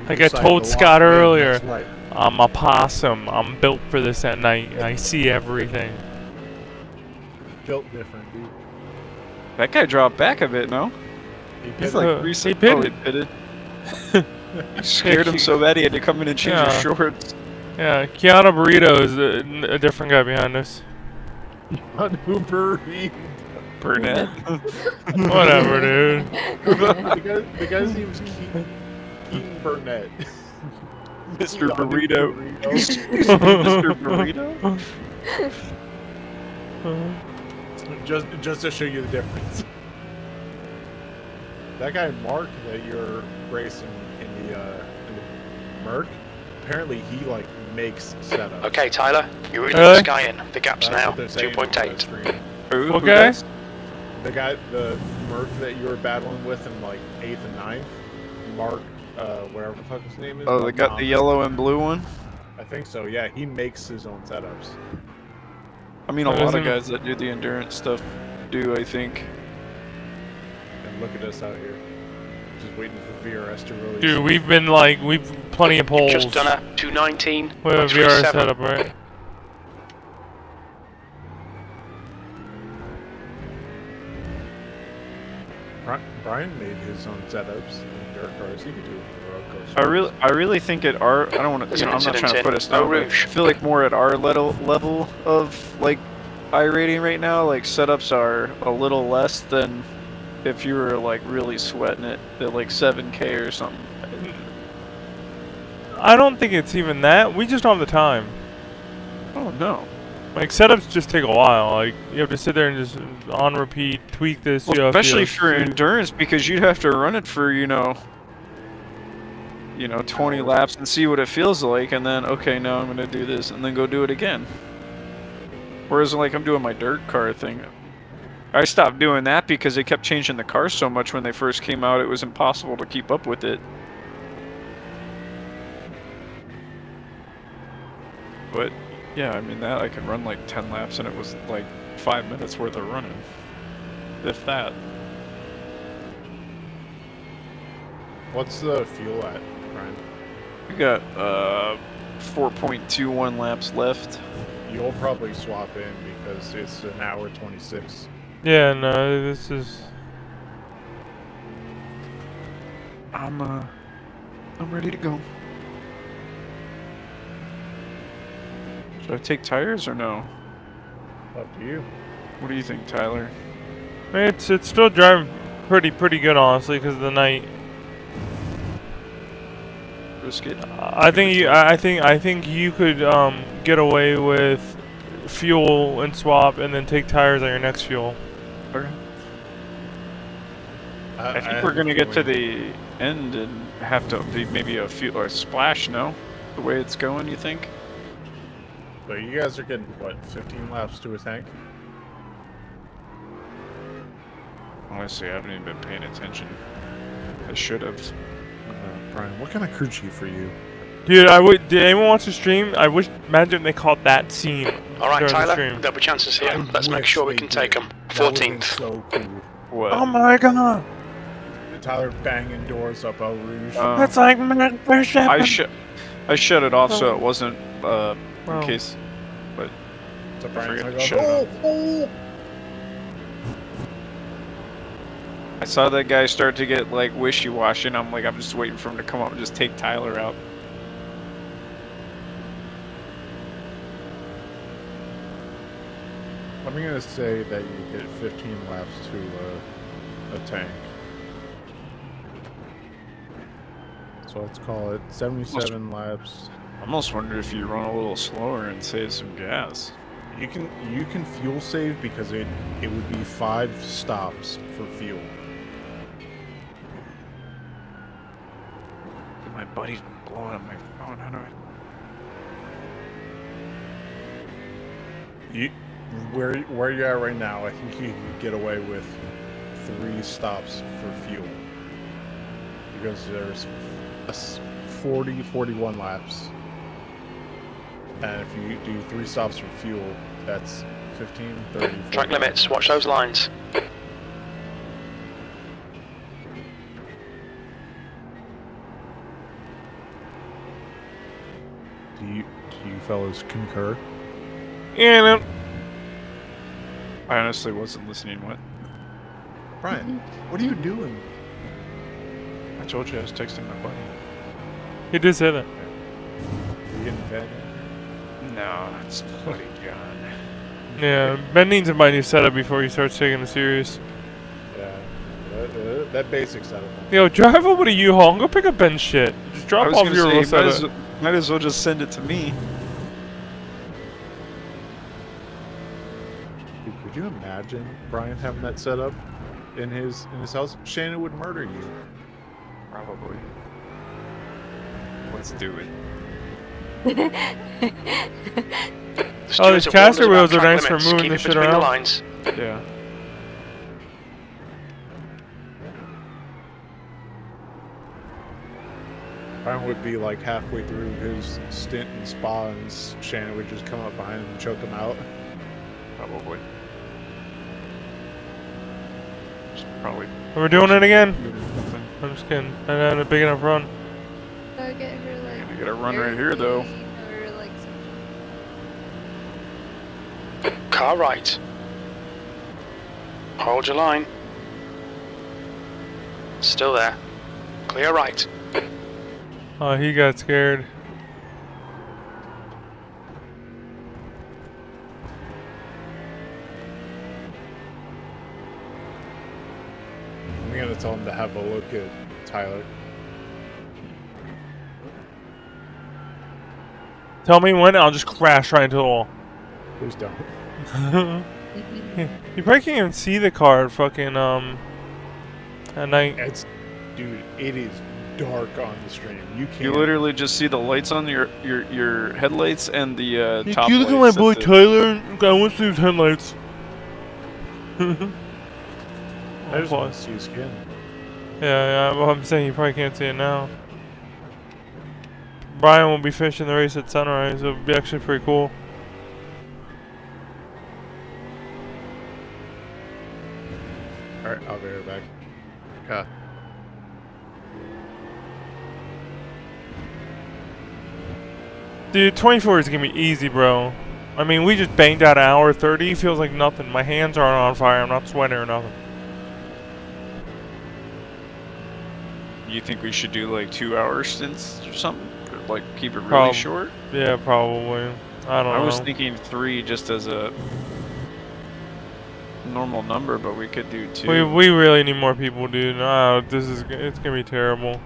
[SPEAKER 1] Like I
[SPEAKER 3] Decided
[SPEAKER 1] told
[SPEAKER 3] to
[SPEAKER 1] Scott
[SPEAKER 3] lock in,
[SPEAKER 1] earlier,
[SPEAKER 3] that's right.
[SPEAKER 1] I'm a possum. I'm built for this at night. I see everything.
[SPEAKER 3] Built different, dude.
[SPEAKER 5] That guy dropped back a bit, no? He's
[SPEAKER 3] pitted.
[SPEAKER 5] like
[SPEAKER 1] He
[SPEAKER 5] recent.
[SPEAKER 1] pitted.
[SPEAKER 5] Oh, he pitted. You scared him so bad he had to come in and change his shorts.
[SPEAKER 1] Yeah, Keanu Burrito is a different guy behind us.
[SPEAKER 3] On Uber Eats.
[SPEAKER 5] Burnett.
[SPEAKER 1] Whatever, dude.
[SPEAKER 3] the guy's name is Keaton Burnett.
[SPEAKER 5] Mr. Burrito. Mr. Burrito.
[SPEAKER 3] Just to show you the difference. That guy Mark that you're racing in the Merc, apparently he like makes setups.
[SPEAKER 2] Okay, Tyler, you're in
[SPEAKER 1] Really?
[SPEAKER 2] the sky in. The gap's
[SPEAKER 3] That's
[SPEAKER 2] now
[SPEAKER 3] what they're saying on the
[SPEAKER 2] 2.8.
[SPEAKER 3] screen.
[SPEAKER 5] Who?
[SPEAKER 1] Okay.
[SPEAKER 5] does?
[SPEAKER 3] The Merc that you were battling with in like 8th and 9th, Mark, whatever the fuck his name is.
[SPEAKER 5] Oh, they got the yellow and blue one?
[SPEAKER 3] I think so, yeah. He makes his own setups.
[SPEAKER 5] I mean, a
[SPEAKER 1] What
[SPEAKER 5] lot
[SPEAKER 1] is
[SPEAKER 5] of
[SPEAKER 1] it?
[SPEAKER 5] guys that do the endurance stuff do, I think.
[SPEAKER 3] And look at us out here. Just waiting for VRS to release.
[SPEAKER 1] Dude, we've plenty of polls.
[SPEAKER 2] Just done a 219.
[SPEAKER 1] We have a VR
[SPEAKER 2] 37.
[SPEAKER 1] setup, right?
[SPEAKER 3] Brian made his own setups in dirt cars. He could do it for road cars.
[SPEAKER 5] I really think at our, I don't want to,
[SPEAKER 2] There's
[SPEAKER 5] you know,
[SPEAKER 2] an
[SPEAKER 5] I'm not
[SPEAKER 2] incident
[SPEAKER 5] trying to put
[SPEAKER 2] in
[SPEAKER 5] us down,
[SPEAKER 2] Eau
[SPEAKER 5] but I
[SPEAKER 2] Rouge.
[SPEAKER 5] feel like more at our level of like iRating right now, like setups are a little less than if you were like really sweating it at like 7K or something.
[SPEAKER 1] I don't think it's even that. We just don't have the time.
[SPEAKER 5] Oh no.
[SPEAKER 1] Like setups just take a while. Like you have to sit there and just on repeat, tweak this.
[SPEAKER 5] Well,
[SPEAKER 1] you know,
[SPEAKER 5] especially for endurance, because you'd have to run it for, you know, 20 laps and see what it feels like, and then, okay, now I'm gonna do this, and then go do it again. Whereas, like, I'm doing my dirt car thing. I stopped doing that because they kept changing the cars so much when they first came out, it was impossible to keep up with it. But, yeah, I mean, that I could run like 10 laps, and it was like 5 minutes worth of running. If that.
[SPEAKER 3] What's the fuel at, Brian?
[SPEAKER 5] We got 4.21 laps left.
[SPEAKER 3] You'll probably swap in because it's an hour 26.
[SPEAKER 1] Yeah, no, this is.
[SPEAKER 5] I'm ready to go. Should I take tires or no?
[SPEAKER 3] Up to you.
[SPEAKER 5] What do you think, Tyler?
[SPEAKER 1] It's still driving pretty good, honestly, because of the night.
[SPEAKER 5] Risk it.
[SPEAKER 1] I think you could get away with fuel and swap, and then take tires on your next fuel.
[SPEAKER 5] Okay. I think
[SPEAKER 3] have
[SPEAKER 5] we're
[SPEAKER 3] a
[SPEAKER 5] gonna get to
[SPEAKER 3] feeling-
[SPEAKER 5] the end and have to be maybe a fuel or a splash. No, the way it's going, you think?
[SPEAKER 3] But you guys are getting, what, 15 laps to a tank?
[SPEAKER 5] Honestly, I haven't even been paying attention. I should have.
[SPEAKER 3] Brian, what kind of crew chief are you?
[SPEAKER 1] Dude, did anyone watch the stream? I wish, imagine they caught that scene.
[SPEAKER 2] Alright,
[SPEAKER 1] during the
[SPEAKER 2] Tyler,
[SPEAKER 1] stream.
[SPEAKER 2] there'll be chances here.
[SPEAKER 3] I
[SPEAKER 2] Let's make
[SPEAKER 3] wish
[SPEAKER 2] sure we
[SPEAKER 3] they
[SPEAKER 2] can
[SPEAKER 3] did.
[SPEAKER 2] take them.
[SPEAKER 3] That would've been
[SPEAKER 2] 14th.
[SPEAKER 3] so cool.
[SPEAKER 5] What?
[SPEAKER 1] Oh my god!
[SPEAKER 3] Tyler banging doors up Eau Rouge.
[SPEAKER 1] That's like Mount Bishop.
[SPEAKER 5] I shut it off so it wasn't in
[SPEAKER 1] Oh.
[SPEAKER 5] case. But
[SPEAKER 3] So
[SPEAKER 5] I
[SPEAKER 3] Brian's
[SPEAKER 5] forget
[SPEAKER 3] like,
[SPEAKER 5] to shut it
[SPEAKER 3] oh!
[SPEAKER 5] I saw that guy start to get like wishy-washy, and I'm like, I'm just waiting for him to come up and just take Tyler out.
[SPEAKER 3] I'm gonna say that you get 15 laps to a tank. So let's call it 77 laps.
[SPEAKER 5] I almost wonder if you run a little slower and save some gas.
[SPEAKER 3] You can fuel save because it would be 5 stops for fuel.
[SPEAKER 5] My buddy's been blowing up my phone. How do I?
[SPEAKER 3] Where you're at right now, I think you can get away with 3 stops for fuel. Because there's 41 laps. And if you do 3 stops for fuel, that's 15, 30, 40.
[SPEAKER 2] Track limits, watch those lines.
[SPEAKER 3] Do you fellas concur?
[SPEAKER 1] Yeah, no.
[SPEAKER 5] I honestly wasn't listening. What?
[SPEAKER 3] Brian, what are you doing?
[SPEAKER 5] I told you I was texting my buddy.
[SPEAKER 1] He did say that.
[SPEAKER 3] Are you getting bed?
[SPEAKER 5] No, it's my buddy John.
[SPEAKER 1] Yeah, Ben needs to buy a new setup before he starts taking it serious.
[SPEAKER 3] Yeah. That basic setup.
[SPEAKER 1] Yo, drive over to U-Haul and go pick up Ben's shit. Just
[SPEAKER 5] I
[SPEAKER 1] drop
[SPEAKER 5] was
[SPEAKER 1] off
[SPEAKER 5] gonna
[SPEAKER 1] your
[SPEAKER 5] say,
[SPEAKER 1] little setup.
[SPEAKER 5] might as well just send it to me.
[SPEAKER 3] Dude, could you imagine Brian having that set up in his house? Shannon would murder you.
[SPEAKER 5] Probably. Let's do it.
[SPEAKER 1] Oh, these caster wheels are nice for moving the shit around.
[SPEAKER 2] Lines.
[SPEAKER 5] Yeah.
[SPEAKER 3] Brian would be like halfway through his stint in Spa, and Shannon would just come up behind him and choke him out.
[SPEAKER 5] Probably. Probably.
[SPEAKER 1] We're doing it again.
[SPEAKER 5] Something.
[SPEAKER 1] I'm just kidding. I had a big enough run.
[SPEAKER 7] So I get her like.
[SPEAKER 5] You gotta run right here, though.
[SPEAKER 7] Or, like,
[SPEAKER 2] Car right. Hold your line. Still there. Clear right.
[SPEAKER 1] Oh, he got scared.
[SPEAKER 3] I'm gonna tell him to have a look at Tyler.
[SPEAKER 1] Tell me when, I'll just crash right into the wall.
[SPEAKER 3] Please don't.
[SPEAKER 1] You probably can't even see the car fucking, at night.
[SPEAKER 3] Dude, it is dark on the stream. You can't.
[SPEAKER 5] You literally just see the lights on your headlights and the top
[SPEAKER 1] You
[SPEAKER 5] lights.
[SPEAKER 1] look at my
[SPEAKER 5] at
[SPEAKER 1] boy
[SPEAKER 5] the-
[SPEAKER 1] Tyler. I want to see his headlights.
[SPEAKER 3] I just want to see his skin.
[SPEAKER 1] Yeah, well, I'm saying you probably can't see it now. Brian will be finishing the race at sunrise. It'll be actually pretty cool.
[SPEAKER 3] Alright, I'll be right back. Okay.
[SPEAKER 1] Dude, 24 is gonna be easy, bro. I mean, we just banged out an hour 30. Feels like nothing. My hands aren't on fire. I'm not sweating or nothing.
[SPEAKER 5] You think we should do like 2-hour stints or something? Or, like keep it really
[SPEAKER 1] Prob-
[SPEAKER 5] short?
[SPEAKER 1] Yeah, probably. I don't know.
[SPEAKER 5] I was thinking 3 just as a normal number, but we could do 2.
[SPEAKER 1] We really need more people, dude. No, it's gonna be terrible.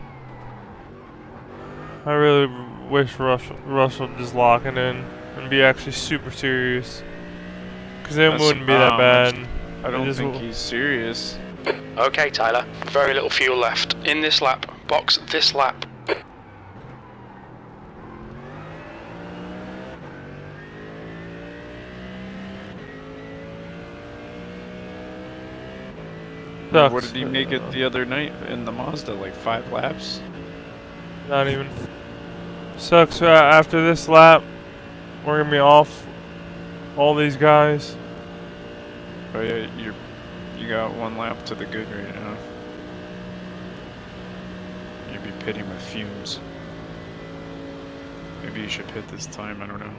[SPEAKER 1] I really wish Russell would just lock it in and be actually super serious. Cause then it wouldn't be that bad.
[SPEAKER 5] I don't think he's serious.
[SPEAKER 2] Okay, Tyler. Very little fuel left. In this lap. Box this lap.
[SPEAKER 1] Sucks.
[SPEAKER 5] What did he make it the other night in the Mazda? Like 5 laps?
[SPEAKER 1] Not even. Sucks. After this lap, we're gonna be off all these guys.
[SPEAKER 5] Oh yeah, you got 1 lap to the good right now. You'd be pitting with fumes. Maybe you should pit this time, I don't know.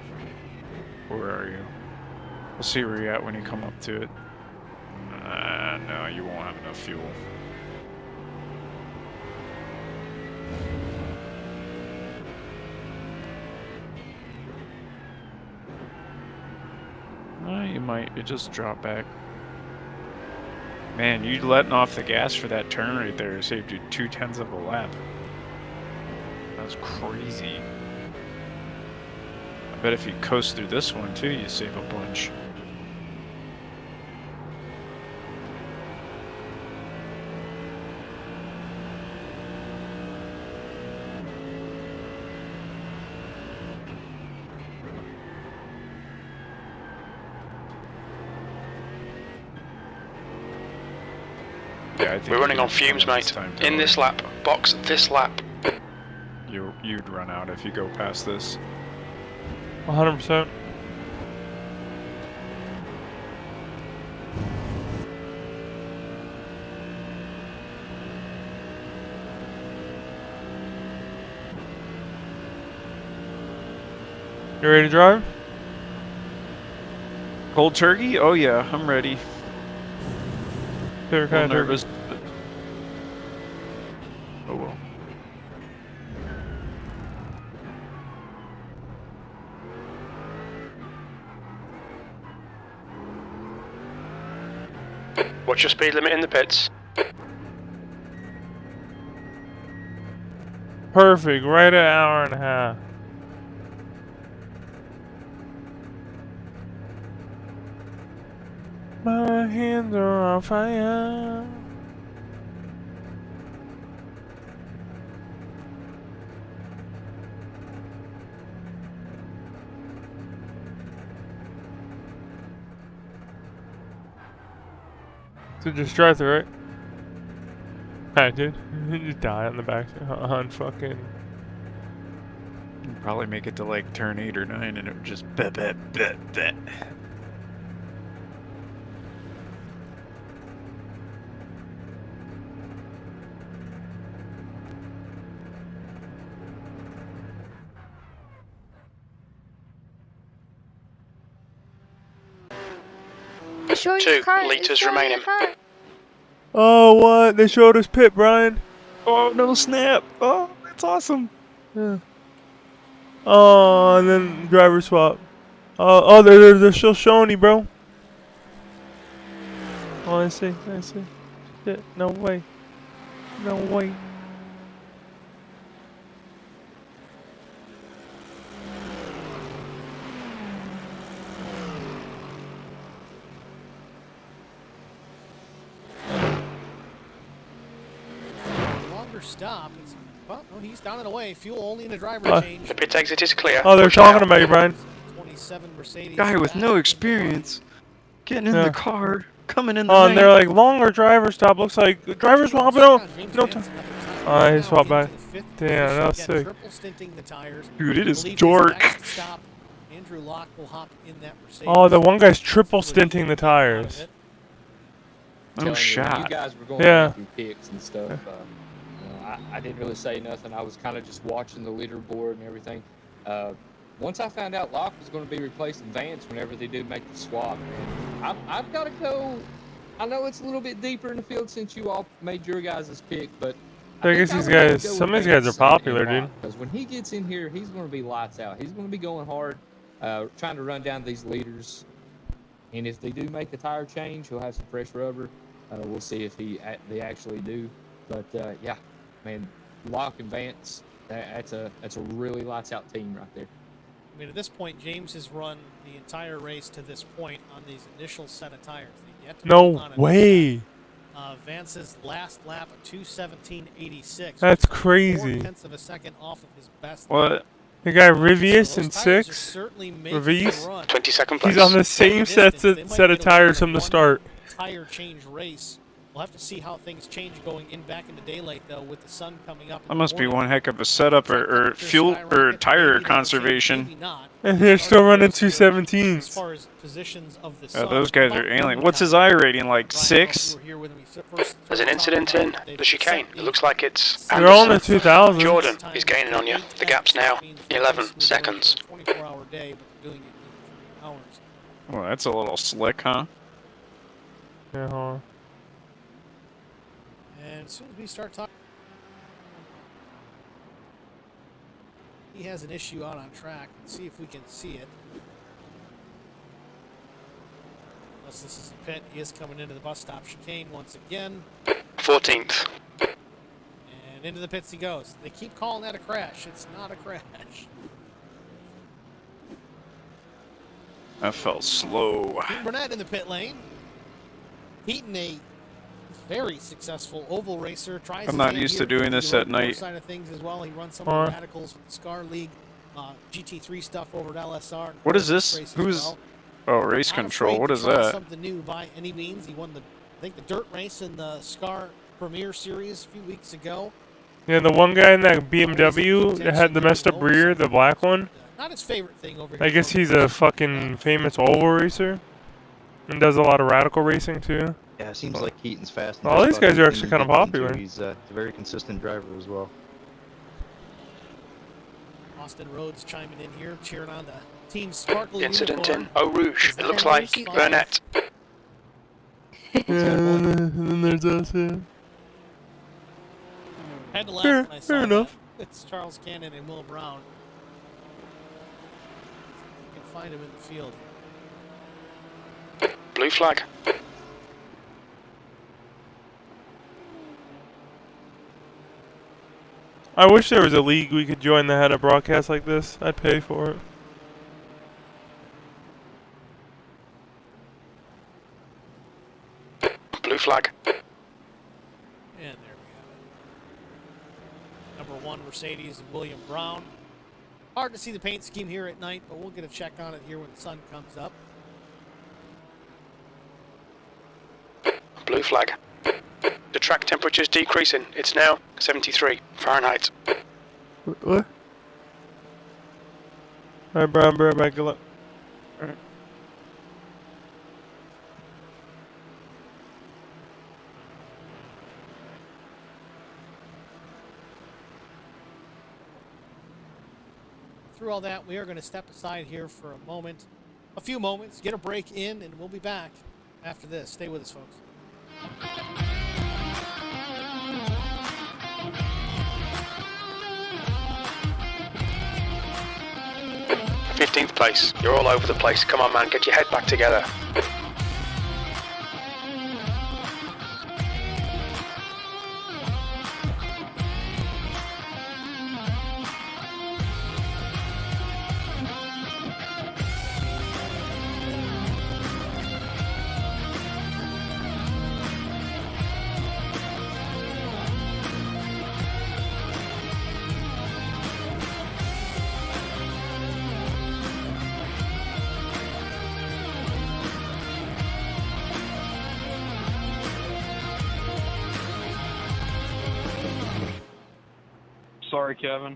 [SPEAKER 5] Where are you? We'll see where you're at when you come up to it. No, you won't have enough fuel. You might. You just drop back. Man, you letting off the gas for that turn right there saved you 0.2 of a lap. That's crazy. I bet if you coast through this one too, you save a bunch.
[SPEAKER 3] Yeah, I think
[SPEAKER 2] We're running
[SPEAKER 3] you'd
[SPEAKER 2] on fumes,
[SPEAKER 3] come in
[SPEAKER 2] mate.
[SPEAKER 3] this time,
[SPEAKER 2] In this
[SPEAKER 3] Tyler.
[SPEAKER 2] lap. Box this lap.
[SPEAKER 3] You'd run out if you go past this.
[SPEAKER 1] 100%. You ready to drive?
[SPEAKER 5] Cold turkey? Oh yeah, I'm ready.
[SPEAKER 1] Favorite
[SPEAKER 5] A little
[SPEAKER 1] kind of
[SPEAKER 5] nervous.
[SPEAKER 1] turkey?
[SPEAKER 5] But... Oh well.
[SPEAKER 2] What's your speed limit in the pits?
[SPEAKER 1] Perfect, right at an hour and a half. My hands are on fire. So just drive through it. I did. You just die on the back on fucking.
[SPEAKER 5] You'd probably make it to like turn 8 or 9 and it would just bet.
[SPEAKER 7] They show you
[SPEAKER 2] 2
[SPEAKER 7] your car.
[SPEAKER 2] litres
[SPEAKER 7] They show you
[SPEAKER 2] remaining.
[SPEAKER 7] your car.
[SPEAKER 1] Oh, what? They showed us pit, Brian.
[SPEAKER 5] Oh no snap! Oh, that's awesome.
[SPEAKER 1] Yeah. Oh, and then driver swap. Oh, they're still showing you, bro. Oh, I see. Shit, no way. No way.
[SPEAKER 9] Longer stop. Well, no, he's down and away. Fuel only in a driver change.
[SPEAKER 2] The pit exit is clear.
[SPEAKER 1] Oh, they're
[SPEAKER 2] Push
[SPEAKER 1] talking
[SPEAKER 2] out.
[SPEAKER 1] about you, Brian.
[SPEAKER 9] 27 Mercedes.
[SPEAKER 5] Guy with no experience getting in
[SPEAKER 1] Yeah.
[SPEAKER 5] the car, coming in the
[SPEAKER 1] Oh, and they're
[SPEAKER 5] night.
[SPEAKER 1] like, longer driver stop. Looks like driver swap. No time. Oh, he swapped back. Damn, that was sick.
[SPEAKER 9] Triple stinting the tires.
[SPEAKER 5] Dude, it is
[SPEAKER 9] Believe his
[SPEAKER 5] dark.
[SPEAKER 9] next stop, Andrew Locke will hop in that Mercedes.
[SPEAKER 1] Oh, the one guy's triple stinting the tires.
[SPEAKER 5] No shot.
[SPEAKER 10] You guys were going
[SPEAKER 1] Yeah.
[SPEAKER 10] through picks and stuff. I didn't really say nothing. I was kind of just watching the leaderboard and everything. Once I found out Locke was going to be replacing Vance whenever they did make the swap, I've got to go. I know it's a little bit deeper in the field since you all made your guys' pick, but
[SPEAKER 1] I guess these guys, some of these guys are popular, dude.
[SPEAKER 10] Because when he gets in here, he's going to be lights out. He's going to be going hard, trying to run down these leaders. And if they do make a tire change, he'll have some fresh rubber. We'll see if they actually do. But yeah, man, Locke and Vance, that's a really lights out team right there.
[SPEAKER 9] I mean, at this point, James has run the entire race to this point on these initial set of tires. They've yet to build
[SPEAKER 1] No
[SPEAKER 9] on it.
[SPEAKER 1] way.
[SPEAKER 9] Vance's last lap of 2:17.86.
[SPEAKER 1] That's crazy.
[SPEAKER 9] 0.4 of a second off of his best.
[SPEAKER 5] What?
[SPEAKER 1] The guy
[SPEAKER 9] So
[SPEAKER 1] Rivius
[SPEAKER 9] those
[SPEAKER 1] in
[SPEAKER 9] tires are
[SPEAKER 1] 6.
[SPEAKER 9] certainly making
[SPEAKER 1] Rivius?
[SPEAKER 9] the run.
[SPEAKER 2] 22nd place.
[SPEAKER 1] He's on the same set of tires from the start.
[SPEAKER 9] Tire change race. We'll have to see how things change going back into daylight, though, with the sun coming up.
[SPEAKER 5] That must be one heck of a setup or fuel or tire conservation.
[SPEAKER 1] And they're still running
[SPEAKER 9] As
[SPEAKER 1] 217s.
[SPEAKER 9] far as positions of the
[SPEAKER 5] Yeah,
[SPEAKER 9] sun,
[SPEAKER 5] those guys are alien. What's his I rating? Like 6?
[SPEAKER 2] There's an incident in the chicane. It looks like it's
[SPEAKER 1] They're all in the
[SPEAKER 2] Anderson.
[SPEAKER 1] 2000s.
[SPEAKER 2] Jordan is gaining on you. The gap's now 11 seconds.
[SPEAKER 9] 24-hour day, but doing it in hours.
[SPEAKER 5] Well, that's a little slick, huh?
[SPEAKER 1] Yeah, hold on.
[SPEAKER 9] And as soon as we start talking, he has an issue out on track. Let's see if we can see it. Unless this is a pit, he is coming into the bus stop chicane once again.
[SPEAKER 2] 14th.
[SPEAKER 9] And into the pits he goes. They keep calling that a crash. It's not a crash.
[SPEAKER 5] That felt slow.
[SPEAKER 9] Dean Burnett in the pit lane. Heaton, a very successful oval racer. Tries
[SPEAKER 5] I'm
[SPEAKER 9] his
[SPEAKER 5] not
[SPEAKER 9] hand
[SPEAKER 5] used
[SPEAKER 9] here
[SPEAKER 5] to doing
[SPEAKER 9] with
[SPEAKER 5] this
[SPEAKER 9] the
[SPEAKER 5] at
[SPEAKER 9] road
[SPEAKER 5] night.
[SPEAKER 9] side of things as well. He runs some of the radicals with the SCAR League, GT3 stuff over at LSR.
[SPEAKER 5] What is this?
[SPEAKER 9] Race as
[SPEAKER 5] Who's...
[SPEAKER 9] well.
[SPEAKER 5] Oh, race
[SPEAKER 9] Not
[SPEAKER 5] control.
[SPEAKER 9] afraid
[SPEAKER 5] What
[SPEAKER 9] to
[SPEAKER 5] is
[SPEAKER 9] try
[SPEAKER 5] that?
[SPEAKER 9] Something new by any means. He won the, I think, the dirt race in the SCAR Premier Series a few weeks ago.
[SPEAKER 1] Yeah, the one guy in that BMW that had the messed up rear, the black one.
[SPEAKER 9] Not his favorite thing over here.
[SPEAKER 1] I guess he's a fucking famous oval racer. And does a lot of radical racing too.
[SPEAKER 11] Yeah, it seems like Keaton's fast.
[SPEAKER 1] All these guys are actually kind of popular.
[SPEAKER 11] He's a very consistent driver as well.
[SPEAKER 9] Austin Rhodes chiming in here, cheering on the Team Sparkle
[SPEAKER 2] Incident
[SPEAKER 9] uniform.
[SPEAKER 2] in Eau Rouge. It looks like Burnett.
[SPEAKER 1] Yeah, and then there's us. Yeah.
[SPEAKER 9] Had to laugh
[SPEAKER 1] Fair-
[SPEAKER 9] when I saw
[SPEAKER 1] fair enough.
[SPEAKER 9] that. It's Charles Cannon and Will Brown. You can find him in the field.
[SPEAKER 2] Blue flag.
[SPEAKER 1] I wish there was a league we could join that had a broadcast like this. I'd pay for it.
[SPEAKER 2] Blue flag.
[SPEAKER 9] And there we have it. Number 1 Mercedes and William Brown. Hard to see the paint scheme here at night, but we'll get a check on it here when the sun comes up.
[SPEAKER 2] Blue flag. The track temperature is decreasing. It's now 73 Fahrenheit.
[SPEAKER 1] What? Alright, Brian, bro, back. Good luck. Alright.
[SPEAKER 9] Through all that, we are going to step aside here for a few moments, get a break in, and we'll be back after this. Stay with us, folks.
[SPEAKER 2] 15th place. You're all over the place. Come on, man. Get your head back together.
[SPEAKER 12] Sorry, Kevin.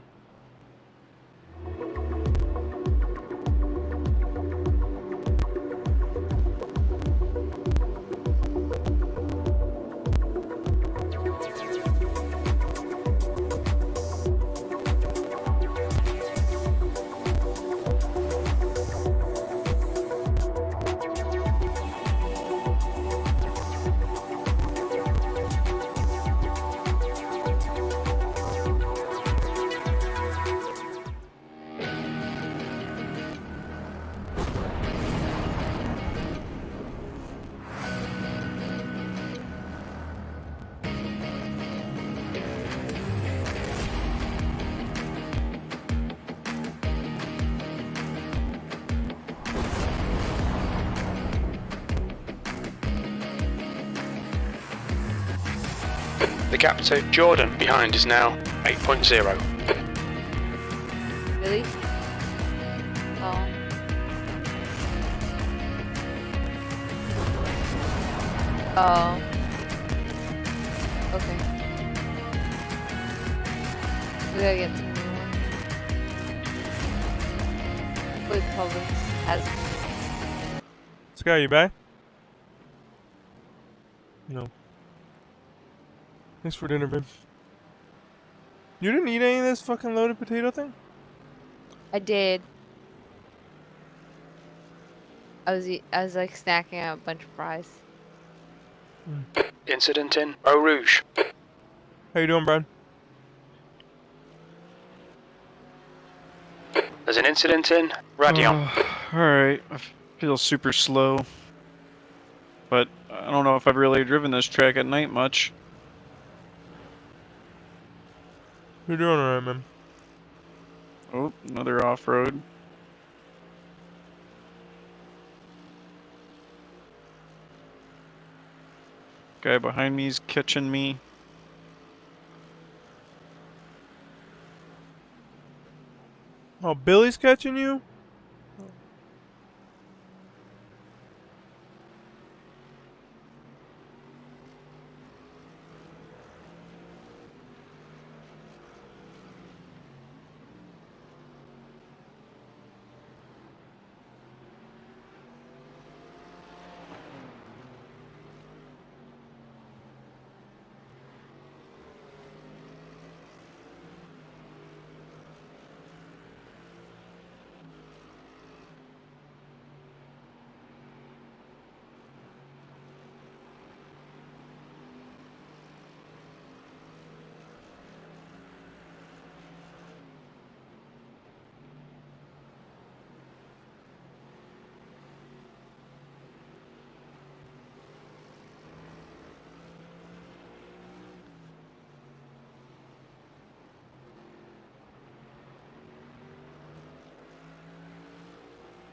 [SPEAKER 2] The gap to Jordan behind is now 8.0.
[SPEAKER 7] Really? Oh. Oh. Okay. We gotta get some new ones. With Publix has.
[SPEAKER 1] Sky, you back? No. Thanks for dinner, babe. You didn't eat any of this fucking loaded potato thing?
[SPEAKER 7] I did. I was like snacking on a bunch of fries.
[SPEAKER 2] Incident in Eau Rouge.
[SPEAKER 1] How you doing, Brad?
[SPEAKER 2] There's an incident in Radion.
[SPEAKER 5] Alright, I feel super slow. But I don't know if I've really driven this track at night much.
[SPEAKER 1] You're doing alright, man.
[SPEAKER 5] Oh, another off-road. Guy behind me's catching me.
[SPEAKER 1] Oh, Billy's catching you?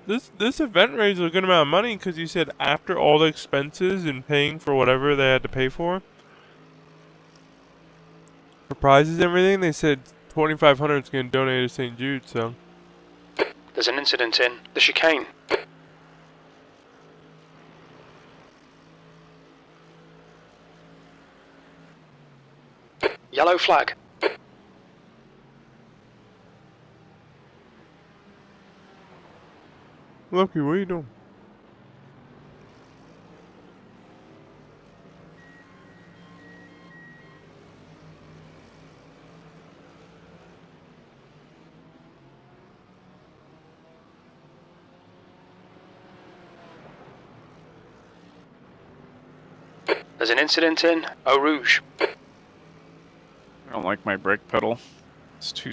[SPEAKER 1] This event raised a good amount of money because you said after all the expenses and paying for whatever they had to pay for prizes and everything, they said 2,500 is going to donate to St. Jude. So
[SPEAKER 2] There's an incident in the chicane. Yellow flag.
[SPEAKER 1] Lucky, what are you doing?
[SPEAKER 2] There's an incident in Eau Rouge.
[SPEAKER 5] I don't like my brake pedal. It's too.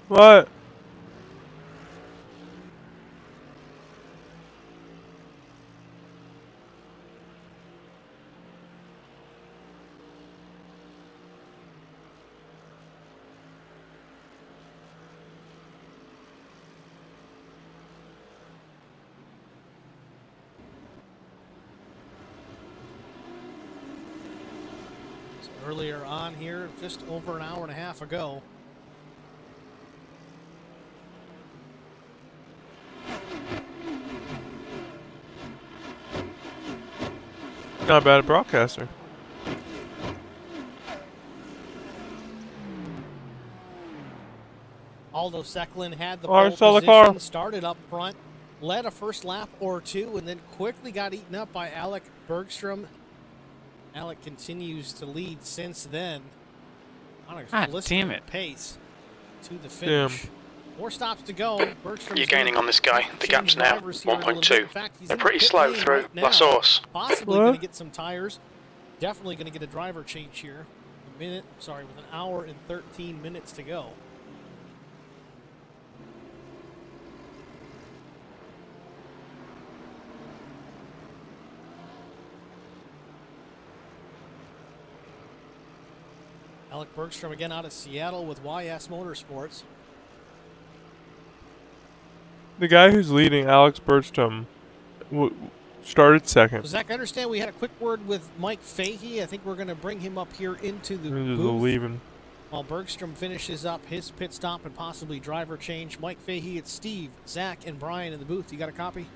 [SPEAKER 1] What?
[SPEAKER 9] Earlier on here, just over an hour and a half ago.
[SPEAKER 1] Not bad at broadcaster.
[SPEAKER 9] Aldo Secklin had the
[SPEAKER 1] Oh, I
[SPEAKER 9] pole
[SPEAKER 1] saw the
[SPEAKER 9] position,
[SPEAKER 1] car.
[SPEAKER 9] started up front, led a first lap or two, and then quickly got eaten up by Alec Bergstrom. Alec continues to lead since then on a
[SPEAKER 5] God
[SPEAKER 9] blistering
[SPEAKER 5] damn it.
[SPEAKER 9] pace to the finish.
[SPEAKER 1] Damn.
[SPEAKER 9] More stops to go. Bergstrom's
[SPEAKER 2] You're gaining on this guy. The gap's now
[SPEAKER 9] drivers here in a little bit.
[SPEAKER 2] 1.2.
[SPEAKER 9] In fact, he's
[SPEAKER 2] They're
[SPEAKER 9] in the
[SPEAKER 2] pretty
[SPEAKER 9] pit
[SPEAKER 2] slow
[SPEAKER 9] lane
[SPEAKER 2] through
[SPEAKER 9] right
[SPEAKER 2] La
[SPEAKER 9] now.
[SPEAKER 2] Source.
[SPEAKER 9] Possibly
[SPEAKER 1] What?
[SPEAKER 9] going to get some tires. Definitely going to get a driver change here. With an hour and 13 minutes to go. Alec Bergstrom again out of Seattle with YS Motorsports.
[SPEAKER 1] The guy who's leading, Alex Bergstrom, started second.
[SPEAKER 9] So Zach, I understand we had a quick word with Mike Fahey. I think we're going to bring him up here into the
[SPEAKER 1] He's just
[SPEAKER 9] booth
[SPEAKER 1] leaving.
[SPEAKER 9] while Bergstrom finishes up his pit stop and possibly driver change. Mike Fahey, it's Steve, Zach, and Brian in the booth. You got a copy?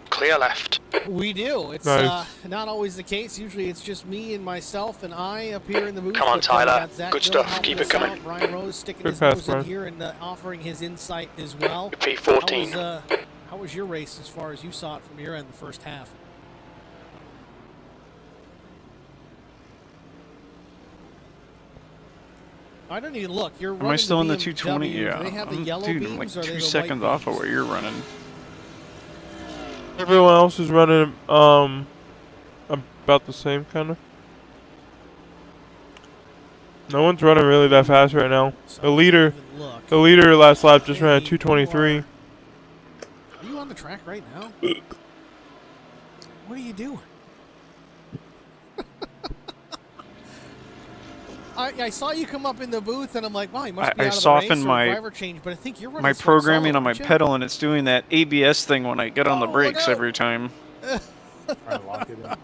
[SPEAKER 2] Clear left.
[SPEAKER 9] We do. It's
[SPEAKER 1] Nice.
[SPEAKER 9] not always the case. Usually it's just me and myself and I up here in the booth.
[SPEAKER 2] Come on,
[SPEAKER 9] But, we
[SPEAKER 2] Tyler.
[SPEAKER 9] got Zach
[SPEAKER 2] Good
[SPEAKER 9] Dillon
[SPEAKER 2] stuff.
[SPEAKER 9] helping
[SPEAKER 2] Keep it
[SPEAKER 9] us
[SPEAKER 2] coming.
[SPEAKER 9] out. Brian Rose sticking
[SPEAKER 1] Good
[SPEAKER 9] his
[SPEAKER 1] pass,
[SPEAKER 9] nose in
[SPEAKER 1] Brian.
[SPEAKER 9] here and offering his insight as well.
[SPEAKER 2] P14.
[SPEAKER 9] How was your race as far as you saw it from your end the first half? I don't even look. You're running
[SPEAKER 5] Am I still in the
[SPEAKER 9] BMW.
[SPEAKER 5] 220? Yeah.
[SPEAKER 9] Do they have the yellow
[SPEAKER 5] Dude,
[SPEAKER 9] beams
[SPEAKER 5] I'm like
[SPEAKER 9] or are they
[SPEAKER 5] 2
[SPEAKER 9] the
[SPEAKER 5] seconds
[SPEAKER 9] white
[SPEAKER 5] off of
[SPEAKER 9] beams?
[SPEAKER 5] where you're running.
[SPEAKER 1] Everyone else is running about the same kind of. No one's running really that fast right now. The leader last lap just ran at 223.
[SPEAKER 9] Are you on the track right now? What are you doing? I saw you come up in the booth, and I'm like, wow, you must be
[SPEAKER 5] I
[SPEAKER 9] out of the
[SPEAKER 5] softened
[SPEAKER 9] race or
[SPEAKER 5] my-
[SPEAKER 9] driver change, but I think you're running
[SPEAKER 5] My
[SPEAKER 9] straight
[SPEAKER 5] programming
[SPEAKER 9] solo,
[SPEAKER 5] on my
[SPEAKER 9] aren't you?
[SPEAKER 5] pedal, and it's doing that ABS thing when I get on the
[SPEAKER 9] Oh,
[SPEAKER 5] brakes
[SPEAKER 9] look out.
[SPEAKER 5] every time.
[SPEAKER 3] Try to lock it in.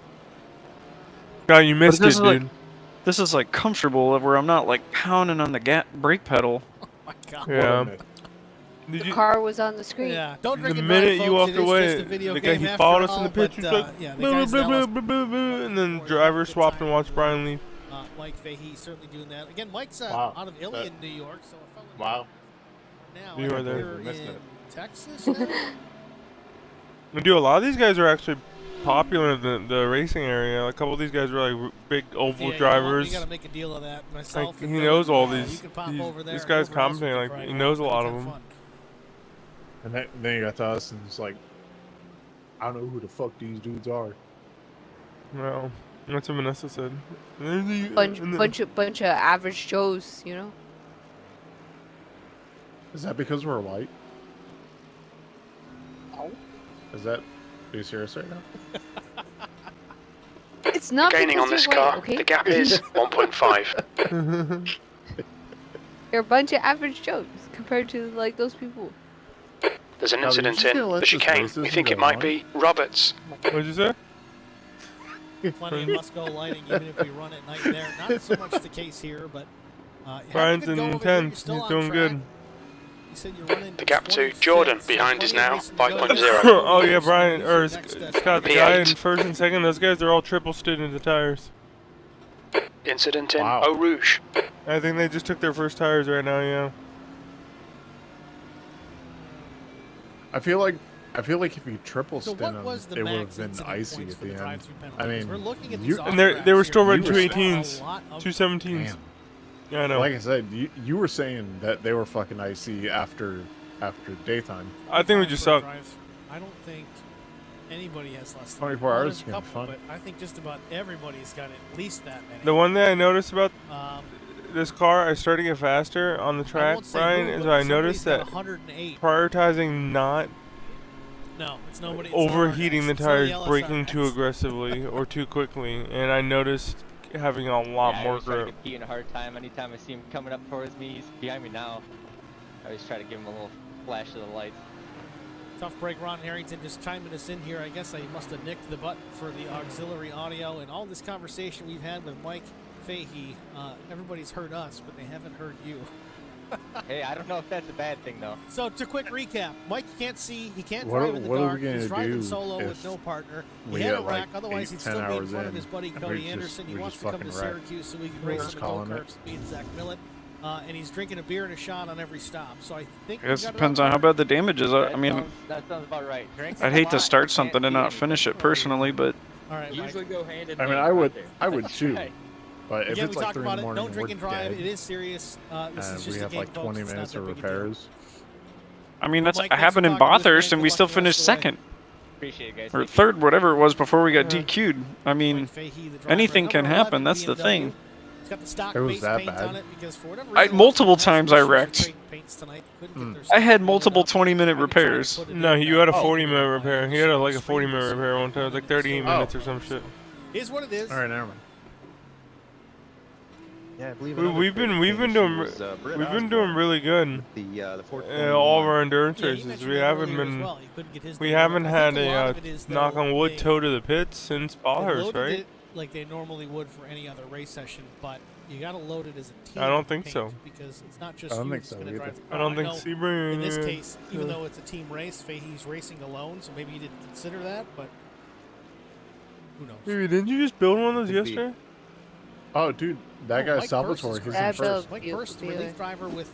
[SPEAKER 1] God, you missed
[SPEAKER 5] this
[SPEAKER 1] it,
[SPEAKER 5] is like-
[SPEAKER 1] dude.
[SPEAKER 5] This is like comfortable where I'm not like pounding on the brake pedal.
[SPEAKER 9] Oh my God.
[SPEAKER 1] Yeah.
[SPEAKER 7] The car was on the screen.
[SPEAKER 9] Yeah, don't
[SPEAKER 1] The
[SPEAKER 9] drink and
[SPEAKER 1] minute
[SPEAKER 9] drive,
[SPEAKER 1] you
[SPEAKER 9] folks.
[SPEAKER 1] walked
[SPEAKER 9] It is
[SPEAKER 1] away,
[SPEAKER 9] just a video
[SPEAKER 1] the guy
[SPEAKER 9] game
[SPEAKER 1] he
[SPEAKER 9] after
[SPEAKER 1] followed us in
[SPEAKER 9] all,
[SPEAKER 1] the pitch.
[SPEAKER 9] but,
[SPEAKER 1] He's like,
[SPEAKER 9] yeah, the
[SPEAKER 1] blah,
[SPEAKER 9] guys
[SPEAKER 1] blah,
[SPEAKER 9] now
[SPEAKER 1] blah,
[SPEAKER 9] is-
[SPEAKER 1] blah, blah, blah, and then
[SPEAKER 9] Good
[SPEAKER 1] driver swapped
[SPEAKER 9] time
[SPEAKER 1] and watched
[SPEAKER 9] for,
[SPEAKER 1] Brian leave.
[SPEAKER 9] Mike Fahey certainly doing that. Again, Mike's
[SPEAKER 3] Wow.
[SPEAKER 9] out of Ilion, New York, so a fellow
[SPEAKER 3] Wow.
[SPEAKER 9] now.
[SPEAKER 1] You
[SPEAKER 9] I
[SPEAKER 1] are
[SPEAKER 9] think
[SPEAKER 1] there.
[SPEAKER 9] you're
[SPEAKER 3] Missed
[SPEAKER 9] in
[SPEAKER 3] it.
[SPEAKER 9] Texas now?
[SPEAKER 1] Dude, a lot of these guys are actually popular in the racing area. A couple of these guys are like big oval
[SPEAKER 9] Yeah,
[SPEAKER 1] drivers.
[SPEAKER 9] You got to make a deal of that.
[SPEAKER 1] Like,
[SPEAKER 9] Myself.
[SPEAKER 1] he
[SPEAKER 9] and Billy,
[SPEAKER 1] knows all
[SPEAKER 9] you
[SPEAKER 1] these.
[SPEAKER 9] can pop
[SPEAKER 1] These-
[SPEAKER 9] over there
[SPEAKER 1] this
[SPEAKER 9] and
[SPEAKER 1] guy's
[SPEAKER 9] whoever else we
[SPEAKER 1] commenting
[SPEAKER 9] can
[SPEAKER 1] like
[SPEAKER 9] Friday
[SPEAKER 1] he
[SPEAKER 9] night.
[SPEAKER 1] knows a
[SPEAKER 9] It'll be
[SPEAKER 1] lot of
[SPEAKER 9] kinda
[SPEAKER 1] them.
[SPEAKER 9] fun.
[SPEAKER 3] And then you got to us, and it's like, I don't know who the fuck these dudes are.
[SPEAKER 1] Well, that's what Vanessa said.
[SPEAKER 7] Bunch of average Joes, you know.
[SPEAKER 3] Is that because we're white? Is that? Are you serious right now?
[SPEAKER 7] It's not
[SPEAKER 2] Gaining
[SPEAKER 7] because
[SPEAKER 2] on this
[SPEAKER 7] you're
[SPEAKER 2] car.
[SPEAKER 7] white, okay?
[SPEAKER 2] The gap is 1.5.
[SPEAKER 7] You're a bunch of average Joes compared to like those people.
[SPEAKER 2] There's an
[SPEAKER 3] Now,
[SPEAKER 2] incident
[SPEAKER 3] did you
[SPEAKER 2] in
[SPEAKER 3] let
[SPEAKER 2] the
[SPEAKER 3] this
[SPEAKER 2] chicane.
[SPEAKER 3] racism
[SPEAKER 2] We think
[SPEAKER 3] go
[SPEAKER 2] it might
[SPEAKER 3] on?
[SPEAKER 2] be Roberts.
[SPEAKER 1] What'd you say?
[SPEAKER 9] Plenty of must-go lighting, even if we run at night there. Not so much the case here, but
[SPEAKER 1] Brian's in 10th. He's doing good.
[SPEAKER 9] You said you're running
[SPEAKER 2] The gap to
[SPEAKER 9] 25th,
[SPEAKER 2] Jordan
[SPEAKER 9] so
[SPEAKER 2] behind is
[SPEAKER 9] plenty of
[SPEAKER 2] now
[SPEAKER 9] racing to go.
[SPEAKER 2] 5.0.
[SPEAKER 1] Oh yeah, Brian or
[SPEAKER 9] Next,
[SPEAKER 1] Scott, the
[SPEAKER 2] P8.
[SPEAKER 1] guy in first and second. Those guys are all triple student the tires.
[SPEAKER 2] Incident in
[SPEAKER 3] Wow.
[SPEAKER 2] Eau Rouge.
[SPEAKER 1] I think they just took their first tires right now. Yeah.
[SPEAKER 3] I feel like if you triple
[SPEAKER 9] So
[SPEAKER 3] stint
[SPEAKER 9] what
[SPEAKER 3] them,
[SPEAKER 9] was the
[SPEAKER 3] it would
[SPEAKER 9] max
[SPEAKER 3] have been
[SPEAKER 9] incident
[SPEAKER 3] icy
[SPEAKER 9] points
[SPEAKER 3] at
[SPEAKER 9] for
[SPEAKER 3] the
[SPEAKER 9] the
[SPEAKER 3] end.
[SPEAKER 9] drive-through penalty?
[SPEAKER 3] I
[SPEAKER 9] Because
[SPEAKER 3] mean,
[SPEAKER 9] we're looking at
[SPEAKER 3] you-
[SPEAKER 9] these
[SPEAKER 1] And they were
[SPEAKER 9] autographs
[SPEAKER 1] still
[SPEAKER 9] here.
[SPEAKER 1] running
[SPEAKER 3] You
[SPEAKER 1] two
[SPEAKER 3] were
[SPEAKER 1] 18s,
[SPEAKER 9] A lot of-
[SPEAKER 1] two 17s.
[SPEAKER 3] Damn.
[SPEAKER 1] Yeah, I know.
[SPEAKER 3] Like I said, you were saying that they were fucking icy after daytime.
[SPEAKER 1] I think we just suck.
[SPEAKER 9] drives. I don't think anybody has less than
[SPEAKER 3] 24
[SPEAKER 9] well,
[SPEAKER 3] hours
[SPEAKER 9] there's
[SPEAKER 3] is
[SPEAKER 9] a
[SPEAKER 3] gonna be
[SPEAKER 9] couple,
[SPEAKER 3] fun.
[SPEAKER 9] but I think just about everybody's got at least that many.
[SPEAKER 1] The one thing I noticed about
[SPEAKER 9] Um,
[SPEAKER 1] this car, I started to get faster on the
[SPEAKER 9] I
[SPEAKER 1] track,
[SPEAKER 9] won't say
[SPEAKER 1] Brian,
[SPEAKER 9] who,
[SPEAKER 1] is
[SPEAKER 9] but
[SPEAKER 1] I
[SPEAKER 9] somebody's
[SPEAKER 1] noticed
[SPEAKER 9] got
[SPEAKER 1] that
[SPEAKER 9] 108.
[SPEAKER 1] prioritizing not
[SPEAKER 9] No, it's nobody. It's
[SPEAKER 1] overheating the
[SPEAKER 9] not our guys.
[SPEAKER 1] tires,
[SPEAKER 9] It's
[SPEAKER 1] braking
[SPEAKER 9] not
[SPEAKER 1] too
[SPEAKER 9] LSRX.
[SPEAKER 1] aggressively or too quickly, and I noticed having a lot
[SPEAKER 6] I
[SPEAKER 1] more
[SPEAKER 6] always try to
[SPEAKER 1] grip.
[SPEAKER 6] give Keaton a hard time. Anytime I see him coming up towards me, he's behind me now. I always try to give him a little flash of the lights.
[SPEAKER 9] Tough break. Ron Harrington just chiming us in here. I guess I must have nicked the button for the auxiliary audio and all this conversation we've had with Mike Fahey. Everybody's heard us, but they haven't heard you.
[SPEAKER 6] Hey, I don't know if that's a bad thing though.
[SPEAKER 9] So to quick recap, Mike can't see, he can't
[SPEAKER 3] What
[SPEAKER 9] drive
[SPEAKER 3] are-
[SPEAKER 9] in the
[SPEAKER 3] what are we
[SPEAKER 9] dark.
[SPEAKER 3] gonna
[SPEAKER 9] He's driving
[SPEAKER 3] do
[SPEAKER 9] solo with
[SPEAKER 3] if
[SPEAKER 9] no partner. He
[SPEAKER 3] we
[SPEAKER 9] had a
[SPEAKER 3] get, like,
[SPEAKER 9] rack, otherwise
[SPEAKER 3] 8,
[SPEAKER 9] he'd
[SPEAKER 3] 10
[SPEAKER 9] still be in
[SPEAKER 3] hours
[SPEAKER 9] front of
[SPEAKER 3] in,
[SPEAKER 9] his buddy
[SPEAKER 3] and
[SPEAKER 9] Cody
[SPEAKER 3] we just-
[SPEAKER 9] Anderson. He
[SPEAKER 3] we
[SPEAKER 9] wants
[SPEAKER 3] just
[SPEAKER 9] to come to
[SPEAKER 3] fucking wreck.
[SPEAKER 9] Syracuse so we can
[SPEAKER 3] We're
[SPEAKER 9] race
[SPEAKER 3] just
[SPEAKER 9] some go
[SPEAKER 3] calling it.
[SPEAKER 9] karts, me and Zach Millett. And he's drinking a beer and a shot on every stop. So I think
[SPEAKER 5] I guess
[SPEAKER 9] we
[SPEAKER 5] it
[SPEAKER 9] got
[SPEAKER 5] depends
[SPEAKER 9] it
[SPEAKER 5] on how bad the damage is. I mean,
[SPEAKER 6] that sounds about right. Drinks
[SPEAKER 5] I'd
[SPEAKER 6] a
[SPEAKER 5] hate to
[SPEAKER 6] lot,
[SPEAKER 5] start
[SPEAKER 6] you can't
[SPEAKER 5] something and
[SPEAKER 6] see
[SPEAKER 5] not finish it
[SPEAKER 6] anything.
[SPEAKER 5] personally, but
[SPEAKER 9] All right, Mike.
[SPEAKER 10] Usually go hand in
[SPEAKER 3] I mean,
[SPEAKER 10] hand
[SPEAKER 3] I
[SPEAKER 10] right
[SPEAKER 3] would
[SPEAKER 10] there.
[SPEAKER 3] too.
[SPEAKER 6] Right.
[SPEAKER 3] But if
[SPEAKER 9] Again,
[SPEAKER 3] it's
[SPEAKER 9] we
[SPEAKER 3] like
[SPEAKER 9] talked
[SPEAKER 3] 3 in
[SPEAKER 9] about
[SPEAKER 3] the
[SPEAKER 9] it.
[SPEAKER 3] morning,
[SPEAKER 9] Don't drink and
[SPEAKER 3] we're
[SPEAKER 9] drive.
[SPEAKER 3] dead,
[SPEAKER 9] It is serious. This is
[SPEAKER 3] and
[SPEAKER 9] just
[SPEAKER 3] we
[SPEAKER 9] a
[SPEAKER 3] have
[SPEAKER 9] game,
[SPEAKER 3] like
[SPEAKER 9] folks.
[SPEAKER 3] 20
[SPEAKER 9] It's not
[SPEAKER 3] minutes
[SPEAKER 9] that
[SPEAKER 3] of
[SPEAKER 9] big a deal.
[SPEAKER 3] repairs.
[SPEAKER 5] I mean, that's
[SPEAKER 9] Mike, thanks for
[SPEAKER 5] happened in
[SPEAKER 9] talking with us,
[SPEAKER 5] Bathurst,
[SPEAKER 9] man.
[SPEAKER 5] and we
[SPEAKER 9] Good
[SPEAKER 5] still
[SPEAKER 9] luck the rest
[SPEAKER 5] finished
[SPEAKER 9] of the way.
[SPEAKER 5] second
[SPEAKER 6] Appreciate it, guys.
[SPEAKER 5] or
[SPEAKER 6] Thank you.
[SPEAKER 5] third, whatever it was before we got
[SPEAKER 1] Yeah.
[SPEAKER 5] DQ'd. I mean,
[SPEAKER 9] Mike Fahey, the driver,
[SPEAKER 5] anything can
[SPEAKER 9] number
[SPEAKER 5] happen.
[SPEAKER 9] 11
[SPEAKER 5] That's the
[SPEAKER 9] BMW.
[SPEAKER 5] thing.
[SPEAKER 9] It's got the stock
[SPEAKER 3] It was
[SPEAKER 9] base
[SPEAKER 3] that
[SPEAKER 9] paint
[SPEAKER 3] bad?
[SPEAKER 9] on it because for whatever
[SPEAKER 5] I-
[SPEAKER 9] reason,
[SPEAKER 5] multiple
[SPEAKER 9] lots of
[SPEAKER 5] times I
[SPEAKER 9] Masters
[SPEAKER 5] wrecked.
[SPEAKER 9] trading paints tonight. Couldn't get their
[SPEAKER 5] I
[SPEAKER 9] stuff
[SPEAKER 5] had
[SPEAKER 9] loaded
[SPEAKER 5] multiple
[SPEAKER 9] up.
[SPEAKER 5] 20-minute
[SPEAKER 9] I tried to
[SPEAKER 5] repairs.
[SPEAKER 9] put it
[SPEAKER 1] No,
[SPEAKER 9] in,
[SPEAKER 1] you had a
[SPEAKER 9] oh,
[SPEAKER 1] 40-minute repair. He had like a
[SPEAKER 9] stream
[SPEAKER 1] 40-minute
[SPEAKER 9] so
[SPEAKER 1] repair one time. It was like 38 minutes or some shit.
[SPEAKER 9] Is what it is.
[SPEAKER 3] All right, never mind.
[SPEAKER 11] Yeah, I believe
[SPEAKER 1] We've been doing really good.
[SPEAKER 11] The fourth
[SPEAKER 1] All of our endurance
[SPEAKER 9] Yeah, he
[SPEAKER 1] races.
[SPEAKER 9] mentioned
[SPEAKER 1] We
[SPEAKER 9] that
[SPEAKER 1] haven't
[SPEAKER 9] earlier as
[SPEAKER 1] been.
[SPEAKER 9] well. He couldn't get his
[SPEAKER 1] We
[SPEAKER 9] name up.
[SPEAKER 1] haven't
[SPEAKER 9] I
[SPEAKER 1] had
[SPEAKER 9] think a lot
[SPEAKER 1] a
[SPEAKER 9] of it is,
[SPEAKER 1] knock
[SPEAKER 9] though,
[SPEAKER 1] on wood
[SPEAKER 9] they-
[SPEAKER 1] toe to the pits since
[SPEAKER 9] they
[SPEAKER 1] Bathurst,
[SPEAKER 9] loaded
[SPEAKER 1] right?
[SPEAKER 9] it like they normally would for any other race session, but you got to load it as a team.
[SPEAKER 1] I don't think
[SPEAKER 9] paint
[SPEAKER 1] so.
[SPEAKER 9] Because it's not just
[SPEAKER 3] I don't
[SPEAKER 9] you
[SPEAKER 3] think
[SPEAKER 9] that's
[SPEAKER 3] so
[SPEAKER 9] going to
[SPEAKER 3] either.
[SPEAKER 9] drive the
[SPEAKER 1] I
[SPEAKER 9] car.
[SPEAKER 1] don't think
[SPEAKER 9] know
[SPEAKER 1] Sebring.
[SPEAKER 9] in this case, even though it's a team race, Fahey's racing alone, so maybe you didn't consider that, but who knows?
[SPEAKER 1] Maybe didn't you just build one of those
[SPEAKER 11] Could be.
[SPEAKER 1] yesterday?
[SPEAKER 3] Oh, dude, that guy
[SPEAKER 9] Mike
[SPEAKER 3] Salvatore,
[SPEAKER 9] Burst is
[SPEAKER 3] he's
[SPEAKER 7] That
[SPEAKER 3] in first.
[SPEAKER 7] build-
[SPEAKER 9] Mike
[SPEAKER 7] You-
[SPEAKER 9] Burst, the
[SPEAKER 7] you-
[SPEAKER 9] relief driver with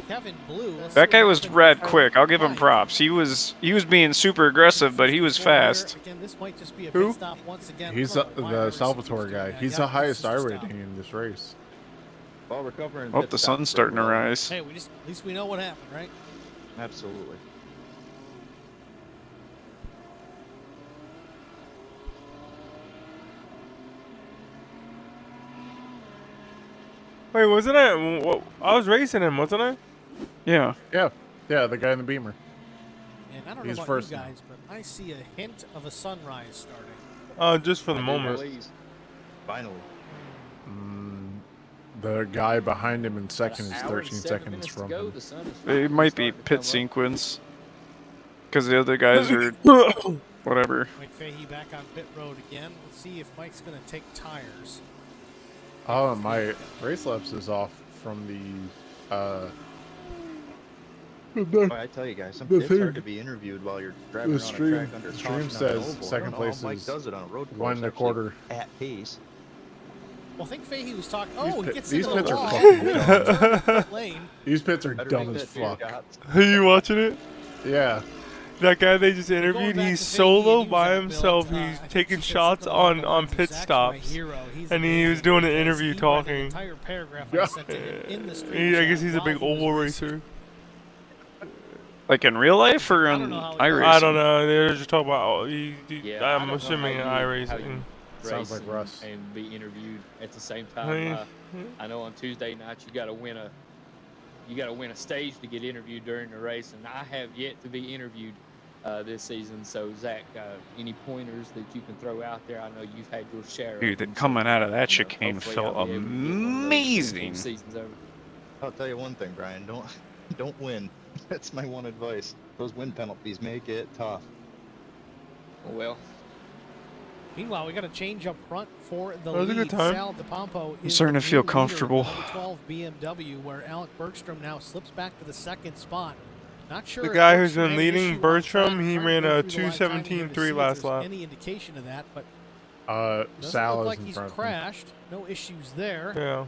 [SPEAKER 9] Kevin Blue. Let's see
[SPEAKER 5] That
[SPEAKER 9] what
[SPEAKER 5] guy was
[SPEAKER 9] happened.
[SPEAKER 5] rad quick. I'll give him
[SPEAKER 9] Right.
[SPEAKER 5] props. He was being super aggressive, but he was
[SPEAKER 9] Before here,
[SPEAKER 5] fast.
[SPEAKER 9] Again, this might just be a
[SPEAKER 1] Who?
[SPEAKER 9] pit stop once again.
[SPEAKER 3] He's
[SPEAKER 9] I don't know why I
[SPEAKER 3] the
[SPEAKER 9] was
[SPEAKER 3] Salvatore
[SPEAKER 9] confused
[SPEAKER 3] guy.
[SPEAKER 9] there.
[SPEAKER 3] He's
[SPEAKER 9] Yeah,
[SPEAKER 3] the highest
[SPEAKER 9] it's
[SPEAKER 3] I
[SPEAKER 9] just a
[SPEAKER 3] rating
[SPEAKER 9] stop.
[SPEAKER 3] in this race.
[SPEAKER 10] While we're covering
[SPEAKER 5] Oh,
[SPEAKER 10] pit
[SPEAKER 5] the
[SPEAKER 10] stops
[SPEAKER 5] sun's
[SPEAKER 10] pretty
[SPEAKER 5] starting to
[SPEAKER 10] well.
[SPEAKER 5] rise.
[SPEAKER 9] Hey, we just at least we know what happened, right?
[SPEAKER 11] Absolutely.
[SPEAKER 1] Wait, wasn't I? I was racing him, wasn't I?
[SPEAKER 5] Yeah.
[SPEAKER 3] Yeah, the guy in the Beamer.
[SPEAKER 9] And I don't
[SPEAKER 3] He's
[SPEAKER 9] know about
[SPEAKER 3] first
[SPEAKER 9] you
[SPEAKER 3] now.
[SPEAKER 9] guys, but I see a hint of a sunrise starting.
[SPEAKER 1] Just for the
[SPEAKER 11] I do
[SPEAKER 1] moment.
[SPEAKER 11] believe- Finally.
[SPEAKER 3] The guy behind him in second is
[SPEAKER 10] Hour and
[SPEAKER 3] 13
[SPEAKER 10] 7
[SPEAKER 3] seconds
[SPEAKER 10] minutes to
[SPEAKER 3] from
[SPEAKER 10] go,
[SPEAKER 3] him.
[SPEAKER 10] the sun is
[SPEAKER 5] It
[SPEAKER 10] finally
[SPEAKER 5] might be
[SPEAKER 10] starting to
[SPEAKER 5] pit
[SPEAKER 10] come up.
[SPEAKER 5] sequence. Because the other guys are whatever.
[SPEAKER 9] Mike Fahey back on pit road again. Let's see if Mike's going to take tires.
[SPEAKER 3] Oh, my race laps is off from the
[SPEAKER 11] Boy, I tell you guys,
[SPEAKER 3] the
[SPEAKER 11] it's hard
[SPEAKER 3] thing-
[SPEAKER 11] to be interviewed while you're driving
[SPEAKER 3] the
[SPEAKER 11] on a
[SPEAKER 3] stream-
[SPEAKER 11] track under
[SPEAKER 3] the stream
[SPEAKER 11] caution on
[SPEAKER 3] says
[SPEAKER 11] an oval. I
[SPEAKER 3] second
[SPEAKER 11] don't know how
[SPEAKER 3] place
[SPEAKER 11] Mike
[SPEAKER 3] is
[SPEAKER 11] does it on a road
[SPEAKER 3] 1
[SPEAKER 11] course,1/4. actually at pace.
[SPEAKER 9] Well, I think Fahey was talking.
[SPEAKER 3] These
[SPEAKER 9] Oh, he
[SPEAKER 3] pit-
[SPEAKER 9] gets
[SPEAKER 3] these
[SPEAKER 9] into the
[SPEAKER 3] pits are
[SPEAKER 9] wall.
[SPEAKER 3] fucking
[SPEAKER 9] Pit lane.
[SPEAKER 3] These pits are
[SPEAKER 11] Better
[SPEAKER 3] dumb
[SPEAKER 11] make
[SPEAKER 3] as
[SPEAKER 11] that beer
[SPEAKER 3] fuck.
[SPEAKER 11] shots.
[SPEAKER 1] Are you watching it?
[SPEAKER 3] Yeah.
[SPEAKER 1] That guy they just
[SPEAKER 9] Going
[SPEAKER 1] interviewed,
[SPEAKER 9] back
[SPEAKER 1] he's
[SPEAKER 9] to Fahey,
[SPEAKER 1] solo
[SPEAKER 9] and he
[SPEAKER 1] by
[SPEAKER 9] was at
[SPEAKER 1] himself.
[SPEAKER 9] Bill,
[SPEAKER 1] He's
[SPEAKER 9] I think
[SPEAKER 1] taking
[SPEAKER 9] she said
[SPEAKER 1] shots
[SPEAKER 9] something along the
[SPEAKER 1] on
[SPEAKER 9] lines of,
[SPEAKER 1] pit
[SPEAKER 9] "Zach's my
[SPEAKER 1] stops.
[SPEAKER 9] hero. He's
[SPEAKER 1] And he was
[SPEAKER 9] amazing,"
[SPEAKER 1] doing an
[SPEAKER 9] because
[SPEAKER 1] interview
[SPEAKER 9] he read an
[SPEAKER 1] talking.
[SPEAKER 9] entire paragraph I sent to him in the stream
[SPEAKER 1] I
[SPEAKER 9] chat
[SPEAKER 1] guess he's a
[SPEAKER 9] while
[SPEAKER 1] big
[SPEAKER 9] he was
[SPEAKER 1] oval
[SPEAKER 9] racing.
[SPEAKER 1] racer.
[SPEAKER 5] Like in real life or
[SPEAKER 9] I
[SPEAKER 5] on
[SPEAKER 9] don't know how it
[SPEAKER 5] iRacing?
[SPEAKER 1] I don't know. They're just talking about.
[SPEAKER 10] Yeah, I
[SPEAKER 1] I'm
[SPEAKER 10] don't know
[SPEAKER 1] assuming
[SPEAKER 10] how you
[SPEAKER 1] iRacing.
[SPEAKER 3] Sounds like
[SPEAKER 10] race
[SPEAKER 3] Russ.
[SPEAKER 10] and be interviewed at the same
[SPEAKER 1] Hey.
[SPEAKER 10] time. I know on Tuesday nights you got to win a stage to get interviewed during the race, and I have yet to be interviewed this season. So Zach, any pointers that you can throw out there? I know you've had your share.
[SPEAKER 5] Dude,
[SPEAKER 10] of
[SPEAKER 5] the
[SPEAKER 10] them,
[SPEAKER 5] coming out of that
[SPEAKER 10] you know,
[SPEAKER 5] chicane
[SPEAKER 10] hopefully
[SPEAKER 5] felt
[SPEAKER 10] I'll be able to get one of those before the
[SPEAKER 5] amazing.
[SPEAKER 10] season's over.
[SPEAKER 11] I'll tell you one thing, Brian. Don't win. That's my one advice. Those wind penalties make it tough.
[SPEAKER 10] Well,
[SPEAKER 9] Meanwhile, we got a change up front for the
[SPEAKER 1] That was a
[SPEAKER 9] lead.
[SPEAKER 1] good time.
[SPEAKER 9] Sal DePompo
[SPEAKER 5] I'm
[SPEAKER 9] is
[SPEAKER 5] starting
[SPEAKER 9] the
[SPEAKER 5] to feel
[SPEAKER 9] new leader
[SPEAKER 5] comfortable.
[SPEAKER 9] of the number 12 BMW, where Alec Bergstrom now slips back to the second spot. Not sure
[SPEAKER 1] The
[SPEAKER 9] if
[SPEAKER 1] guy who's
[SPEAKER 9] Bergstrom
[SPEAKER 1] been
[SPEAKER 9] had an
[SPEAKER 1] leading,
[SPEAKER 9] issue on
[SPEAKER 1] Bergstrom,
[SPEAKER 9] track.
[SPEAKER 1] he
[SPEAKER 9] Hard to
[SPEAKER 1] ran
[SPEAKER 9] go
[SPEAKER 1] a
[SPEAKER 9] through the live timing here to
[SPEAKER 1] 2:17.3
[SPEAKER 9] see if
[SPEAKER 1] last
[SPEAKER 9] there's
[SPEAKER 1] lap.
[SPEAKER 9] Any indication of that, but doesn't
[SPEAKER 3] Sal
[SPEAKER 9] look
[SPEAKER 3] is
[SPEAKER 9] like
[SPEAKER 3] in
[SPEAKER 9] he's
[SPEAKER 3] front of him.
[SPEAKER 9] crashed. No issues there.
[SPEAKER 1] Yeah.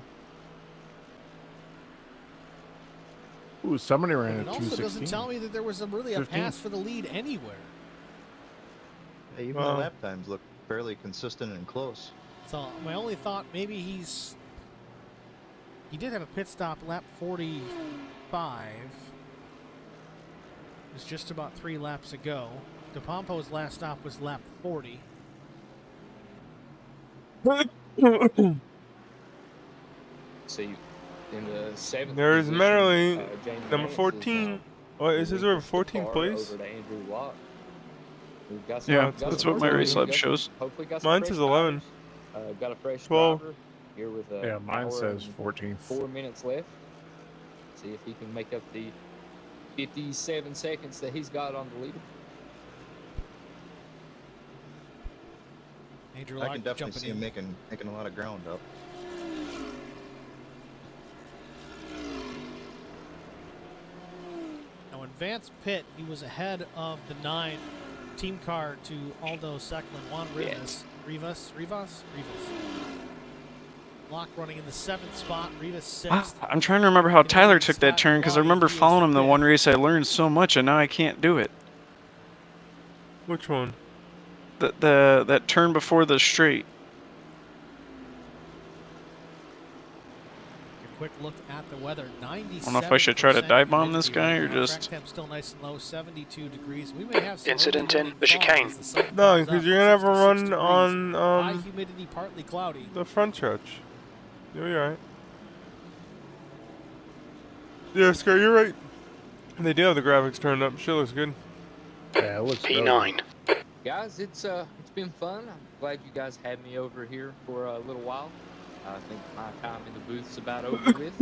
[SPEAKER 3] Ooh, somebody ran
[SPEAKER 9] And
[SPEAKER 3] a
[SPEAKER 9] it also
[SPEAKER 3] 216.
[SPEAKER 9] doesn't tell me that there was really a
[SPEAKER 3] 15.
[SPEAKER 9] pass for the lead anywhere.
[SPEAKER 11] Hey, even
[SPEAKER 1] Wow.
[SPEAKER 11] the lap times look fairly consistent and close.
[SPEAKER 9] So my only thought, maybe he did have a pit stop lap 45. It was just about 3 laps ago. DePompo's last stop was lap 40.
[SPEAKER 10] see, in the 7th
[SPEAKER 1] There's
[SPEAKER 10] position,
[SPEAKER 1] Merrily,
[SPEAKER 10] Jamie
[SPEAKER 1] number
[SPEAKER 10] Nance is
[SPEAKER 1] 14.
[SPEAKER 10] now
[SPEAKER 1] What is his over
[SPEAKER 10] relinquished the
[SPEAKER 1] 14th
[SPEAKER 10] car
[SPEAKER 1] place?
[SPEAKER 10] over to Andrew Locke. We've got
[SPEAKER 5] Yeah,
[SPEAKER 10] got
[SPEAKER 5] that's
[SPEAKER 10] some
[SPEAKER 5] what my
[SPEAKER 10] more
[SPEAKER 5] race
[SPEAKER 10] drivers.
[SPEAKER 5] lab shows.
[SPEAKER 10] Hopefully got some
[SPEAKER 1] Mine
[SPEAKER 10] fresh
[SPEAKER 1] says 11.
[SPEAKER 10] tires. Got a fresh
[SPEAKER 1] 12.
[SPEAKER 10] driver here with
[SPEAKER 3] Yeah, mine
[SPEAKER 10] hour
[SPEAKER 3] says
[SPEAKER 10] and
[SPEAKER 3] 14th.
[SPEAKER 10] 4 minutes left. See if he can make up the 57 seconds that he's got on the leader.
[SPEAKER 9] Andrew
[SPEAKER 11] I
[SPEAKER 9] Locke
[SPEAKER 11] can definitely
[SPEAKER 9] jumping
[SPEAKER 11] see him
[SPEAKER 9] in.
[SPEAKER 11] making a lot of ground up.
[SPEAKER 9] Now in Vance Pitt, he was ahead of the 9 team car to Aldo Secklin, Juan Rivas. Rivas. Locke running in the 7th spot, Rivas 6th.
[SPEAKER 5] I'm trying to remember how Tyler took that turn because I remember following him the one race. I learned so much, and now I can't do it.
[SPEAKER 1] Which one?
[SPEAKER 5] That turn before the straight.
[SPEAKER 9] A quick look at the weather. 97%.
[SPEAKER 5] I don't know if I should try to dive bomb this guy or
[SPEAKER 9] humidity right now.
[SPEAKER 5] just.
[SPEAKER 9] Track temp still nice and low, 72 degrees. We may have some
[SPEAKER 2] Incident
[SPEAKER 9] early
[SPEAKER 2] in
[SPEAKER 9] morning
[SPEAKER 2] the
[SPEAKER 9] fog
[SPEAKER 2] chicane.
[SPEAKER 9] as the sun
[SPEAKER 1] No,
[SPEAKER 9] comes
[SPEAKER 1] because
[SPEAKER 9] up,
[SPEAKER 1] you're gonna have a
[SPEAKER 9] 66
[SPEAKER 1] run
[SPEAKER 9] degrees.
[SPEAKER 1] on
[SPEAKER 9] High humidity, partly cloudy.
[SPEAKER 1] the front stretch. You'll be alright. Yeah, Scar, you're right. They do have the graphics turned up. Shit looks good.
[SPEAKER 3] Yeah, it looks
[SPEAKER 2] P9.
[SPEAKER 10] Guys, it's been fun. I'm glad you guys had me over here for a little while. I think my time in the booth's about over with.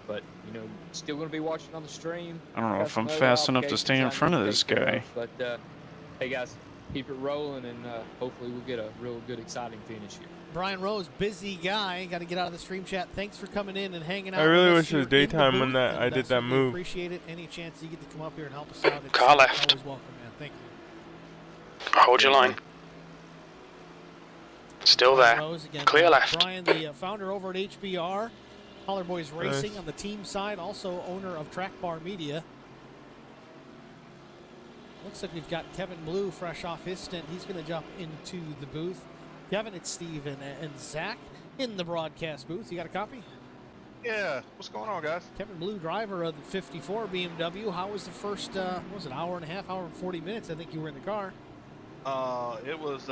[SPEAKER 10] But you know, still gonna be watching on the stream.
[SPEAKER 5] I don't know
[SPEAKER 10] Got
[SPEAKER 5] if
[SPEAKER 10] some
[SPEAKER 5] I'm
[SPEAKER 10] other
[SPEAKER 5] fast enough to stay in
[SPEAKER 10] obligations I
[SPEAKER 5] front
[SPEAKER 10] need
[SPEAKER 5] of
[SPEAKER 10] to
[SPEAKER 5] this
[SPEAKER 10] take care
[SPEAKER 5] guy.
[SPEAKER 10] of. But hey guys, keep it rolling, and hopefully we'll get a real good, exciting finish here.
[SPEAKER 9] Brian Rose, busy guy. Got to get out of the stream chat. Thanks for coming in and hanging out.
[SPEAKER 1] I really
[SPEAKER 9] with us
[SPEAKER 1] wish it was
[SPEAKER 9] here in the
[SPEAKER 1] daytime when
[SPEAKER 9] booth,
[SPEAKER 1] that
[SPEAKER 9] and
[SPEAKER 1] I did that
[SPEAKER 9] certainly
[SPEAKER 1] move.
[SPEAKER 9] Appreciate it. Any chance you get to come up here and help us out? It's
[SPEAKER 2] Car left.
[SPEAKER 9] always welcome, man. Thank you.
[SPEAKER 2] Hold your line. Still
[SPEAKER 9] Brian
[SPEAKER 2] there.
[SPEAKER 9] Rose again.
[SPEAKER 2] Clear left.
[SPEAKER 9] Brian, the founder over at HBR, Holler Boys Racing
[SPEAKER 1] Nice.
[SPEAKER 9] on the team side, also owner of Track Bar Media. Looks like we've got Kevin Blue fresh off his stint. He's going to jump into the booth. Kevin, it's Steve and Zach in the broadcast booth. You got a copy?
[SPEAKER 12] Yeah, what's going on, guys?
[SPEAKER 9] Kevin Blue, driver of the 54 BMW. How was the first, what was it, hour and a half, hour and 40 minutes? I think you were in the car.
[SPEAKER 12] It was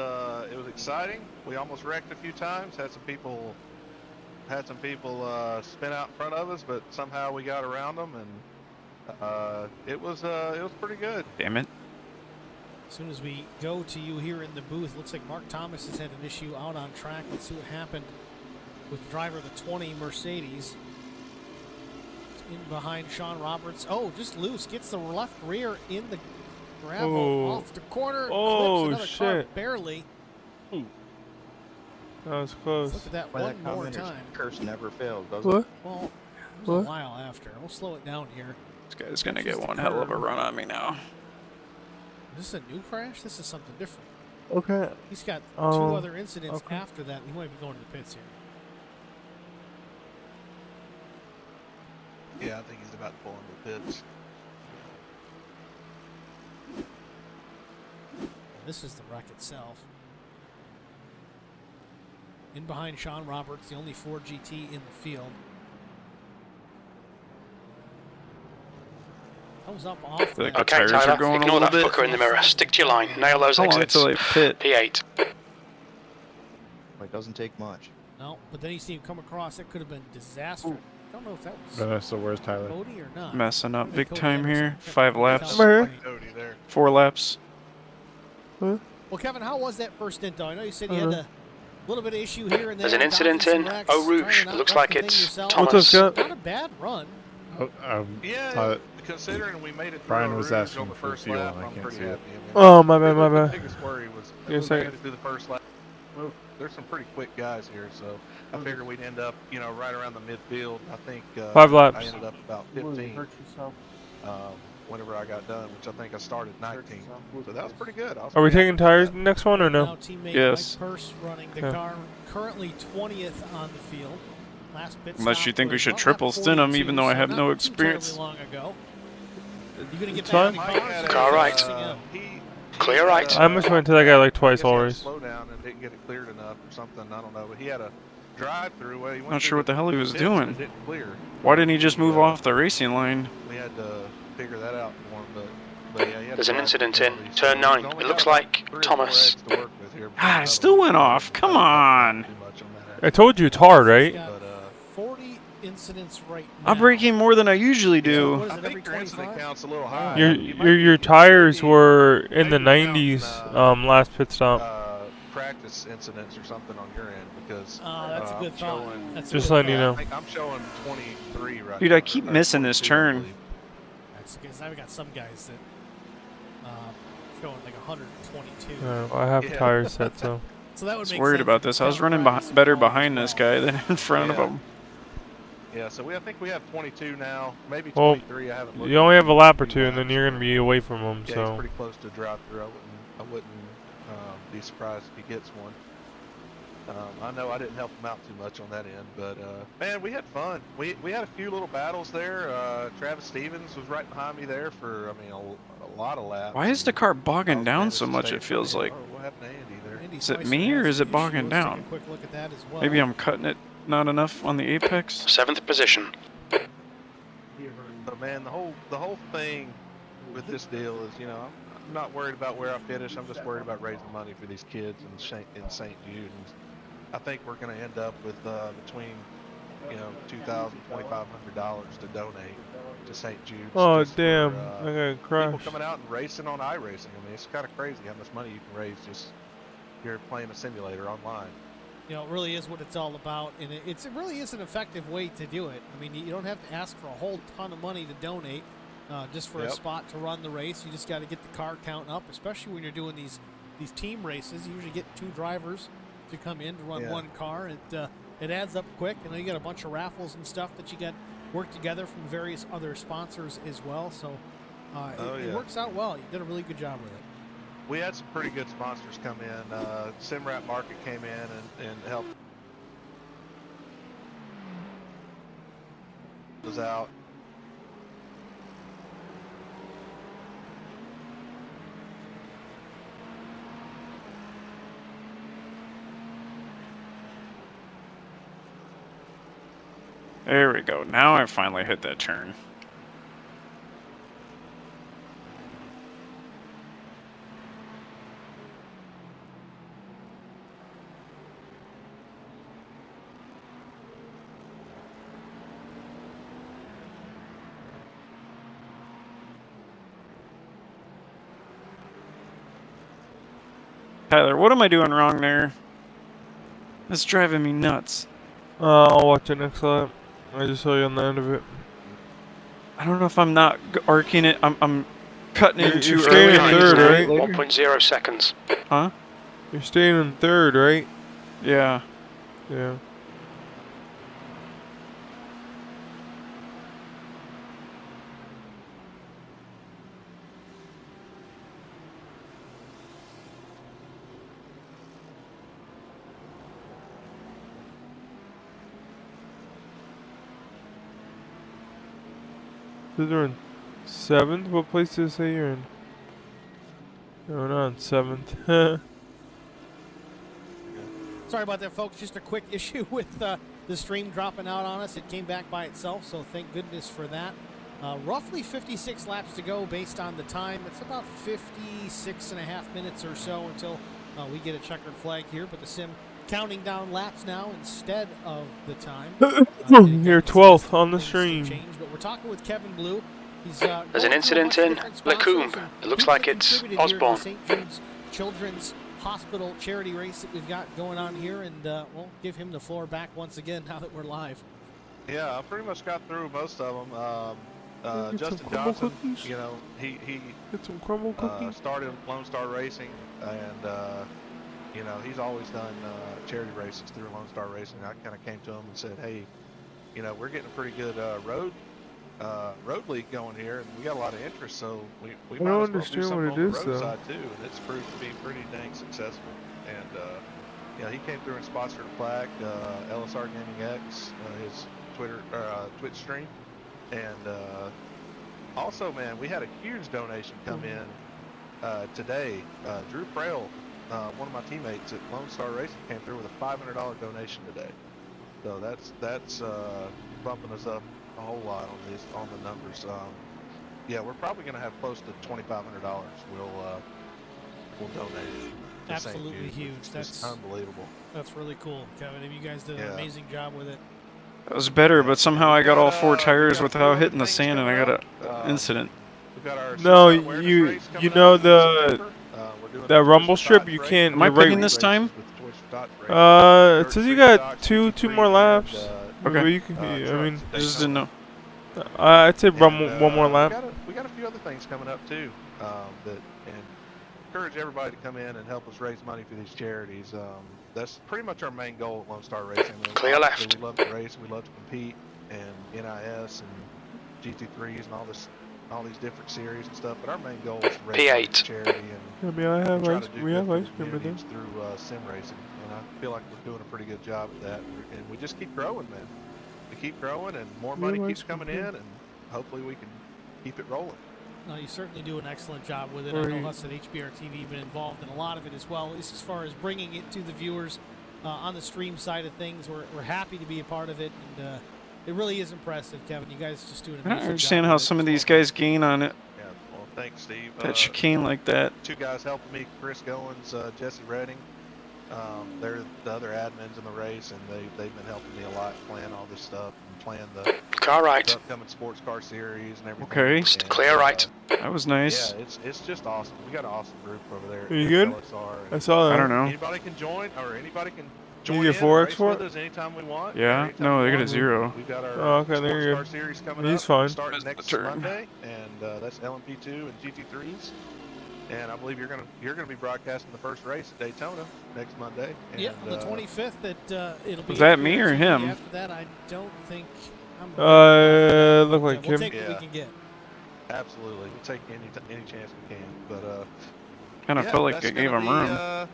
[SPEAKER 12] exciting. We almost wrecked a few times. Had some people spin out in front of us, but somehow we got around them, and it was pretty good.
[SPEAKER 5] Damn it.
[SPEAKER 9] As soon as we go to you here in the booth, looks like Mark Thomas has had an issue out on track. Let's see what happened with the driver of the 20 Mercedes. In behind Sean Roberts. Oh, just loose. Gets the left rear in the gravel
[SPEAKER 1] Oh.
[SPEAKER 9] off the corner.
[SPEAKER 1] Oh,
[SPEAKER 9] clips another car
[SPEAKER 1] shit.
[SPEAKER 9] barely.
[SPEAKER 1] That was close.
[SPEAKER 9] Let's look at that
[SPEAKER 11] Why
[SPEAKER 9] one
[SPEAKER 11] that
[SPEAKER 9] more
[SPEAKER 11] commenter's
[SPEAKER 9] time.
[SPEAKER 11] curse never fails, does
[SPEAKER 1] What?
[SPEAKER 11] it?
[SPEAKER 9] Well, it was
[SPEAKER 1] What?
[SPEAKER 9] a while after. We'll slow it down here.
[SPEAKER 5] This guy's gonna
[SPEAKER 9] This is
[SPEAKER 5] get
[SPEAKER 9] the
[SPEAKER 5] one hell of a
[SPEAKER 9] curve.
[SPEAKER 5] run on me now.
[SPEAKER 9] Is this a new crash? This is something different.
[SPEAKER 1] Okay.
[SPEAKER 9] He's got two
[SPEAKER 1] Oh,
[SPEAKER 9] other incidents
[SPEAKER 1] okay.
[SPEAKER 9] after that. He might be going to the pits here.
[SPEAKER 12] Yeah, I think he's about to pull into the pits.
[SPEAKER 9] This is the wreck itself. In behind Sean Roberts, the only Ford GT in the field. Comes up off
[SPEAKER 5] Like
[SPEAKER 9] the
[SPEAKER 5] the
[SPEAKER 2] Okay,
[SPEAKER 5] tires are
[SPEAKER 2] Tyler,
[SPEAKER 5] going a
[SPEAKER 2] ignore that
[SPEAKER 5] little bit.
[SPEAKER 2] fucker in the mirror. Stick to your line. Nail those
[SPEAKER 5] How long
[SPEAKER 2] exits.
[SPEAKER 5] until I pit?
[SPEAKER 2] P8.
[SPEAKER 11] It doesn't take much.
[SPEAKER 9] No, but then you see him come across. It could have been disaster. Don't know if that was
[SPEAKER 3] Vanessa, where's Tyler?
[SPEAKER 9] Cody or not.
[SPEAKER 5] Messing up
[SPEAKER 9] Maybe
[SPEAKER 5] big
[SPEAKER 9] Cody
[SPEAKER 5] time
[SPEAKER 9] Anderson
[SPEAKER 5] here.
[SPEAKER 9] kept
[SPEAKER 5] 5
[SPEAKER 9] it
[SPEAKER 5] laps.
[SPEAKER 9] down.
[SPEAKER 1] Over here.
[SPEAKER 12] Cody there.
[SPEAKER 5] 4 laps.
[SPEAKER 9] Well, Kevin, how was that first stint, though? I know you said you had a little bit of issue here and there.
[SPEAKER 2] There's an
[SPEAKER 9] dodging
[SPEAKER 2] incident
[SPEAKER 9] some
[SPEAKER 2] in
[SPEAKER 9] wrecks,
[SPEAKER 2] Eau
[SPEAKER 9] trying
[SPEAKER 2] Rouge.
[SPEAKER 9] to not
[SPEAKER 2] Looks
[SPEAKER 9] wreck
[SPEAKER 2] like
[SPEAKER 9] the thing
[SPEAKER 2] it's
[SPEAKER 9] yourself.
[SPEAKER 1] What's up,
[SPEAKER 2] Thomas.
[SPEAKER 1] Scott?
[SPEAKER 9] Not a bad run.
[SPEAKER 12] Yeah, considering we made it through
[SPEAKER 3] Brian
[SPEAKER 12] a
[SPEAKER 3] was
[SPEAKER 12] Rouge
[SPEAKER 3] asking
[SPEAKER 12] on the
[SPEAKER 3] for
[SPEAKER 12] first
[SPEAKER 3] fuel,
[SPEAKER 12] lap,
[SPEAKER 3] and I
[SPEAKER 12] I'm
[SPEAKER 3] can't
[SPEAKER 12] pretty
[SPEAKER 3] see it.
[SPEAKER 12] happy. I mean,
[SPEAKER 1] Oh, my bad, my
[SPEAKER 12] the
[SPEAKER 1] bad.
[SPEAKER 12] biggest worry was
[SPEAKER 1] Give me a
[SPEAKER 12] we
[SPEAKER 1] second.
[SPEAKER 12] made it through the first lap. Well, there's some pretty quick guys here, so I figured we'd end up, you know, right around the midfield. I think
[SPEAKER 1] 5 laps.
[SPEAKER 12] I ended up about 15 whenever I got done, which I think I started 19. So that was pretty good.
[SPEAKER 1] Are we taking tires next one or
[SPEAKER 9] Now
[SPEAKER 1] no?
[SPEAKER 9] teammate
[SPEAKER 5] Yes.
[SPEAKER 9] Mike Purse running the
[SPEAKER 1] Okay.
[SPEAKER 9] car, currently 20th on the field. Last pit
[SPEAKER 5] Unless
[SPEAKER 9] stop
[SPEAKER 5] you think we
[SPEAKER 9] was
[SPEAKER 5] should
[SPEAKER 9] about
[SPEAKER 5] triple
[SPEAKER 9] lap
[SPEAKER 5] stint 'em,
[SPEAKER 9] 42,
[SPEAKER 5] even though I
[SPEAKER 9] so
[SPEAKER 5] have
[SPEAKER 9] not
[SPEAKER 5] no
[SPEAKER 9] too
[SPEAKER 5] experience.
[SPEAKER 9] terribly long ago. You gonna get
[SPEAKER 1] It's
[SPEAKER 9] back in
[SPEAKER 1] fine.
[SPEAKER 9] the car?
[SPEAKER 12] had
[SPEAKER 2] Car right. Clear right.
[SPEAKER 1] I must went to that guy like twice
[SPEAKER 12] I guess he had a
[SPEAKER 1] already.
[SPEAKER 12] slow down and didn't get it cleared enough or something. I don't know, but he had a drive-through where he went
[SPEAKER 5] Not
[SPEAKER 12] through
[SPEAKER 5] sure what the hell he was
[SPEAKER 12] pits and
[SPEAKER 5] doing.
[SPEAKER 12] it didn't clear.
[SPEAKER 5] Why didn't he just move
[SPEAKER 12] Yeah.
[SPEAKER 5] off the racing line?
[SPEAKER 12] We had to figure that out for him, but yeah, he had
[SPEAKER 2] There's
[SPEAKER 12] a
[SPEAKER 2] an
[SPEAKER 12] drive-through
[SPEAKER 2] incident in
[SPEAKER 12] penalty, so
[SPEAKER 2] turn
[SPEAKER 12] he's
[SPEAKER 2] 9.
[SPEAKER 12] only
[SPEAKER 2] It looks
[SPEAKER 12] got about
[SPEAKER 2] like
[SPEAKER 12] 3 or 4
[SPEAKER 2] Thomas.
[SPEAKER 12] X to work with here before
[SPEAKER 5] Ah, it
[SPEAKER 12] another
[SPEAKER 5] still
[SPEAKER 12] one.
[SPEAKER 5] went off. Come
[SPEAKER 12] I didn't help him out
[SPEAKER 5] on.
[SPEAKER 12] too much on that
[SPEAKER 1] I told you it's hard, right?
[SPEAKER 9] Got
[SPEAKER 12] But
[SPEAKER 9] 40 incidents right now.
[SPEAKER 5] I'm braking more than I usually
[SPEAKER 9] What
[SPEAKER 5] do.
[SPEAKER 9] is
[SPEAKER 12] I
[SPEAKER 9] it, every
[SPEAKER 12] think your incident
[SPEAKER 9] 25?
[SPEAKER 12] count's a little high.
[SPEAKER 1] Your
[SPEAKER 12] You might be-
[SPEAKER 1] your
[SPEAKER 12] you
[SPEAKER 1] tires
[SPEAKER 12] might be
[SPEAKER 1] were in the
[SPEAKER 12] maybe
[SPEAKER 1] 90s
[SPEAKER 12] counting,
[SPEAKER 1] last pit stop.
[SPEAKER 12] practice incidents or something on your end because
[SPEAKER 9] That's a good
[SPEAKER 12] I'm
[SPEAKER 9] thought.
[SPEAKER 12] showing,
[SPEAKER 9] That's a
[SPEAKER 1] Just
[SPEAKER 9] good
[SPEAKER 1] letting you
[SPEAKER 9] thought.
[SPEAKER 1] know.
[SPEAKER 12] I think I'm showing 23 right
[SPEAKER 5] Dude,
[SPEAKER 12] now.
[SPEAKER 5] I keep
[SPEAKER 12] or
[SPEAKER 5] missing this
[SPEAKER 12] 22, I
[SPEAKER 5] turn.
[SPEAKER 12] believe.
[SPEAKER 9] That's because I've got some guys that showing like 122.
[SPEAKER 1] I have
[SPEAKER 12] Yeah.
[SPEAKER 1] tires set, so.
[SPEAKER 9] So that would
[SPEAKER 5] I was
[SPEAKER 9] make
[SPEAKER 5] worried
[SPEAKER 9] sense
[SPEAKER 5] about
[SPEAKER 9] if you
[SPEAKER 5] this. I was
[SPEAKER 9] count
[SPEAKER 5] running
[SPEAKER 9] practice
[SPEAKER 5] better
[SPEAKER 9] and all as
[SPEAKER 5] behind this
[SPEAKER 9] well.
[SPEAKER 5] guy than in front of
[SPEAKER 12] Yeah.
[SPEAKER 5] him.
[SPEAKER 12] Yeah, so I think we have 22 now, maybe
[SPEAKER 1] Well,
[SPEAKER 12] 23. I haven't looked.
[SPEAKER 1] you only have a lap or
[SPEAKER 12] few
[SPEAKER 1] two, and then
[SPEAKER 12] laps,
[SPEAKER 1] you're gonna
[SPEAKER 12] but
[SPEAKER 1] be away from them.
[SPEAKER 12] yeah, he's
[SPEAKER 1] So.
[SPEAKER 12] pretty close to drive through. I wouldn't be surprised if he gets one. I know I didn't help him out too much on that end, but man, we had fun. We had a few little battles there. Travis Stevens was right behind me there for a lot of laps.
[SPEAKER 5] Why is the car bogging
[SPEAKER 12] I
[SPEAKER 5] down
[SPEAKER 12] managed
[SPEAKER 5] so
[SPEAKER 12] to
[SPEAKER 5] much,
[SPEAKER 12] stay
[SPEAKER 5] it feels
[SPEAKER 12] with
[SPEAKER 5] like?
[SPEAKER 12] him. Oh, what happened to Andy there?
[SPEAKER 9] Andy
[SPEAKER 5] Is it
[SPEAKER 9] Spicer
[SPEAKER 5] me, or
[SPEAKER 9] has
[SPEAKER 5] is it
[SPEAKER 9] an
[SPEAKER 5] bogging
[SPEAKER 9] issue. Let's take
[SPEAKER 5] down?
[SPEAKER 9] a quick look at that as well.
[SPEAKER 5] Maybe I'm cutting it not enough on the apex?
[SPEAKER 2] 7th position.
[SPEAKER 12] But man, the whole thing with this deal is, you know, I'm not worried about where I finish. I'm just worried about raising money for these kids in St. Jude. And I think we're going to end up with between, you know, $2,000, $2,500 to donate to St. Jude's.
[SPEAKER 1] Oh
[SPEAKER 12] just
[SPEAKER 1] damn!
[SPEAKER 12] for,
[SPEAKER 1] I got
[SPEAKER 12] people
[SPEAKER 1] crushed.
[SPEAKER 12] coming out and racing on iRacing. I mean, it's kind of crazy how much money you can raise just here playing a simulator online.
[SPEAKER 9] You know, it really is what it's all about, and it really is an effective way to do it. I mean, you don't have to ask for a whole ton of money to donate just for a spot to run the race. You just got to get the car count up, especially when you're doing these team races. You usually get 2 drivers to come in to run one car. It adds up quick. You know, you got a bunch of raffles and stuff that you got worked together from various other sponsors as well. So it works out well. You did a really good job with it.
[SPEAKER 12] We had some pretty good sponsors come in. Simrap Market came in and helped us out.
[SPEAKER 5] There we go. Now I finally hit that turn. Tyler, what am I doing wrong there? That's driving me nuts.
[SPEAKER 1] I'll watch it next lap. I just saw you on the end of it.
[SPEAKER 5] I don't know if I'm not arcing it. I'm cutting in too
[SPEAKER 1] You're staying
[SPEAKER 5] early.
[SPEAKER 1] in third, right?
[SPEAKER 2] 1.0 seconds.
[SPEAKER 5] Huh?
[SPEAKER 1] You're staying in third, right?
[SPEAKER 5] Yeah.
[SPEAKER 1] Yeah. So they're in 7th? What place did it say you're in? No, not in 7th.
[SPEAKER 9] Sorry about that, folks. Just a quick issue with the stream dropping out on us. It came back by itself, so thank goodness for that. Roughly 56 laps to go based on the time. It's about 56 and a half minutes or so until we get a checkered flag here, but the sim counting down laps now instead of the time.
[SPEAKER 1] You're 12th on the stream.
[SPEAKER 9] Change, but we're talking with Kevin Blue. He's,
[SPEAKER 2] There's an incident in Lacombe. It looks like it's Osborne.
[SPEAKER 9] St. Jude's Children's Hospital charity race that we've got going on here, and we'll give him the floor back once again now that we're live.
[SPEAKER 12] Yeah, I pretty much got through most of them.
[SPEAKER 1] Get some
[SPEAKER 12] Justin
[SPEAKER 1] crumble
[SPEAKER 12] Johnson,
[SPEAKER 1] cookies?
[SPEAKER 12] you know, he
[SPEAKER 1] Get some crumble cookies.
[SPEAKER 12] started Lone Star Racing, and you know, he's always done charity races through Lone Star Racing. I kind of came to him and said, hey, you know, we're getting a pretty good road league going here, and we got a lot of interest, so we
[SPEAKER 1] I
[SPEAKER 12] might
[SPEAKER 1] don't
[SPEAKER 12] as well do
[SPEAKER 1] understand
[SPEAKER 12] something
[SPEAKER 1] what
[SPEAKER 12] on
[SPEAKER 1] it
[SPEAKER 12] the
[SPEAKER 1] is,
[SPEAKER 12] road
[SPEAKER 1] though.
[SPEAKER 12] side too, and it's proved to be pretty dang successful. And yeah, he came through and sponsored a plaque, LSR Gaming X, his Twitch stream, and also, man, we had a huge donation come in today. Drew Frail, one of my teammates at Lone Star Racing, came through with a $500 donation today. So that's bumping us up a whole lot on the numbers. Yeah, we're probably going to have close to $2,500. We'll donate. To
[SPEAKER 9] Absolutely
[SPEAKER 12] St. Jude,
[SPEAKER 9] huge.
[SPEAKER 12] which is
[SPEAKER 9] That's
[SPEAKER 12] just unbelievable.
[SPEAKER 9] That's really cool, Kevin. You guys did an amazing job with it.
[SPEAKER 5] That was better, but somehow I got all 4 tires
[SPEAKER 12] got
[SPEAKER 5] without hitting the sand, and I got an incident.
[SPEAKER 12] We've got our
[SPEAKER 1] No,
[SPEAKER 12] Sunset Awareness
[SPEAKER 1] you
[SPEAKER 12] race coming
[SPEAKER 1] know
[SPEAKER 12] up in
[SPEAKER 1] the
[SPEAKER 12] September. We're doing
[SPEAKER 1] that
[SPEAKER 12] the
[SPEAKER 1] rumble
[SPEAKER 12] Twist
[SPEAKER 1] strip.
[SPEAKER 12] Dot
[SPEAKER 1] You
[SPEAKER 12] race.
[SPEAKER 1] can't.
[SPEAKER 5] Am I
[SPEAKER 1] You're right.
[SPEAKER 5] picking this time?
[SPEAKER 1] It says you got two more laps.
[SPEAKER 5] Okay.
[SPEAKER 1] But you can, I mean,
[SPEAKER 5] I just didn't know.
[SPEAKER 1] I'd say run one more lap.
[SPEAKER 12] We got a few other things coming up too. And encourage everybody to come in and help us raise money for these charities. That's pretty much our main goal at Lone Star Racing. I mean,
[SPEAKER 2] Clear left.
[SPEAKER 12] We love to race, we love to compete, and NIS and GT3s and all these different series and stuff. But our main goal is to raise money for
[SPEAKER 2] P8.
[SPEAKER 12] charity
[SPEAKER 1] I
[SPEAKER 12] and
[SPEAKER 1] mean, I have
[SPEAKER 12] try
[SPEAKER 1] ice.
[SPEAKER 12] to do
[SPEAKER 1] We
[SPEAKER 12] good
[SPEAKER 1] have
[SPEAKER 12] for
[SPEAKER 1] ice
[SPEAKER 12] the
[SPEAKER 1] cream in there.
[SPEAKER 12] communities through sim racing. And I feel like we're doing a pretty good job at that. And we just keep growing, man. We keep growing, and more
[SPEAKER 1] We
[SPEAKER 12] money
[SPEAKER 1] have
[SPEAKER 12] keeps
[SPEAKER 1] ice cream
[SPEAKER 12] coming
[SPEAKER 1] too.
[SPEAKER 12] in, and hopefully we can keep it rolling.
[SPEAKER 9] No, you certainly do an excellent job with it. I know us at HBR TV have been involved in a lot of it as well. As far as bringing it to the viewers on the stream side of things, we're happy to be a part of it, and it really is impressive, Kevin. You guys just do an
[SPEAKER 5] I
[SPEAKER 9] amazing
[SPEAKER 5] don't understand
[SPEAKER 9] job
[SPEAKER 5] how
[SPEAKER 9] with it.
[SPEAKER 5] some of these guys gain on it.
[SPEAKER 12] Yeah, well, thanks, Steve.
[SPEAKER 5] That chicane like that.
[SPEAKER 12] 2 guys helping me, Chris Goins, Jesse Redding. They're the other admins in the race, and they've been helping me a lot plan all this stuff and plan the upcoming sports car series and everything.
[SPEAKER 5] Okay.
[SPEAKER 12] And,
[SPEAKER 2] Clear right.
[SPEAKER 5] That was nice.
[SPEAKER 12] Yeah, it's just awesome. We got an awesome group over there.
[SPEAKER 1] Are you
[SPEAKER 12] at
[SPEAKER 1] good?
[SPEAKER 12] LSR,
[SPEAKER 1] I saw that.
[SPEAKER 5] I don't know.
[SPEAKER 12] Anybody can join, or anybody can join
[SPEAKER 1] You
[SPEAKER 12] in
[SPEAKER 1] get
[SPEAKER 12] and
[SPEAKER 1] 4X
[SPEAKER 12] race
[SPEAKER 1] for
[SPEAKER 12] with
[SPEAKER 1] it?
[SPEAKER 12] us anytime we want.
[SPEAKER 5] Yeah?
[SPEAKER 12] anytime
[SPEAKER 5] No,
[SPEAKER 12] we
[SPEAKER 5] they got a
[SPEAKER 12] want.
[SPEAKER 5] 0.
[SPEAKER 12] We've got our
[SPEAKER 1] Oh, okay, there
[SPEAKER 12] sports
[SPEAKER 1] you
[SPEAKER 12] car
[SPEAKER 1] go.
[SPEAKER 12] series coming
[SPEAKER 1] He's
[SPEAKER 12] up.
[SPEAKER 1] fine.
[SPEAKER 12] Starting
[SPEAKER 5] That's
[SPEAKER 12] next
[SPEAKER 5] the turn.
[SPEAKER 12] Monday, and that's LMP2 and GT3s. And I believe you're gonna be broadcasting the first race at Daytona next Monday. And,
[SPEAKER 9] Yeah, on the 25th. It'll be.
[SPEAKER 5] Was that me or
[SPEAKER 9] HBR TV.
[SPEAKER 5] him?
[SPEAKER 9] After that, I don't think.
[SPEAKER 1] Look like
[SPEAKER 9] We'll
[SPEAKER 1] him.
[SPEAKER 9] take what we can get.
[SPEAKER 12] Absolutely, we'll take any chance we can. But
[SPEAKER 5] Kind of
[SPEAKER 12] yeah,
[SPEAKER 5] felt like
[SPEAKER 12] that's
[SPEAKER 5] I gave
[SPEAKER 12] gonna
[SPEAKER 5] him room.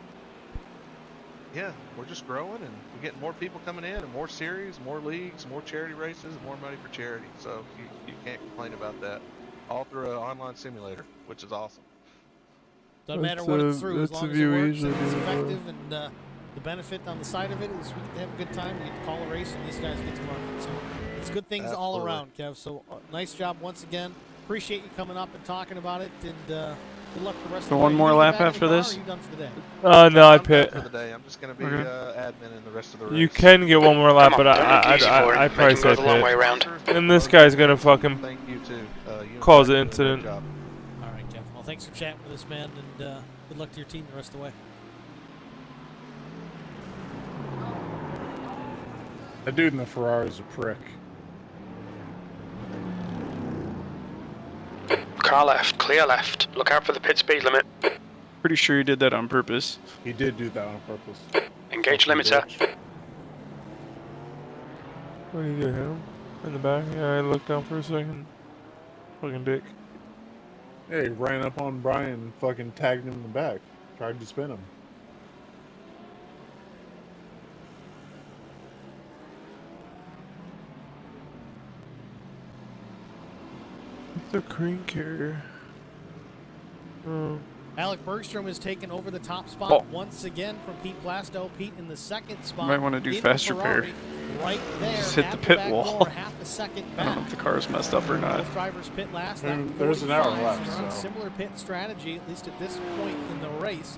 [SPEAKER 12] Yeah, we're just growing, and we're getting more people coming in, and more series, more leagues, more charity races, and more money for charity. So you can't complain about that. All through an online simulator, which is awesome.
[SPEAKER 9] Doesn't matter what it's through, as long as it works and it's effective, and the benefit on the side of it is we get to have a good time, we get to call a race, and these guys get to run it. So it's good things all
[SPEAKER 12] Absolutely.
[SPEAKER 9] around, Kev. So nice job once again. Appreciate you coming up and talking about it, and good luck the rest
[SPEAKER 5] So
[SPEAKER 9] of the
[SPEAKER 5] one
[SPEAKER 9] way.
[SPEAKER 5] more
[SPEAKER 9] You gonna
[SPEAKER 5] lap
[SPEAKER 9] get back in
[SPEAKER 5] after
[SPEAKER 9] the car,
[SPEAKER 5] this?
[SPEAKER 9] Or are you done for the day?
[SPEAKER 1] No, I
[SPEAKER 12] I'm done
[SPEAKER 1] pit.
[SPEAKER 12] for the day. I'm just going to be
[SPEAKER 5] Okay.
[SPEAKER 12] admin in the rest of the race.
[SPEAKER 1] You can get one more lap,
[SPEAKER 2] Come
[SPEAKER 1] but
[SPEAKER 2] on, don't make it easy for him.
[SPEAKER 1] I
[SPEAKER 2] Make
[SPEAKER 1] probably
[SPEAKER 2] him go
[SPEAKER 1] say
[SPEAKER 2] the long way
[SPEAKER 1] pit.
[SPEAKER 2] round.
[SPEAKER 1] And this guy's gonna fucking
[SPEAKER 12] Thank you too. You and
[SPEAKER 1] cause
[SPEAKER 12] Jack
[SPEAKER 1] an
[SPEAKER 12] did a great
[SPEAKER 1] incident.
[SPEAKER 12] job.
[SPEAKER 9] All right, Kev. Well, thanks for chatting with us, man, and good luck to your team the rest of the way.
[SPEAKER 3] That dude in the Ferrari is a prick.
[SPEAKER 2] Car left, clear left. Look out for the pit speed limit.
[SPEAKER 5] Pretty sure he did that on purpose.
[SPEAKER 3] He did do that on purpose.
[SPEAKER 2] Engage
[SPEAKER 3] Fucking
[SPEAKER 2] limiter.
[SPEAKER 3] bitch.
[SPEAKER 1] What did you get him? In the back? Yeah, I looked down for a second. Fucking dick.
[SPEAKER 3] Yeah, he ran up on Brian and fucking tagged him in the back. Tried to spin him.
[SPEAKER 1] It's a crane carrier. Oh.
[SPEAKER 9] Alec Bergstrom has taken over the top spot
[SPEAKER 5] Oh.
[SPEAKER 9] once again from Pete Plasto. Pete in the second spot.
[SPEAKER 5] Might wanna do
[SPEAKER 9] in the
[SPEAKER 5] fast
[SPEAKER 9] Ferrari,
[SPEAKER 5] repair.
[SPEAKER 9] Right there.
[SPEAKER 5] Just hit
[SPEAKER 9] at
[SPEAKER 5] the pit
[SPEAKER 9] back
[SPEAKER 5] wall.
[SPEAKER 9] door, half a second
[SPEAKER 5] I don't know
[SPEAKER 9] back.
[SPEAKER 5] if the car's messed up or not.
[SPEAKER 9] Both drivers pit last. That
[SPEAKER 3] There's an hour
[SPEAKER 9] 45,
[SPEAKER 3] left,
[SPEAKER 9] so they're on a
[SPEAKER 3] so-
[SPEAKER 9] similar pit strategy, at least at this point in the race.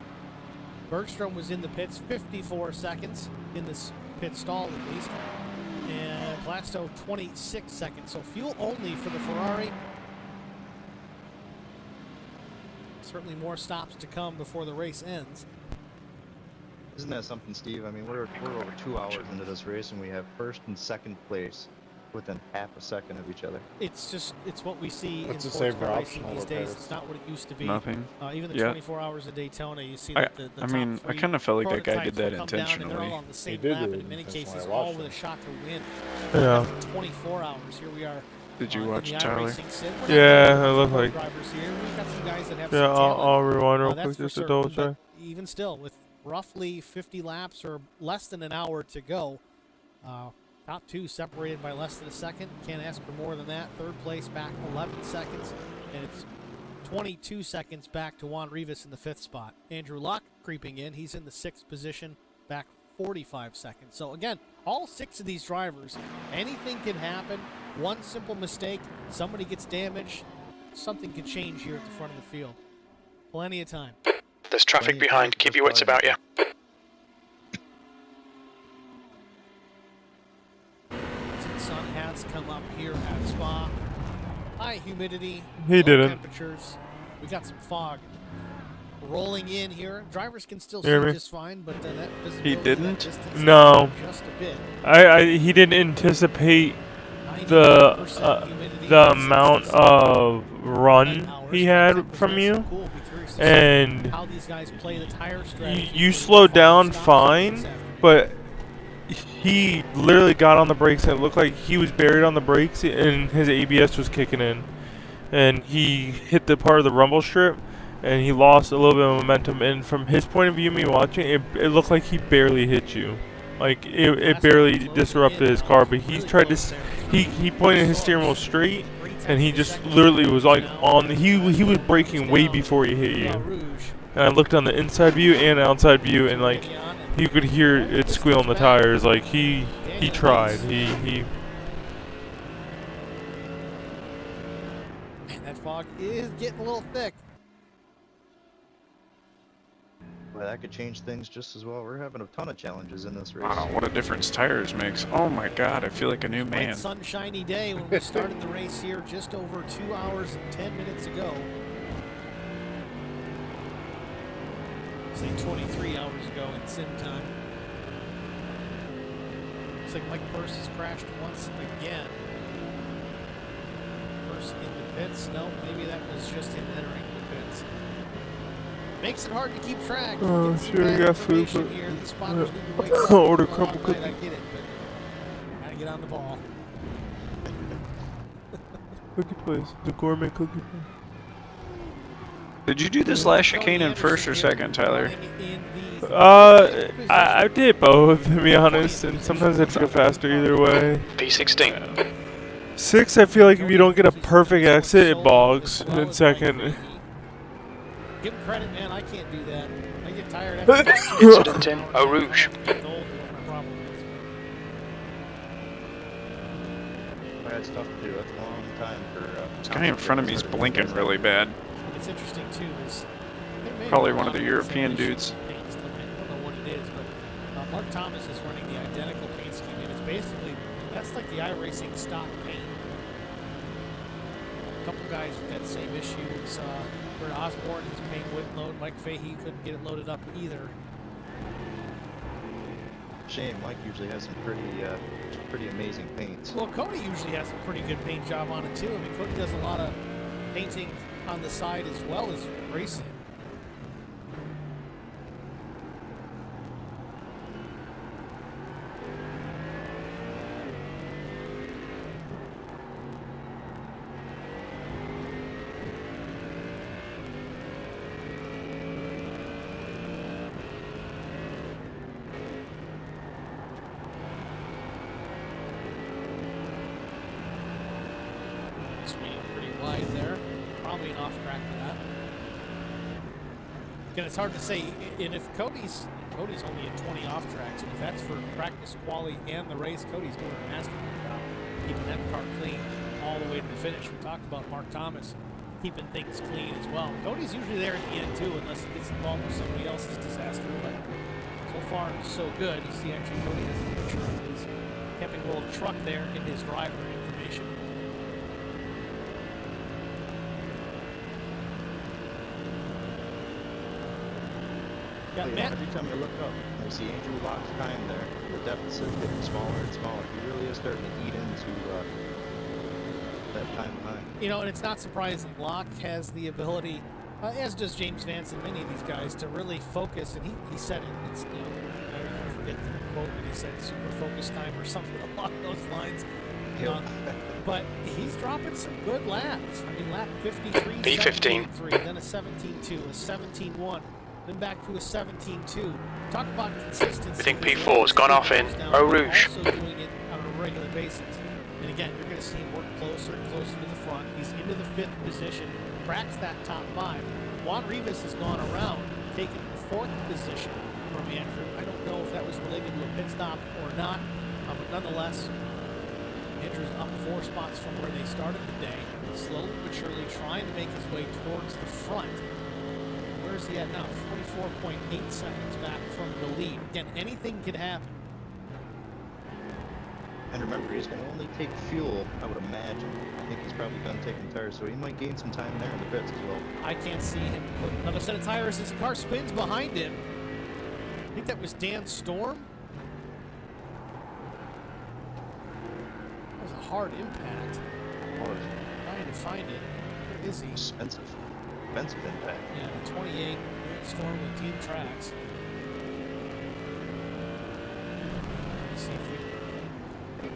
[SPEAKER 9] Bergstrom was in the pits 54 seconds in this pit stall at least. And Plasto 26 seconds. So fuel only for the Ferrari. Certainly more stops to come before the race ends.
[SPEAKER 11] Isn't that something, Steve? I mean, we're over 2 hours into this race, and we have first and second place within half a second of each other.
[SPEAKER 9] It's what we see
[SPEAKER 3] What's
[SPEAKER 9] in
[SPEAKER 3] to
[SPEAKER 9] sports
[SPEAKER 3] say for
[SPEAKER 9] car racing
[SPEAKER 3] optional
[SPEAKER 9] these days.
[SPEAKER 3] repairs?
[SPEAKER 9] It's not what it used to be.
[SPEAKER 5] Nothing.
[SPEAKER 9] Even the
[SPEAKER 5] Yeah.
[SPEAKER 9] 24 hours of Daytona, you see
[SPEAKER 5] I
[SPEAKER 9] that the
[SPEAKER 5] I
[SPEAKER 9] top
[SPEAKER 5] mean, I
[SPEAKER 9] three
[SPEAKER 5] kind of felt like that guy did
[SPEAKER 9] prototypes
[SPEAKER 5] that
[SPEAKER 9] will come down and they're all
[SPEAKER 5] intentionally.
[SPEAKER 9] on the same
[SPEAKER 3] did
[SPEAKER 9] lap,
[SPEAKER 3] do
[SPEAKER 9] and
[SPEAKER 3] it
[SPEAKER 9] in many
[SPEAKER 3] intentionally.
[SPEAKER 9] cases,
[SPEAKER 3] I
[SPEAKER 9] all
[SPEAKER 3] watched
[SPEAKER 9] with a
[SPEAKER 3] him.
[SPEAKER 9] shot to win.
[SPEAKER 1] Yeah.
[SPEAKER 9] 24 hours. Here we are.
[SPEAKER 5] Did you
[SPEAKER 9] in
[SPEAKER 5] watch
[SPEAKER 9] the
[SPEAKER 5] Tyler?
[SPEAKER 9] iRacing sim. We're not
[SPEAKER 1] Yeah,
[SPEAKER 9] gonna
[SPEAKER 1] it
[SPEAKER 9] watch
[SPEAKER 1] looked
[SPEAKER 9] pro
[SPEAKER 1] like.
[SPEAKER 9] drivers here. We've got some guys that have
[SPEAKER 1] Yeah,
[SPEAKER 9] some talent.
[SPEAKER 1] I'll rewind real
[SPEAKER 9] That's
[SPEAKER 1] quick
[SPEAKER 9] for
[SPEAKER 1] just to
[SPEAKER 9] certain,
[SPEAKER 1] double
[SPEAKER 9] but
[SPEAKER 1] check.
[SPEAKER 9] even still, with roughly 50 laps or less than an hour to go, top two separated by less than a second. Can't ask for more than that. Third place back 11 seconds, and it's 22 seconds back to Juan Rivas in the 5th spot. Andrew Luck creeping in. He's in the 6th position, back 45 seconds. So again, all 6 of these drivers, anything can happen. One simple mistake, somebody gets damaged, something could change here at the front of the field. Plenty of time.
[SPEAKER 2] There's traffic behind. Keep your wits about you.
[SPEAKER 9] Sun has come up here at Spa. High humidity.
[SPEAKER 1] He
[SPEAKER 9] low
[SPEAKER 1] didn't.
[SPEAKER 9] Temperatures. We got some fog rolling in here. Drivers can still see
[SPEAKER 1] Hear me?
[SPEAKER 9] just fine, but that
[SPEAKER 5] He didn't?
[SPEAKER 9] distance
[SPEAKER 1] No.
[SPEAKER 9] just a bit.
[SPEAKER 1] He didn't anticipate
[SPEAKER 9] 90% humidity,
[SPEAKER 1] the amount of run he had from you,
[SPEAKER 9] Cool. Be curious to see
[SPEAKER 1] and
[SPEAKER 9] how these guys play the tire strategy.
[SPEAKER 1] you slowed down fine, but he literally got on the brakes and it looked like he was buried on the brakes and his ABS was kicking in, and he hit the part of the rumble strip and he lost a little bit of momentum, and from his point of view, me watching it looked like he barely hit you. Like it barely disrupted his car, but he tried to he pointed his steering wheel straight, and he just literally was like on. He was braking way before he hit you. And I looked on the inside view and outside view, and like you could hear it squeal on the tires. Like he tried. He.
[SPEAKER 9] Man, that fog is getting a little thick.
[SPEAKER 11] Well, that could change things just as well. We're having a ton of challenges in this race.
[SPEAKER 5] Wow, what a difference tires makes. Oh my god, I feel like a new
[SPEAKER 9] Bright
[SPEAKER 5] man.
[SPEAKER 9] sunshiny day when we started the race here just over 2 hours and 10 minutes ago. Say 23 hours ago in sim time. Looks like Mike Purse has crashed once again. Purse in the pits. No, maybe that was just him entering the pits. Makes it hard to keep track.
[SPEAKER 1] Oh,
[SPEAKER 9] Get some
[SPEAKER 1] sure,
[SPEAKER 9] bad
[SPEAKER 1] got food,
[SPEAKER 9] information
[SPEAKER 1] but
[SPEAKER 9] here. The spotters need to wake up.
[SPEAKER 1] Order
[SPEAKER 9] Well,
[SPEAKER 1] crumble
[SPEAKER 9] I
[SPEAKER 1] cookie.
[SPEAKER 9] get it, but gotta get on the ball.
[SPEAKER 1] Cookie place, the gourmet cookie place.
[SPEAKER 5] Did you do this last chicane in first or second, Tyler?
[SPEAKER 1] I did both, to be honest, and sometimes I go faster either way.
[SPEAKER 2] P16.
[SPEAKER 1] 6, I feel like if you don't get a perfect exit, it bogs. And second,
[SPEAKER 9] Give him credit, man. I can't do that. I get tired after
[SPEAKER 2] Incident in Eau Rouge.
[SPEAKER 11] I had stuff to do. That's a long time for.
[SPEAKER 5] This guy in front of me is blinking really bad.
[SPEAKER 9] It's interesting too. Is
[SPEAKER 5] Probably one of the European dudes.
[SPEAKER 9] I don't know what it is, but Mark Thomas is running the identical paint scheme, and it's basically that's like the iRacing stock paint. A couple guys with that same issue. Bert Osborne, his paint wouldn't load. Mike Fahey couldn't get it loaded up either.
[SPEAKER 11] Shame, Mike usually has some pretty amazing paints.
[SPEAKER 9] Well, Cody usually has a pretty good paint job on it too. I mean, Cody does a lot of painting on the side as well as racing. Wide there. Probably an off track for that. Again, it's hard to say. And if Cody's only at 20 off tracks, and if that's for practice, quali, and the race, Cody's doing a masterful job keeping that car clean all the way to the finish. We talked about Mark Thomas keeping things clean as well. Cody's usually there at the end too, unless it gets involved with somebody else's disaster. But so far, so good. You see, actually, Cody has a picture of his camping world truck there in his driver information.
[SPEAKER 11] Yeah, every time I look up, I see Andrew Locke's time there. The deficit's getting smaller and smaller. He really is starting to eat into that time behind.
[SPEAKER 9] You know, and it's not surprising. Locke has the ability, as does James Vance and many of these guys, to really focus. And he said it. It's, you know, I forget the quote, but he said super focus time or something along those lines. But he's dropping some good laps. I mean, lap 53,
[SPEAKER 2] P15.
[SPEAKER 9] 17.3, then a 17.2, a 17.1, then back to a 17.2. Talk about consistency.
[SPEAKER 2] I think P4's gone off in Eau Rouge.
[SPEAKER 9] Also doing it on a regular basis. And again, you're going to see him work closer and closer to the front. He's into the 5th position, cracks that top 5. Juan Rivas has gone around, taking the 4th position from Andrew. I don't know if that was related to a pit stop or not, but nonetheless, Andrew's up 4 spots from where they started the day, slowly but surely trying to make his way towards the front. Where's he at now? 44.8 seconds back from the lead. Again, anything could happen.
[SPEAKER 11] And remember, he's going to only take fuel, I would imagine. I think he's probably done taking tires, so he might gain some time there in the pits as well.
[SPEAKER 9] I can't see him put another set of tires as the car spins behind him. I think that was Dan Storm. That was a hard impact. Trying to find it. Where is he?
[SPEAKER 11] Expensive impact.
[SPEAKER 9] Yeah, the 28 Storm with Team Tracks. Let's see if we get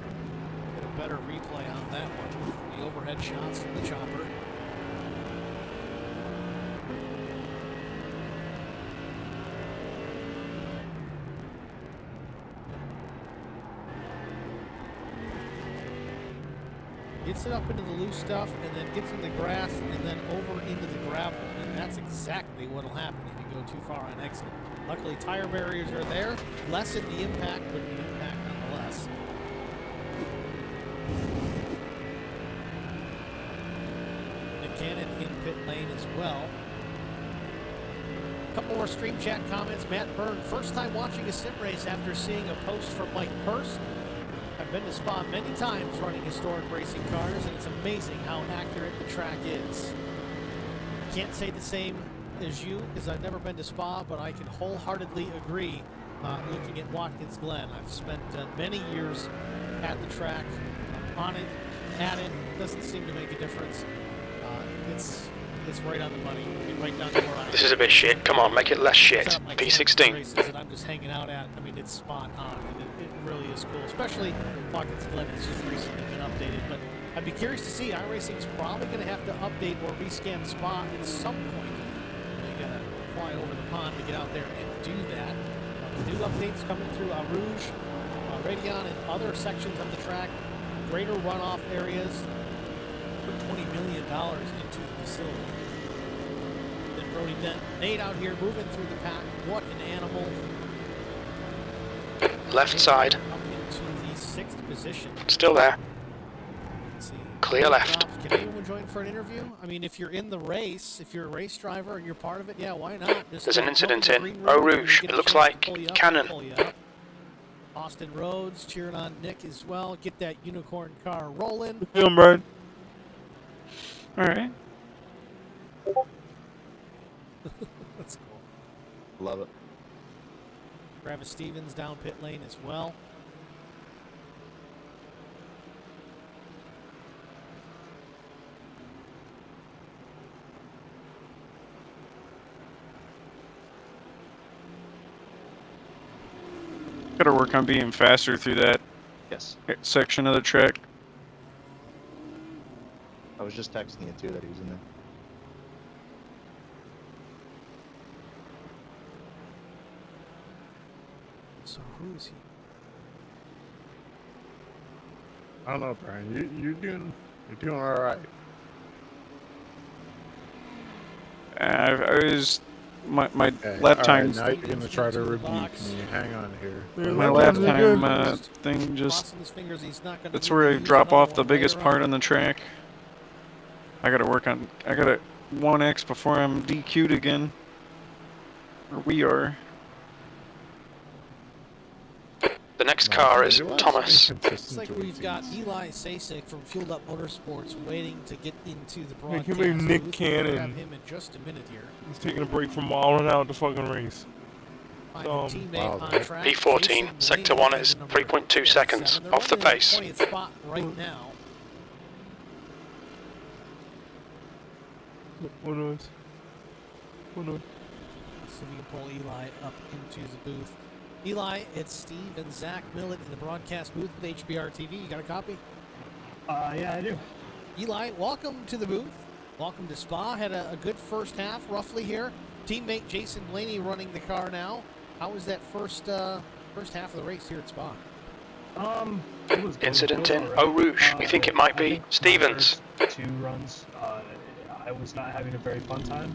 [SPEAKER 9] a better replay on that one. The overhead shots from the chopper. Gets it up into the loose stuff, and then gets in the grass, and then over into the gravel. And that's exactly what will happen if you go too far on exit. Luckily, tire barriers are there. Lessen the impact, but the impact nonetheless. Nick Cannon in pit lane as well. A couple more stream chat comments. Matt Byrne, first time watching a sim race after seeing a post from Mike Purse. I've been to Spa many times running historic racing cars, and it's amazing how accurate the track is. Can't say the same as you, because I've never been to Spa, but I can wholeheartedly agree looking at Watkins Glen. I've spent many years at the track, on it, at it. Doesn't seem to make a difference. It's right on the money. Right down to where I
[SPEAKER 2] This is a bit shit. Come on, make it less shit.
[SPEAKER 9] It's not like
[SPEAKER 2] P16.
[SPEAKER 9] races that I'm just hanging out at. I mean, it's spot on, and it really is cool. Especially Watkins Glen has just recently been updated. But I'd be curious to see. iRacing is probably going to have to update or rescan Spa at some point. You got to fly over the pond to get out there and do that. The new updates coming through Rouge, Radion, and other sections of the track. Greater runoff areas. Put $20 million into the facility. Then Brody Dent, Nate out here moving through the pack. What an animal.
[SPEAKER 2] Left side.
[SPEAKER 9] Up into the 6th position.
[SPEAKER 2] Still there.
[SPEAKER 9] Let's see.
[SPEAKER 2] Clear left.
[SPEAKER 9] Can anyone join for an interview? I mean, if you're in the race, if you're a race driver and you're part of it, yeah, why not? Just
[SPEAKER 2] There's an
[SPEAKER 9] go
[SPEAKER 2] incident
[SPEAKER 9] to the
[SPEAKER 2] in
[SPEAKER 9] green
[SPEAKER 2] Eau
[SPEAKER 9] room and
[SPEAKER 2] Rouge.
[SPEAKER 9] get a
[SPEAKER 2] It looks
[SPEAKER 9] chance to
[SPEAKER 2] like
[SPEAKER 9] pull you up,
[SPEAKER 2] Cannon.
[SPEAKER 9] pull you up. Austin Rhodes cheering on Nick as well. Get that unicorn car rolling.
[SPEAKER 1] Feeling, Brian?
[SPEAKER 5] All right.
[SPEAKER 9] That's cool.
[SPEAKER 11] Love it.
[SPEAKER 9] Travis Stevens down pit lane as well.
[SPEAKER 5] Gotta work on being faster through that
[SPEAKER 11] Yes.
[SPEAKER 5] section of the track.
[SPEAKER 11] I was just texting you too that he was in there.
[SPEAKER 9] So who is he?
[SPEAKER 3] I don't know, Brian. You're doing all right.
[SPEAKER 5] I was my
[SPEAKER 3] Okay,
[SPEAKER 5] lap
[SPEAKER 3] all
[SPEAKER 5] time.
[SPEAKER 3] right, now you're gonna try to rebuke me. Hang on here.
[SPEAKER 5] My lap time thing just.
[SPEAKER 9] Crossing his fingers, he's not gonna
[SPEAKER 5] That's
[SPEAKER 9] need
[SPEAKER 5] where
[SPEAKER 9] to
[SPEAKER 5] I
[SPEAKER 9] use
[SPEAKER 5] drop
[SPEAKER 9] another
[SPEAKER 5] off the
[SPEAKER 9] one
[SPEAKER 5] biggest
[SPEAKER 9] later
[SPEAKER 5] part
[SPEAKER 9] on.
[SPEAKER 5] on the track. I gotta work on. I gotta 1x before I'm DQ'd again. Or we are.
[SPEAKER 2] The next car is
[SPEAKER 3] You're
[SPEAKER 2] Thomas.
[SPEAKER 9] It's like we've got Eli Sasek from Fueled Up Motorsports waiting to get into the
[SPEAKER 1] Yeah,
[SPEAKER 9] broadcast.
[SPEAKER 1] give me Nick
[SPEAKER 9] We'll
[SPEAKER 1] Cannon.
[SPEAKER 9] grab him in just a minute here.
[SPEAKER 1] He's taking a break from wilding out the fucking race.
[SPEAKER 9] Find a teammate
[SPEAKER 3] wow,
[SPEAKER 9] on track.
[SPEAKER 2] P14,
[SPEAKER 9] Jason
[SPEAKER 2] sector
[SPEAKER 9] Lane
[SPEAKER 2] 1 is
[SPEAKER 9] number
[SPEAKER 2] 3.2 seconds
[SPEAKER 9] 27. They're
[SPEAKER 2] off the
[SPEAKER 9] only in
[SPEAKER 2] pace.
[SPEAKER 9] 20th spot right now.
[SPEAKER 1] What noise? What noise?
[SPEAKER 9] So we can pull Eli up into the booth. Eli, it's Steve and Zach Millett in the broadcast booth with HBR TV. You got a copy?
[SPEAKER 13] Yeah, I do.
[SPEAKER 9] Eli, welcome to the booth. Welcome to Spa. Had a good first half, roughly here. Teammate Jason Blaney running the car now. How was that first half of the race here at Spa?
[SPEAKER 13] It was
[SPEAKER 2] Incident in Eau Rouge. We think it might be Stevens.
[SPEAKER 13] 2 runs. I was not having a very fun time.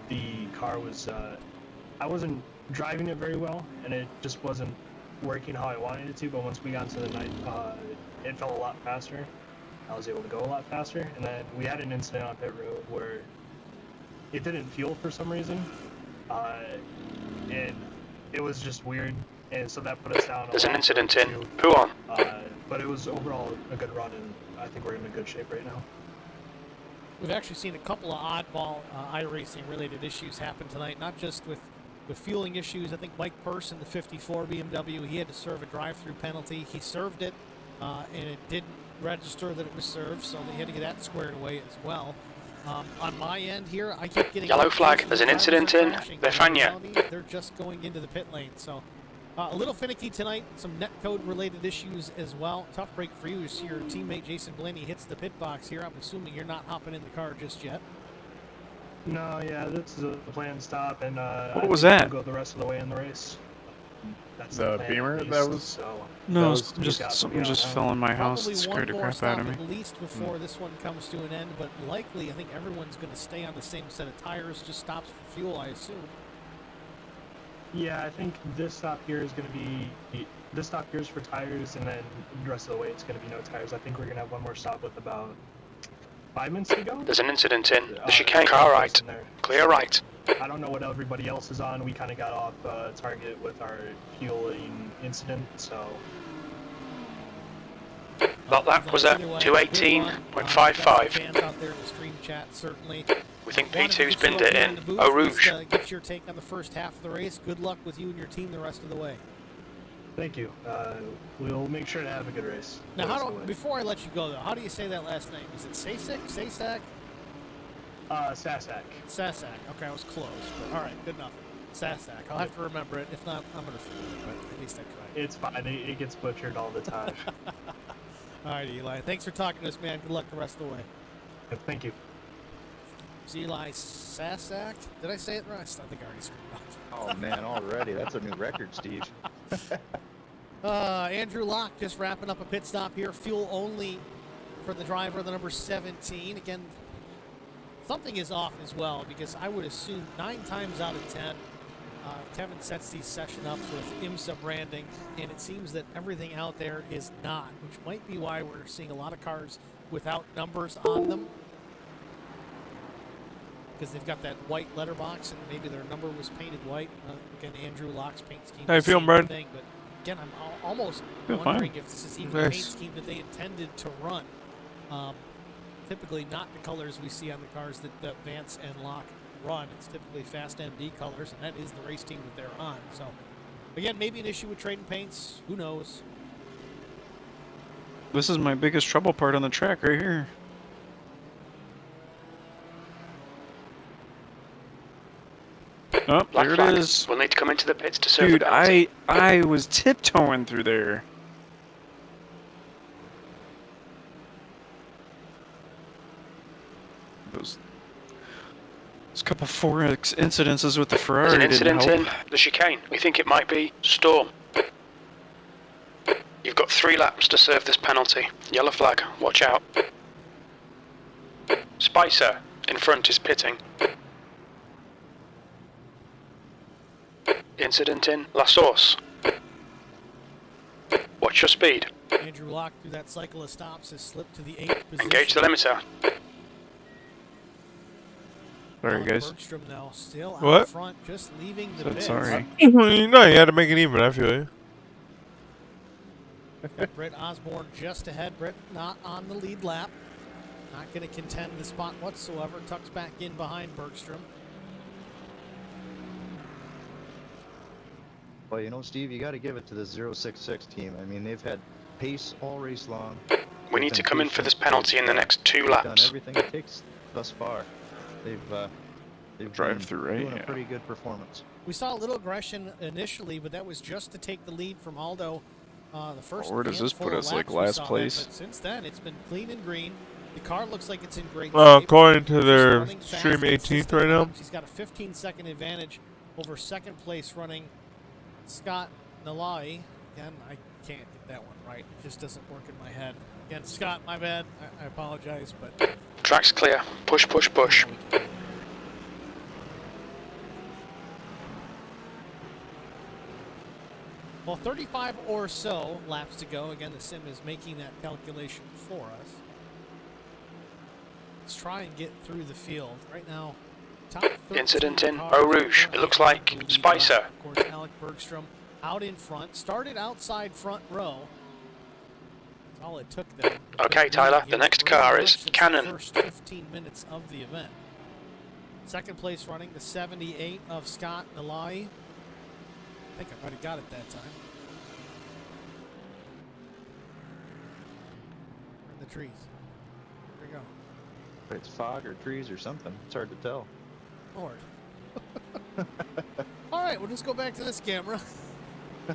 [SPEAKER 13] The car was, I wasn't driving it very well, and it just wasn't working how I wanted it to, but once we got into the night, it felt a lot faster. I was able to go a lot faster, and then we had an incident on pit road where it didn't fuel for some reason, and it was just weird, and so that put us down.
[SPEAKER 2] There's an incident in Puan.
[SPEAKER 13] But it was overall a good run, and I think we're in a good shape right now.
[SPEAKER 9] We've actually seen a couple of oddball iRacing related issues happen tonight, not just with fueling issues. I think Mike Person, the 54 BMW, he had to serve a drive-through penalty. He served it, and it didn't register that it was served, so they had to get that squared away as well. On my end here, I keep getting
[SPEAKER 2] Yellow flag. There's an incident in Befania.
[SPEAKER 9] They're just going into the pit lane, so a little finicky tonight. Some netcode related issues as well. Tough break for you. You see your teammate Jason Blaney hits the pit box here. I'm assuming you're not hopping in the car just yet.
[SPEAKER 13] No, yeah, this is a planned stop, and
[SPEAKER 5] what was that?
[SPEAKER 13] We'll go the rest of the way in the race. That's
[SPEAKER 3] The
[SPEAKER 13] plan
[SPEAKER 3] Beamer
[SPEAKER 13] at
[SPEAKER 3] that
[SPEAKER 13] least,
[SPEAKER 3] was.
[SPEAKER 13] so
[SPEAKER 5] No,
[SPEAKER 3] was
[SPEAKER 5] it's just something just fell in my house. It scared the crap out of me.
[SPEAKER 9] At least before this one comes to an end, but likely I think everyone's going to stay on the same set of tires. Just stops for fuel, I assume.
[SPEAKER 13] Yeah, I think this stop here is going to be this stop here is for tires, and then the rest of the way it's going to be no tires. I think we're going to have one more stop with about 5 minutes to go.
[SPEAKER 2] There's an incident in the chicane. Car right. Clear right.
[SPEAKER 13] I don't know what everybody else is on. We kind of got off target with our fueling incident, so.
[SPEAKER 2] That lap was at 2:18.55.
[SPEAKER 9] Fans out there in the stream chat, certainly.
[SPEAKER 2] We think P2's binned it in Eau Rouge.
[SPEAKER 9] Get your take on the first half of the race. Good luck with you and your team the rest of the way.
[SPEAKER 13] Thank you. We'll make sure to have a good race.
[SPEAKER 9] Now, before I let you go, though, how do you say that last name? Is it Sasek? Sasak?
[SPEAKER 13] Sasak.
[SPEAKER 9] Sasak. Okay, I was close. But all right, good enough. Sasak. I'll have to remember it. If not, I'm going to forget it, but at least I tried.
[SPEAKER 13] It's fine. It gets butchered all the time.
[SPEAKER 9] All right, Eli. Thanks for talking to us, man. Good luck the rest of the way.
[SPEAKER 13] Thank you.
[SPEAKER 9] It's Eli Sasak. Did I say it right? I think I already screwed up.
[SPEAKER 11] Oh, man, already. That's a new record, Steve.
[SPEAKER 9] Andrew Locke just wrapping up a pit stop here. Fuel only for the driver, the number 17. Again, something is off as well, because I would assume 9 times out of 10, Kevin sets these session up with IMSA branding, and it seems that everything out there is not, which might be why we're seeing a lot of cars without numbers on them, because they've got that white letterbox and maybe their number was painted white. Again, Andrew Locke's paint scheme.
[SPEAKER 1] How you feeling, Brad?
[SPEAKER 9] Thing, but again, I'm almost
[SPEAKER 1] Feel
[SPEAKER 9] wondering
[SPEAKER 1] fine.
[SPEAKER 9] if this is even the paint scheme that they intended to run. Typically not the colors we see on the cars that Vance and Locke run. It's typically Fast MD colors, and that is the race team that they're on. So, again, maybe an issue with trading paints. Who knows?
[SPEAKER 5] This is my biggest trouble part on the track right here. Oh,
[SPEAKER 2] Black
[SPEAKER 5] there
[SPEAKER 2] flag.
[SPEAKER 5] it is.
[SPEAKER 2] We'll need to come into the pits to serve
[SPEAKER 5] Dude,
[SPEAKER 2] the penalty.
[SPEAKER 5] I was tiptoeing through there. Those couple Forex incidences with the Ferrari
[SPEAKER 2] There's an
[SPEAKER 5] didn't
[SPEAKER 2] incident
[SPEAKER 5] help.
[SPEAKER 2] in the chicane. We think it might be Storm. You've got 3 laps to serve this penalty. Yellow flag. Watch out. Spicer in front is pitting. Incident in La Source. Watch your speed.
[SPEAKER 9] Andrew Locke, through that cycle of stops, has slipped to the 8th position.
[SPEAKER 2] Engage the limiter.
[SPEAKER 5] Sorry, guys.
[SPEAKER 9] Bergstrom, though, still out
[SPEAKER 1] What?
[SPEAKER 9] front, just leaving the
[SPEAKER 5] Said
[SPEAKER 9] pits.
[SPEAKER 5] sorry.
[SPEAKER 1] No, you had to make it even. I feel you.
[SPEAKER 9] Brett Osborne just ahead. Brett not on the lead lap. Not going to contend the spot whatsoever. Tucks back in behind Bergstrom.
[SPEAKER 11] Well, you know, Steve, you got to give it to the 066 team. I mean, they've had pace all race long.
[SPEAKER 2] We need to come in for this
[SPEAKER 11] They've
[SPEAKER 2] penalty in the next 2
[SPEAKER 11] done
[SPEAKER 2] laps.
[SPEAKER 11] everything it takes thus far. they've
[SPEAKER 5] Drive
[SPEAKER 11] been
[SPEAKER 5] through, right?
[SPEAKER 11] doing
[SPEAKER 5] Yeah.
[SPEAKER 11] a pretty good performance.
[SPEAKER 9] We saw a little aggression initially, but that was just to take the lead from Aldo. The first
[SPEAKER 5] Where does this
[SPEAKER 9] handful
[SPEAKER 5] put
[SPEAKER 9] of
[SPEAKER 5] us, like,
[SPEAKER 9] laps we
[SPEAKER 5] last
[SPEAKER 9] saw that,
[SPEAKER 5] place?
[SPEAKER 9] but since then, it's been clean and green. The car looks like it's in great shape.
[SPEAKER 1] According to
[SPEAKER 9] Just
[SPEAKER 1] their
[SPEAKER 9] running fast,
[SPEAKER 1] stream 18th
[SPEAKER 9] consistent
[SPEAKER 1] right now.
[SPEAKER 9] laps. He's got a 15-second advantage over second place running Scott Nalai. Again, I can't get that one right. It just doesn't work in my head. Again, Scott, my bad. I apologize, but
[SPEAKER 2] Track's clear. Push, push, push.
[SPEAKER 9] well, 35 or so laps to go. Again, the sim is making that calculation for us. Let's try and get through the field. Right now, top 13
[SPEAKER 2] Incident in
[SPEAKER 9] cars
[SPEAKER 2] Eau Rouge. It looks like Spicer.
[SPEAKER 9] Of course, Alec Bergstrom out in front. Started outside front row. That's all it took there.
[SPEAKER 2] Okay, Tyler, the next car is Cannon.
[SPEAKER 9] First 15 minutes of the event. Second place running the 78 of Scott Nalai. I think I might have got it that time. We're in the trees. There we go.
[SPEAKER 11] It's fog or trees or something. It's hard to tell.
[SPEAKER 9] Lord. All right, we'll just go back to this camera.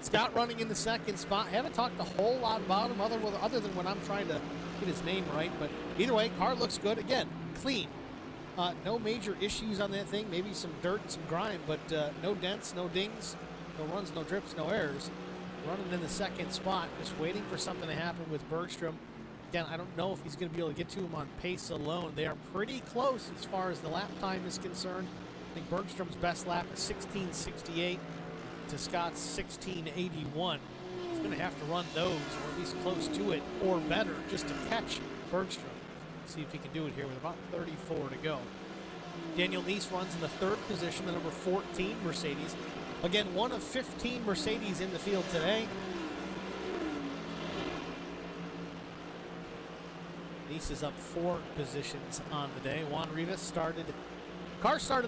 [SPEAKER 9] Scott running in the second spot. Haven't talked a whole lot about him other than when I'm trying to get his name right. But either way, car looks good. Again, clean. No major issues on that thing. Maybe some dirt and some grime, but no dents, no dings, no runs, no drips, no errors. Running in the second spot, just waiting for something to happen with Bergstrom. Again, I don't know if he's going to be able to get to him on pace alone. They are pretty close as far as the lap time is concerned. I think Bergstrom's best lap is 16:68 to Scott's 16:81. He's going to have to run those, or at least close to it, or better, just to catch Bergstrom. See if he can do it here with about 34 to go. Daniel Neese runs in the third position, the number 14 Mercedes. Again, one of 15 Mercedes in the field today. Neese is up 4 positions on the day. Juan Rivas started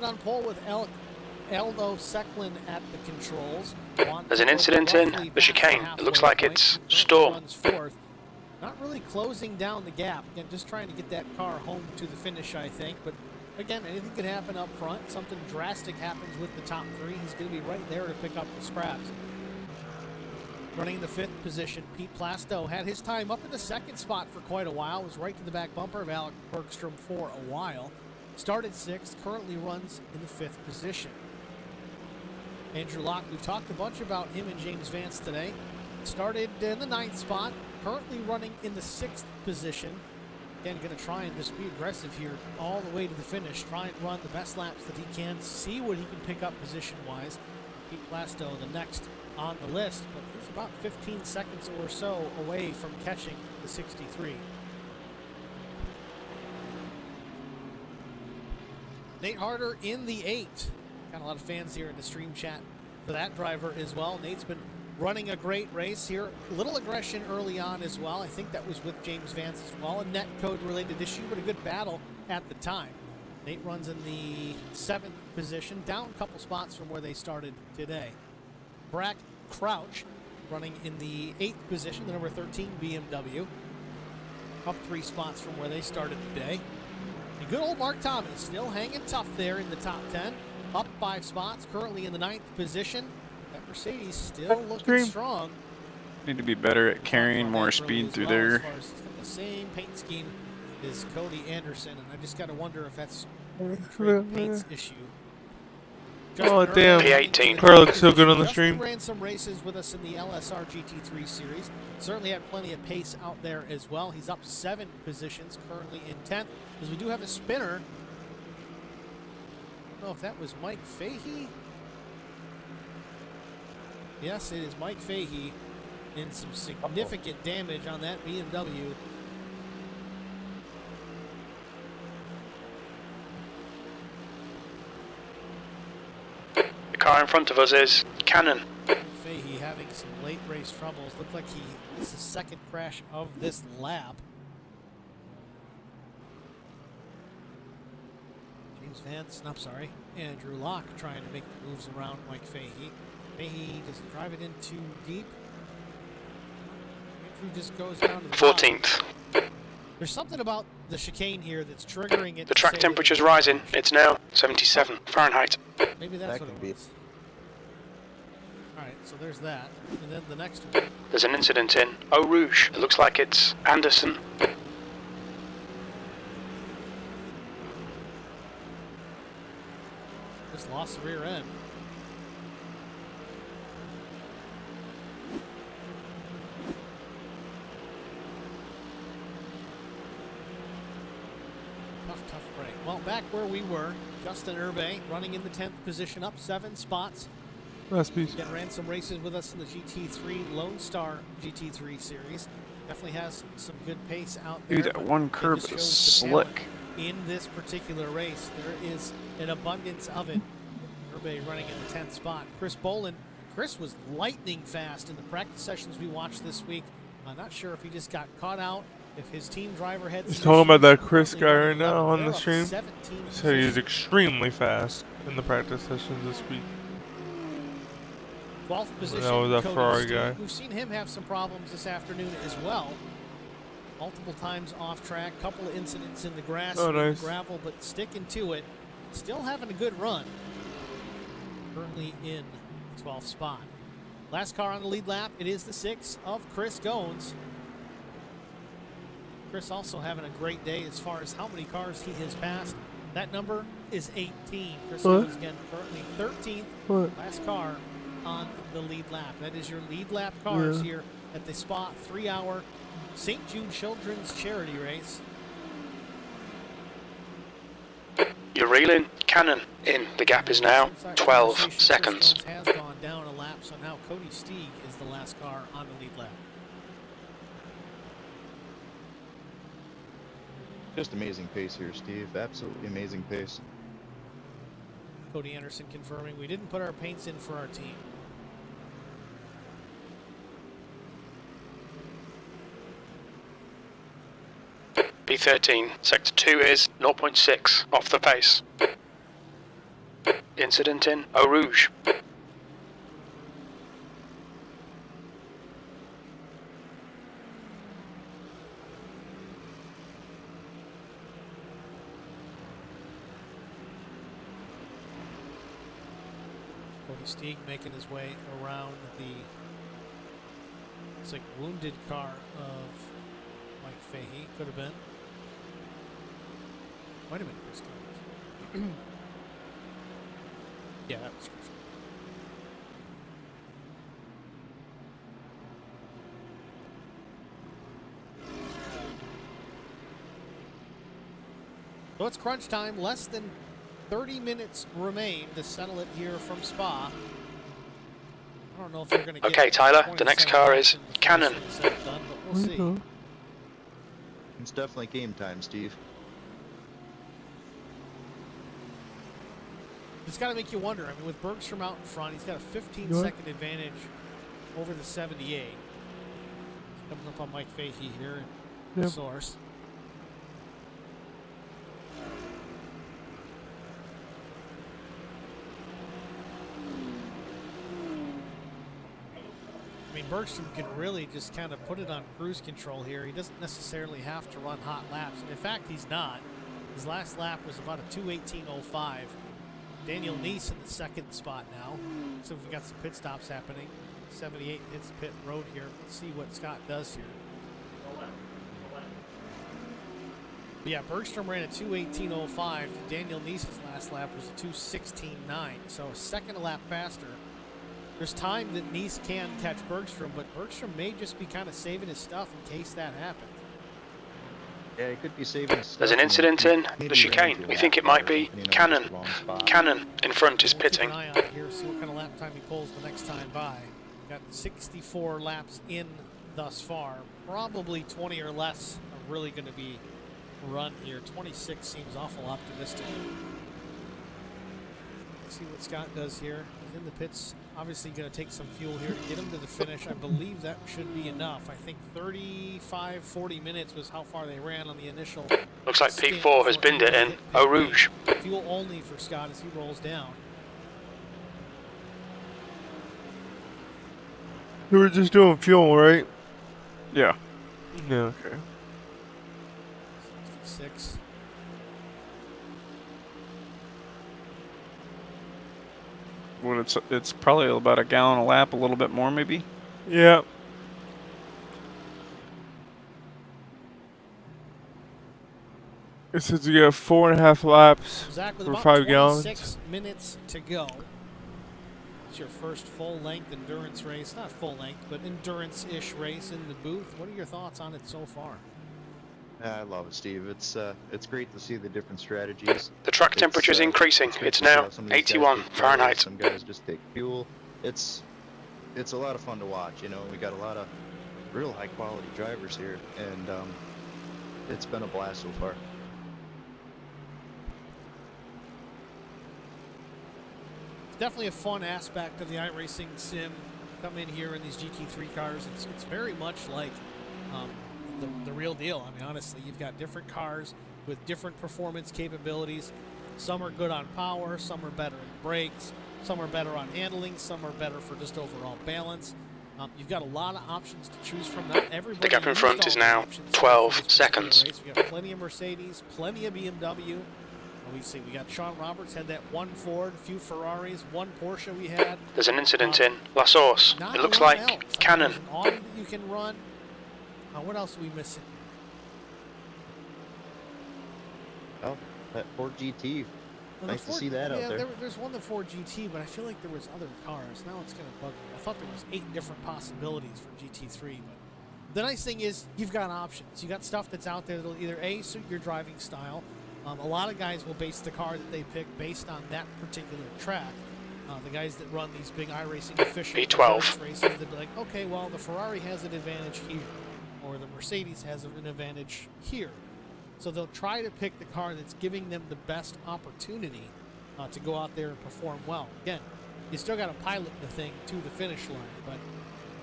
[SPEAKER 9] on pole with Aldo Secklin at the controls.
[SPEAKER 2] There's an incident in the chicane. It looks like it's Storm.
[SPEAKER 9] Not really closing down the gap. Again, just trying to get that car home to the finish, I think. But again, anything could happen up front. Something drastic happens with the top 3. He's going to be right there to pick up the scraps. Running in the 5th position, Pete Plasto had his time up in the 2nd spot for quite a while. Was right to the back bumper of Alec Bergstrom for a while. Started 6th, currently runs in the 5th position. Andrew Locke, we've talked a bunch about him and James Vance today. Started in the 9th spot, currently running in the 6th position. Again, going to try and just be aggressive here all the way to the finish. Try and run the best laps that he can, see what he can pick up position-wise. Pete Plasto, the next on the list, but he's about 15 seconds or so away from catching the 63. Nate Harder in the 8. Got a lot of fans here in the stream chat for that driver as well. Nate's been running a great race here. A little aggression early on as well. I think that was with James Vance as well. A net code related issue, but a good battle at the time. Nate runs in the 7th position, down a couple spots from where they started today. Brack Crouch running in the 8th position, the number 13 BMW. Up 3 spots from where they started today. And good old Mark Thomas still hanging tough there in the top 10. Up 5 spots, currently in the 9th position. That Mercedes still looking strong.
[SPEAKER 5] Need to be better at carrying more speed through there.
[SPEAKER 9] As far as the same paint scheme as Cody Anderson, and I just got to wonder if that's paint's issue.
[SPEAKER 1] Oh damn!
[SPEAKER 2] P18.
[SPEAKER 1] Car looks so good on the stream.
[SPEAKER 9] Justin ran some races with us in the LSR GT3 series. Certainly had plenty of pace out there as well. He's up 7 positions, currently in 10th. Because we do have a spinner. I don't know if that was Mike Fahey. Yes, it is Mike Fahey in some significant damage on that BMW.
[SPEAKER 2] The car in front of us is Cannon.
[SPEAKER 9] Fahey having some late race troubles. Looked like this is the 2nd crash of this lap. James Vance, I'm sorry, Andrew Locke trying to make the moves around Mike Fahey. Fahey doesn't drive it in too deep. Andrew just goes down to the
[SPEAKER 2] 14th.
[SPEAKER 9] There's something about the chicane here that's triggering it.
[SPEAKER 2] The
[SPEAKER 9] to
[SPEAKER 2] track
[SPEAKER 9] say that
[SPEAKER 2] temperature's rising. It's now 77 Fahrenheit.
[SPEAKER 9] maybe that's
[SPEAKER 11] That
[SPEAKER 9] what
[SPEAKER 11] can
[SPEAKER 9] it
[SPEAKER 11] be.
[SPEAKER 9] was. Alright, so there's that. And then the next one.
[SPEAKER 2] There's an incident in Eau Rouge. It looks like it's Anderson.
[SPEAKER 9] Just lost the rear end. Tough break. Well, back where we were, Justin Urbe running in the 10th position, up 7 spots.
[SPEAKER 1] Last piece.
[SPEAKER 9] Again, ran some races with us in the GT3 Lone Star GT3 series. Definitely has some good pace out there.
[SPEAKER 5] Dude, that
[SPEAKER 9] but
[SPEAKER 5] one
[SPEAKER 9] it
[SPEAKER 5] curb
[SPEAKER 9] just
[SPEAKER 5] is
[SPEAKER 9] shows the talent
[SPEAKER 5] slick.
[SPEAKER 9] in this particular race. There is an abundance of it. Urbe running in the 10th spot. Chris Boland. Chris was lightning fast in the practice sessions we watched this week. I'm not sure if he just got caught out, if his team driver had
[SPEAKER 1] He's
[SPEAKER 9] some
[SPEAKER 1] talking about that
[SPEAKER 9] issues.
[SPEAKER 1] Chris
[SPEAKER 9] Currently
[SPEAKER 1] guy
[SPEAKER 9] running
[SPEAKER 1] right now
[SPEAKER 9] 11th.
[SPEAKER 1] on
[SPEAKER 9] They're
[SPEAKER 1] the
[SPEAKER 9] up
[SPEAKER 1] stream.
[SPEAKER 9] 17
[SPEAKER 1] He said he's
[SPEAKER 9] positions.
[SPEAKER 1] extremely fast in the practice sessions this week.
[SPEAKER 9] 12th position,
[SPEAKER 1] That was that
[SPEAKER 9] Cody
[SPEAKER 1] Ferrari
[SPEAKER 9] Steve.
[SPEAKER 1] guy.
[SPEAKER 9] We've seen him have some problems this afternoon as well. Multiple times off track, couple of incidents in the grass
[SPEAKER 1] Oh,
[SPEAKER 9] and in
[SPEAKER 1] nice.
[SPEAKER 9] the gravel, but sticking to it. Still having a good run. Currently in the 12th spot. Last car on the lead lap, it is the 6 of Chris Goins. Chris also having a great day as far as how many cars he has passed. That number is 18. Chris
[SPEAKER 1] What?
[SPEAKER 9] Goins again currently 13th.
[SPEAKER 1] What?
[SPEAKER 9] Last car on the lead lap. That is your lead lap cars
[SPEAKER 1] Yeah.
[SPEAKER 9] here at the Spa 3-hour St. Jude Children's Charity Race.
[SPEAKER 2] You're reeling. Cannon in. The gap is now
[SPEAKER 9] Inside
[SPEAKER 2] 12
[SPEAKER 9] conversation,
[SPEAKER 2] seconds.
[SPEAKER 9] Chris Goins has gone down a lap, so now Cody Steeg is the last car on the lead lap.
[SPEAKER 11] Just amazing pace here, Steve. Absolutely amazing pace.
[SPEAKER 9] Cody Anderson confirming we didn't put our paints in for our team.
[SPEAKER 2] B13. Sector 2 is 0.6 off the pace. Incident in Eau Rouge.
[SPEAKER 9] Cody Steeg making his way around the, it's like wounded car of Mike Fahey. Could have been. Might have been Chris Goins. Yeah, that was Chris Goins. So it's crunch time. Less than 30 minutes remain to settle it here from Spa. I don't know if they're going to get
[SPEAKER 2] Okay, Tyler, the next
[SPEAKER 9] 27
[SPEAKER 2] car
[SPEAKER 9] laps
[SPEAKER 2] is
[SPEAKER 9] in the
[SPEAKER 2] Cannon.
[SPEAKER 9] first set done, but we'll see.
[SPEAKER 11] It's definitely game time, Steve.
[SPEAKER 9] It's got to make you wonder. I mean, with Bergstrom out in front, he's got a 15-second advantage over the 78. Comes up on Mike Fahey here in the source. I mean, Bergstrom can really just kind of put it on cruise control here. He doesn't necessarily have to run hot laps. In fact, he's not. His last lap was about a 2:18.05. Daniel Neese in the second spot now. So we've got some pit stops happening. 78 hits pit road here. Let's see what Scott does here. But yeah, Bergstrom ran a 2:18.05. Daniel Neese's last lap was a 2:16.9. So a second a lap faster. There's time that Neese can catch Bergstrom, but Bergstrom may just be kind of saving his stuff in case that happens.
[SPEAKER 11] Yeah, he could be saving his
[SPEAKER 2] There's
[SPEAKER 11] stuff
[SPEAKER 2] an incident in
[SPEAKER 11] maybe
[SPEAKER 2] the chicane.
[SPEAKER 11] ran
[SPEAKER 2] We
[SPEAKER 11] to
[SPEAKER 2] think it
[SPEAKER 11] a
[SPEAKER 2] might
[SPEAKER 11] lap
[SPEAKER 2] be
[SPEAKER 11] there, you know,
[SPEAKER 2] Cannon.
[SPEAKER 11] just a long spot.
[SPEAKER 2] Cannon in front is
[SPEAKER 9] We'll keep
[SPEAKER 2] pitting.
[SPEAKER 9] an eye on it here, see what kind of lap time he pulls the next time by. Got 64 laps in thus far. Probably 20 or less are really going to be run here. 26 seems awful optimistic. Let's see what Scott does here. He's in the pits. Obviously going to take some fuel here to get him to the finish. I believe that should be enough. I think 35, 40 minutes was how far they ran on the initial.
[SPEAKER 2] Looks like
[SPEAKER 9] stint
[SPEAKER 2] P4 has
[SPEAKER 9] before
[SPEAKER 2] binned
[SPEAKER 9] he
[SPEAKER 2] it in
[SPEAKER 9] hit
[SPEAKER 2] Eau
[SPEAKER 9] pit
[SPEAKER 2] Rouge.
[SPEAKER 9] lane. Fuel only for Scott as he rolls down.
[SPEAKER 1] You were just doing fuel, right?
[SPEAKER 5] Yeah.
[SPEAKER 1] Yeah, okay.
[SPEAKER 9] 1.6.
[SPEAKER 5] Well, it's probably about a gallon a lap, a little bit more maybe.
[SPEAKER 1] Yeah. It says you got 4.5 laps
[SPEAKER 9] Zach, with
[SPEAKER 1] for
[SPEAKER 9] about
[SPEAKER 1] 5
[SPEAKER 9] 26
[SPEAKER 1] gallons.
[SPEAKER 9] minutes to go. It's your first full-length endurance race. Not full-length, but endurance-ish race in the booth. What are your thoughts on it so far?
[SPEAKER 11] I love it, Steve. It's great to see the different strategies.
[SPEAKER 2] The track temperature is increasing.
[SPEAKER 11] Great
[SPEAKER 2] It's
[SPEAKER 11] to see
[SPEAKER 2] now
[SPEAKER 11] how some of these guys
[SPEAKER 2] 81
[SPEAKER 11] take tires,
[SPEAKER 2] Fahrenheit.
[SPEAKER 11] Some guys just take fuel. It's a lot of fun to watch. You know, we got a lot of real high quality drivers here, and it's been a blast so far.
[SPEAKER 9] Definitely a fun aspect of the iRacing sim. Come in here in these GT3 cars. It's very much like the real deal. I mean, honestly, you've got different cars with different performance capabilities. Some are good on power, some are better in brakes, some are better on handling, some are better for just overall balance. You've got a lot of options to choose from. Not everybody.
[SPEAKER 2] The gap in front is now 12 seconds.
[SPEAKER 9] We've got plenty of Mercedes, plenty of BMW. We got Sean Roberts had that one Ford, a few Ferraris, one Porsche we had.
[SPEAKER 2] There's an incident in La Source. It looks like Cannon.
[SPEAKER 9] There's an Audi that you can run. What else are we missing?
[SPEAKER 11] Oh, that Ford GT.
[SPEAKER 9] Well,
[SPEAKER 11] nice to see that out there.
[SPEAKER 9] There's one, the Ford GT, but I feel like there was other cars. Now it's going to bug me. I thought there was 8 different possibilities for GT3, but the nice thing is you've got options. You got stuff that's out there that'll either A, suit your driving style. A lot of guys will base the car that they pick based on that particular track. The guys that run these big iRacing official
[SPEAKER 2] V12
[SPEAKER 9] races, they'll be like, okay, well, the Ferrari has an advantage here, or the Mercedes has an advantage here. So they'll try to pick the car that's giving them the best opportunity to go out there and perform well. Again, you still got to pilot the thing to the finish line, but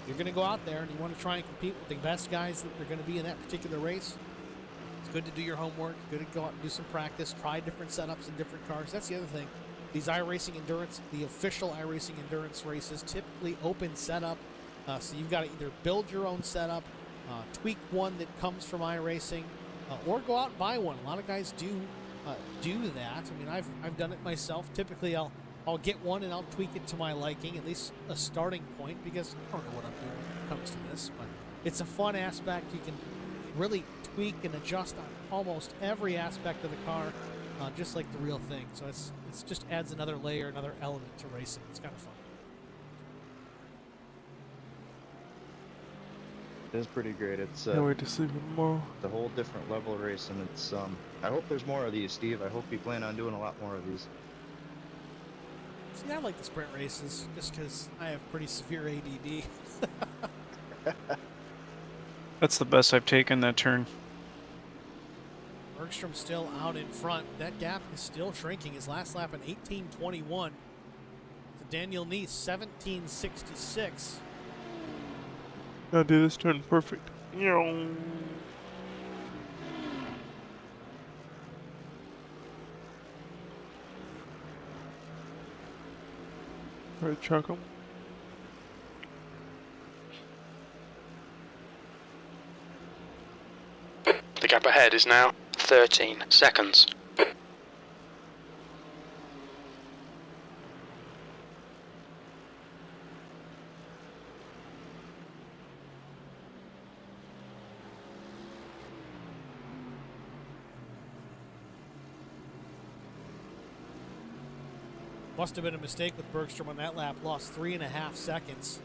[SPEAKER 9] you're going to go out there and you want to try and compete with the best guys that are going to be in that particular race. It's good to do your homework, good to go out and do some practice, try different setups in different cars. That's the other thing. These iRacing Endurance, the official iRacing Endurance races, typically open setup. So you've got to either build your own setup, tweak one that comes from iRacing, or go out and buy one. A lot of guys do that. I mean, I've done it myself. Typically, I'll get one and I'll tweak it to my liking, at least a starting point, because I don't know what I'm doing when it comes to this. But it's a fun aspect. You can really tweak and adjust on almost every aspect of the car, just like the real thing. So it's just adds another layer, another element to racing. It's kind of fun.
[SPEAKER 11] It is pretty great. It's
[SPEAKER 1] Can't wait to see more.
[SPEAKER 11] a whole different level of racing. It's I hope there's more of these, Steve. I hope you plan on doing a lot more of these.
[SPEAKER 9] See, I like the sprint races just because I have pretty severe ADD.
[SPEAKER 5] That's the best I've taken that turn.
[SPEAKER 9] Bergstrom still out in front. That gap is still shrinking. His last lap in 18:21 to Daniel Neese 17:66.
[SPEAKER 1] I'll do this turn perfect. Alright, chuck 'em.
[SPEAKER 2] The gap ahead is now 13 seconds.
[SPEAKER 9] Must have been a mistake with Bergstrom on that lap. Lost 3.5 seconds.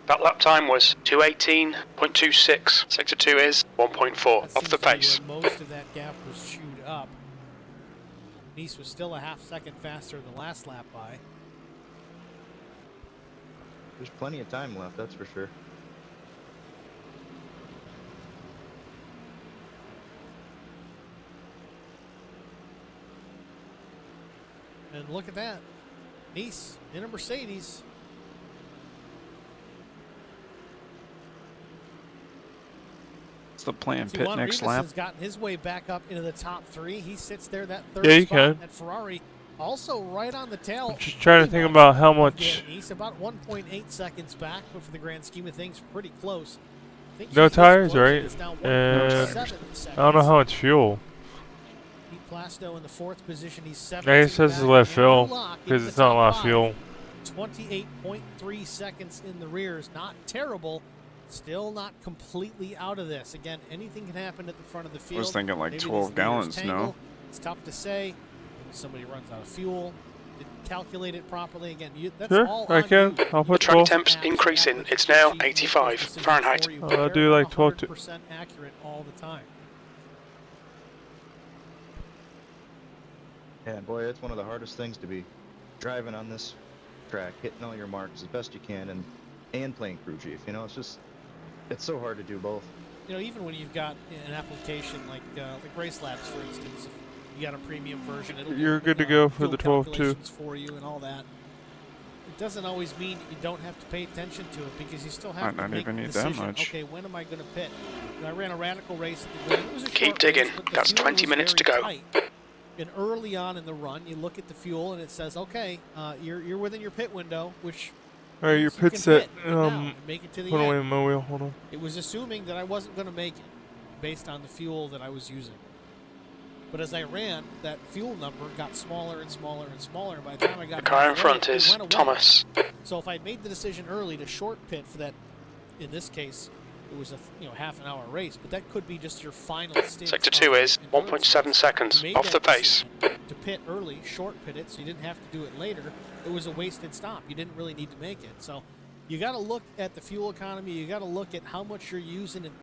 [SPEAKER 2] That lap time was 2:18.26. Sector 2 is 1.4 off the pace.
[SPEAKER 9] Most of that gap was chewed up. Neese was still a half second faster than the last lap by.
[SPEAKER 11] There's plenty of time left, that's for sure.
[SPEAKER 9] And look at that. Neese in a Mercedes.
[SPEAKER 5] It's the plan.
[SPEAKER 9] See,
[SPEAKER 5] Pit
[SPEAKER 9] Juan
[SPEAKER 5] next
[SPEAKER 9] Rivas
[SPEAKER 5] lap.
[SPEAKER 9] has gotten his way back up into the top 3. He sits there, that third
[SPEAKER 1] Yeah, you
[SPEAKER 9] spot.
[SPEAKER 1] can.
[SPEAKER 9] At Ferrari, also right on the tail.
[SPEAKER 1] I'm just trying to think about how much.
[SPEAKER 9] He's about 1.8 seconds back, but for the grand scheme of things, pretty close. think
[SPEAKER 1] No
[SPEAKER 9] he's
[SPEAKER 1] tires,
[SPEAKER 9] close.
[SPEAKER 1] right?
[SPEAKER 9] It's now
[SPEAKER 1] And
[SPEAKER 9] 1.7
[SPEAKER 1] I don't know
[SPEAKER 9] seconds.
[SPEAKER 1] how much fuel.
[SPEAKER 9] Pete Plasto in the 4th position. He's
[SPEAKER 1] I
[SPEAKER 9] 17
[SPEAKER 1] guess this is
[SPEAKER 9] back.
[SPEAKER 1] let
[SPEAKER 9] Andrew
[SPEAKER 1] fill
[SPEAKER 9] Locke into
[SPEAKER 1] because
[SPEAKER 9] the
[SPEAKER 1] it's not a
[SPEAKER 9] top
[SPEAKER 1] lot of
[SPEAKER 9] 5.
[SPEAKER 1] fuel.
[SPEAKER 9] 28.3 seconds in the rear is not terrible. Still not completely out of this. Again, anything can happen at the front of the field.
[SPEAKER 5] I was thinking like
[SPEAKER 9] Maybe
[SPEAKER 5] 12
[SPEAKER 9] these leaders
[SPEAKER 5] gallons,
[SPEAKER 9] tangle.
[SPEAKER 5] no?
[SPEAKER 9] It's tough to say. Maybe somebody runs out of fuel. Didn't calculate it properly. Again, that's
[SPEAKER 1] Sure,
[SPEAKER 9] all
[SPEAKER 1] I
[SPEAKER 9] on
[SPEAKER 1] can.
[SPEAKER 9] you.
[SPEAKER 1] I'll
[SPEAKER 2] The
[SPEAKER 1] put
[SPEAKER 2] track
[SPEAKER 1] 12.
[SPEAKER 2] temp's increasing. It's now 85 Fahrenheit.
[SPEAKER 1] I'll do like 12 to.
[SPEAKER 9] 100% accurate all the time.
[SPEAKER 11] Yeah, and boy, it's one of the hardest things to be driving on this track, hitting all your marks as best you can, and playing crew chief. You know, it's so hard to do both.
[SPEAKER 9] You know, even when you've got an application like Race Labs, for instance, if you got a premium version, it'll
[SPEAKER 1] You're
[SPEAKER 9] do,
[SPEAKER 1] good to go for
[SPEAKER 9] fuel
[SPEAKER 1] the 12 too.
[SPEAKER 9] calculations for you and all that. It doesn't always mean you don't have to pay attention to it because you still have
[SPEAKER 5] Might
[SPEAKER 9] to
[SPEAKER 5] not
[SPEAKER 9] make
[SPEAKER 5] even
[SPEAKER 9] the
[SPEAKER 5] need that
[SPEAKER 9] decision.
[SPEAKER 5] much.
[SPEAKER 9] Okay, when am I going to pit? You know, I ran a radical race at the beginning. It was a
[SPEAKER 2] Keep
[SPEAKER 9] short
[SPEAKER 2] digging.
[SPEAKER 9] race, but the
[SPEAKER 2] That's
[SPEAKER 9] fuel
[SPEAKER 2] 20
[SPEAKER 9] was
[SPEAKER 2] minutes to
[SPEAKER 9] very
[SPEAKER 2] go.
[SPEAKER 9] tight. And early on in the run, you look at the fuel and it says, okay, you're within your pit window, which
[SPEAKER 1] Alright, your
[SPEAKER 9] means you
[SPEAKER 1] pit's
[SPEAKER 9] can
[SPEAKER 1] set.
[SPEAKER 9] pit right now and make it to the
[SPEAKER 1] Put away
[SPEAKER 9] end.
[SPEAKER 1] my wheel. Hold on.
[SPEAKER 9] It was assuming that I wasn't going to make it based on the fuel that I was using. But as I ran, that fuel number got smaller and smaller and smaller. And by the time I got
[SPEAKER 2] The car in
[SPEAKER 9] halfway,
[SPEAKER 2] front
[SPEAKER 9] it
[SPEAKER 2] is
[SPEAKER 9] went away.
[SPEAKER 2] Thomas.
[SPEAKER 9] So if I'd made the decision early to short pit for that, in this case, it was a half an hour race, but that could be just your final stint.
[SPEAKER 2] Sector 2 is 1.7 seconds
[SPEAKER 9] You made
[SPEAKER 2] off the
[SPEAKER 9] that
[SPEAKER 2] pace.
[SPEAKER 9] decision to pit early, short pit it, so you didn't have to do it later. It was a wasted stop. You didn't really need to make it. So you got to look at the fuel economy. You got to look at how much you're using and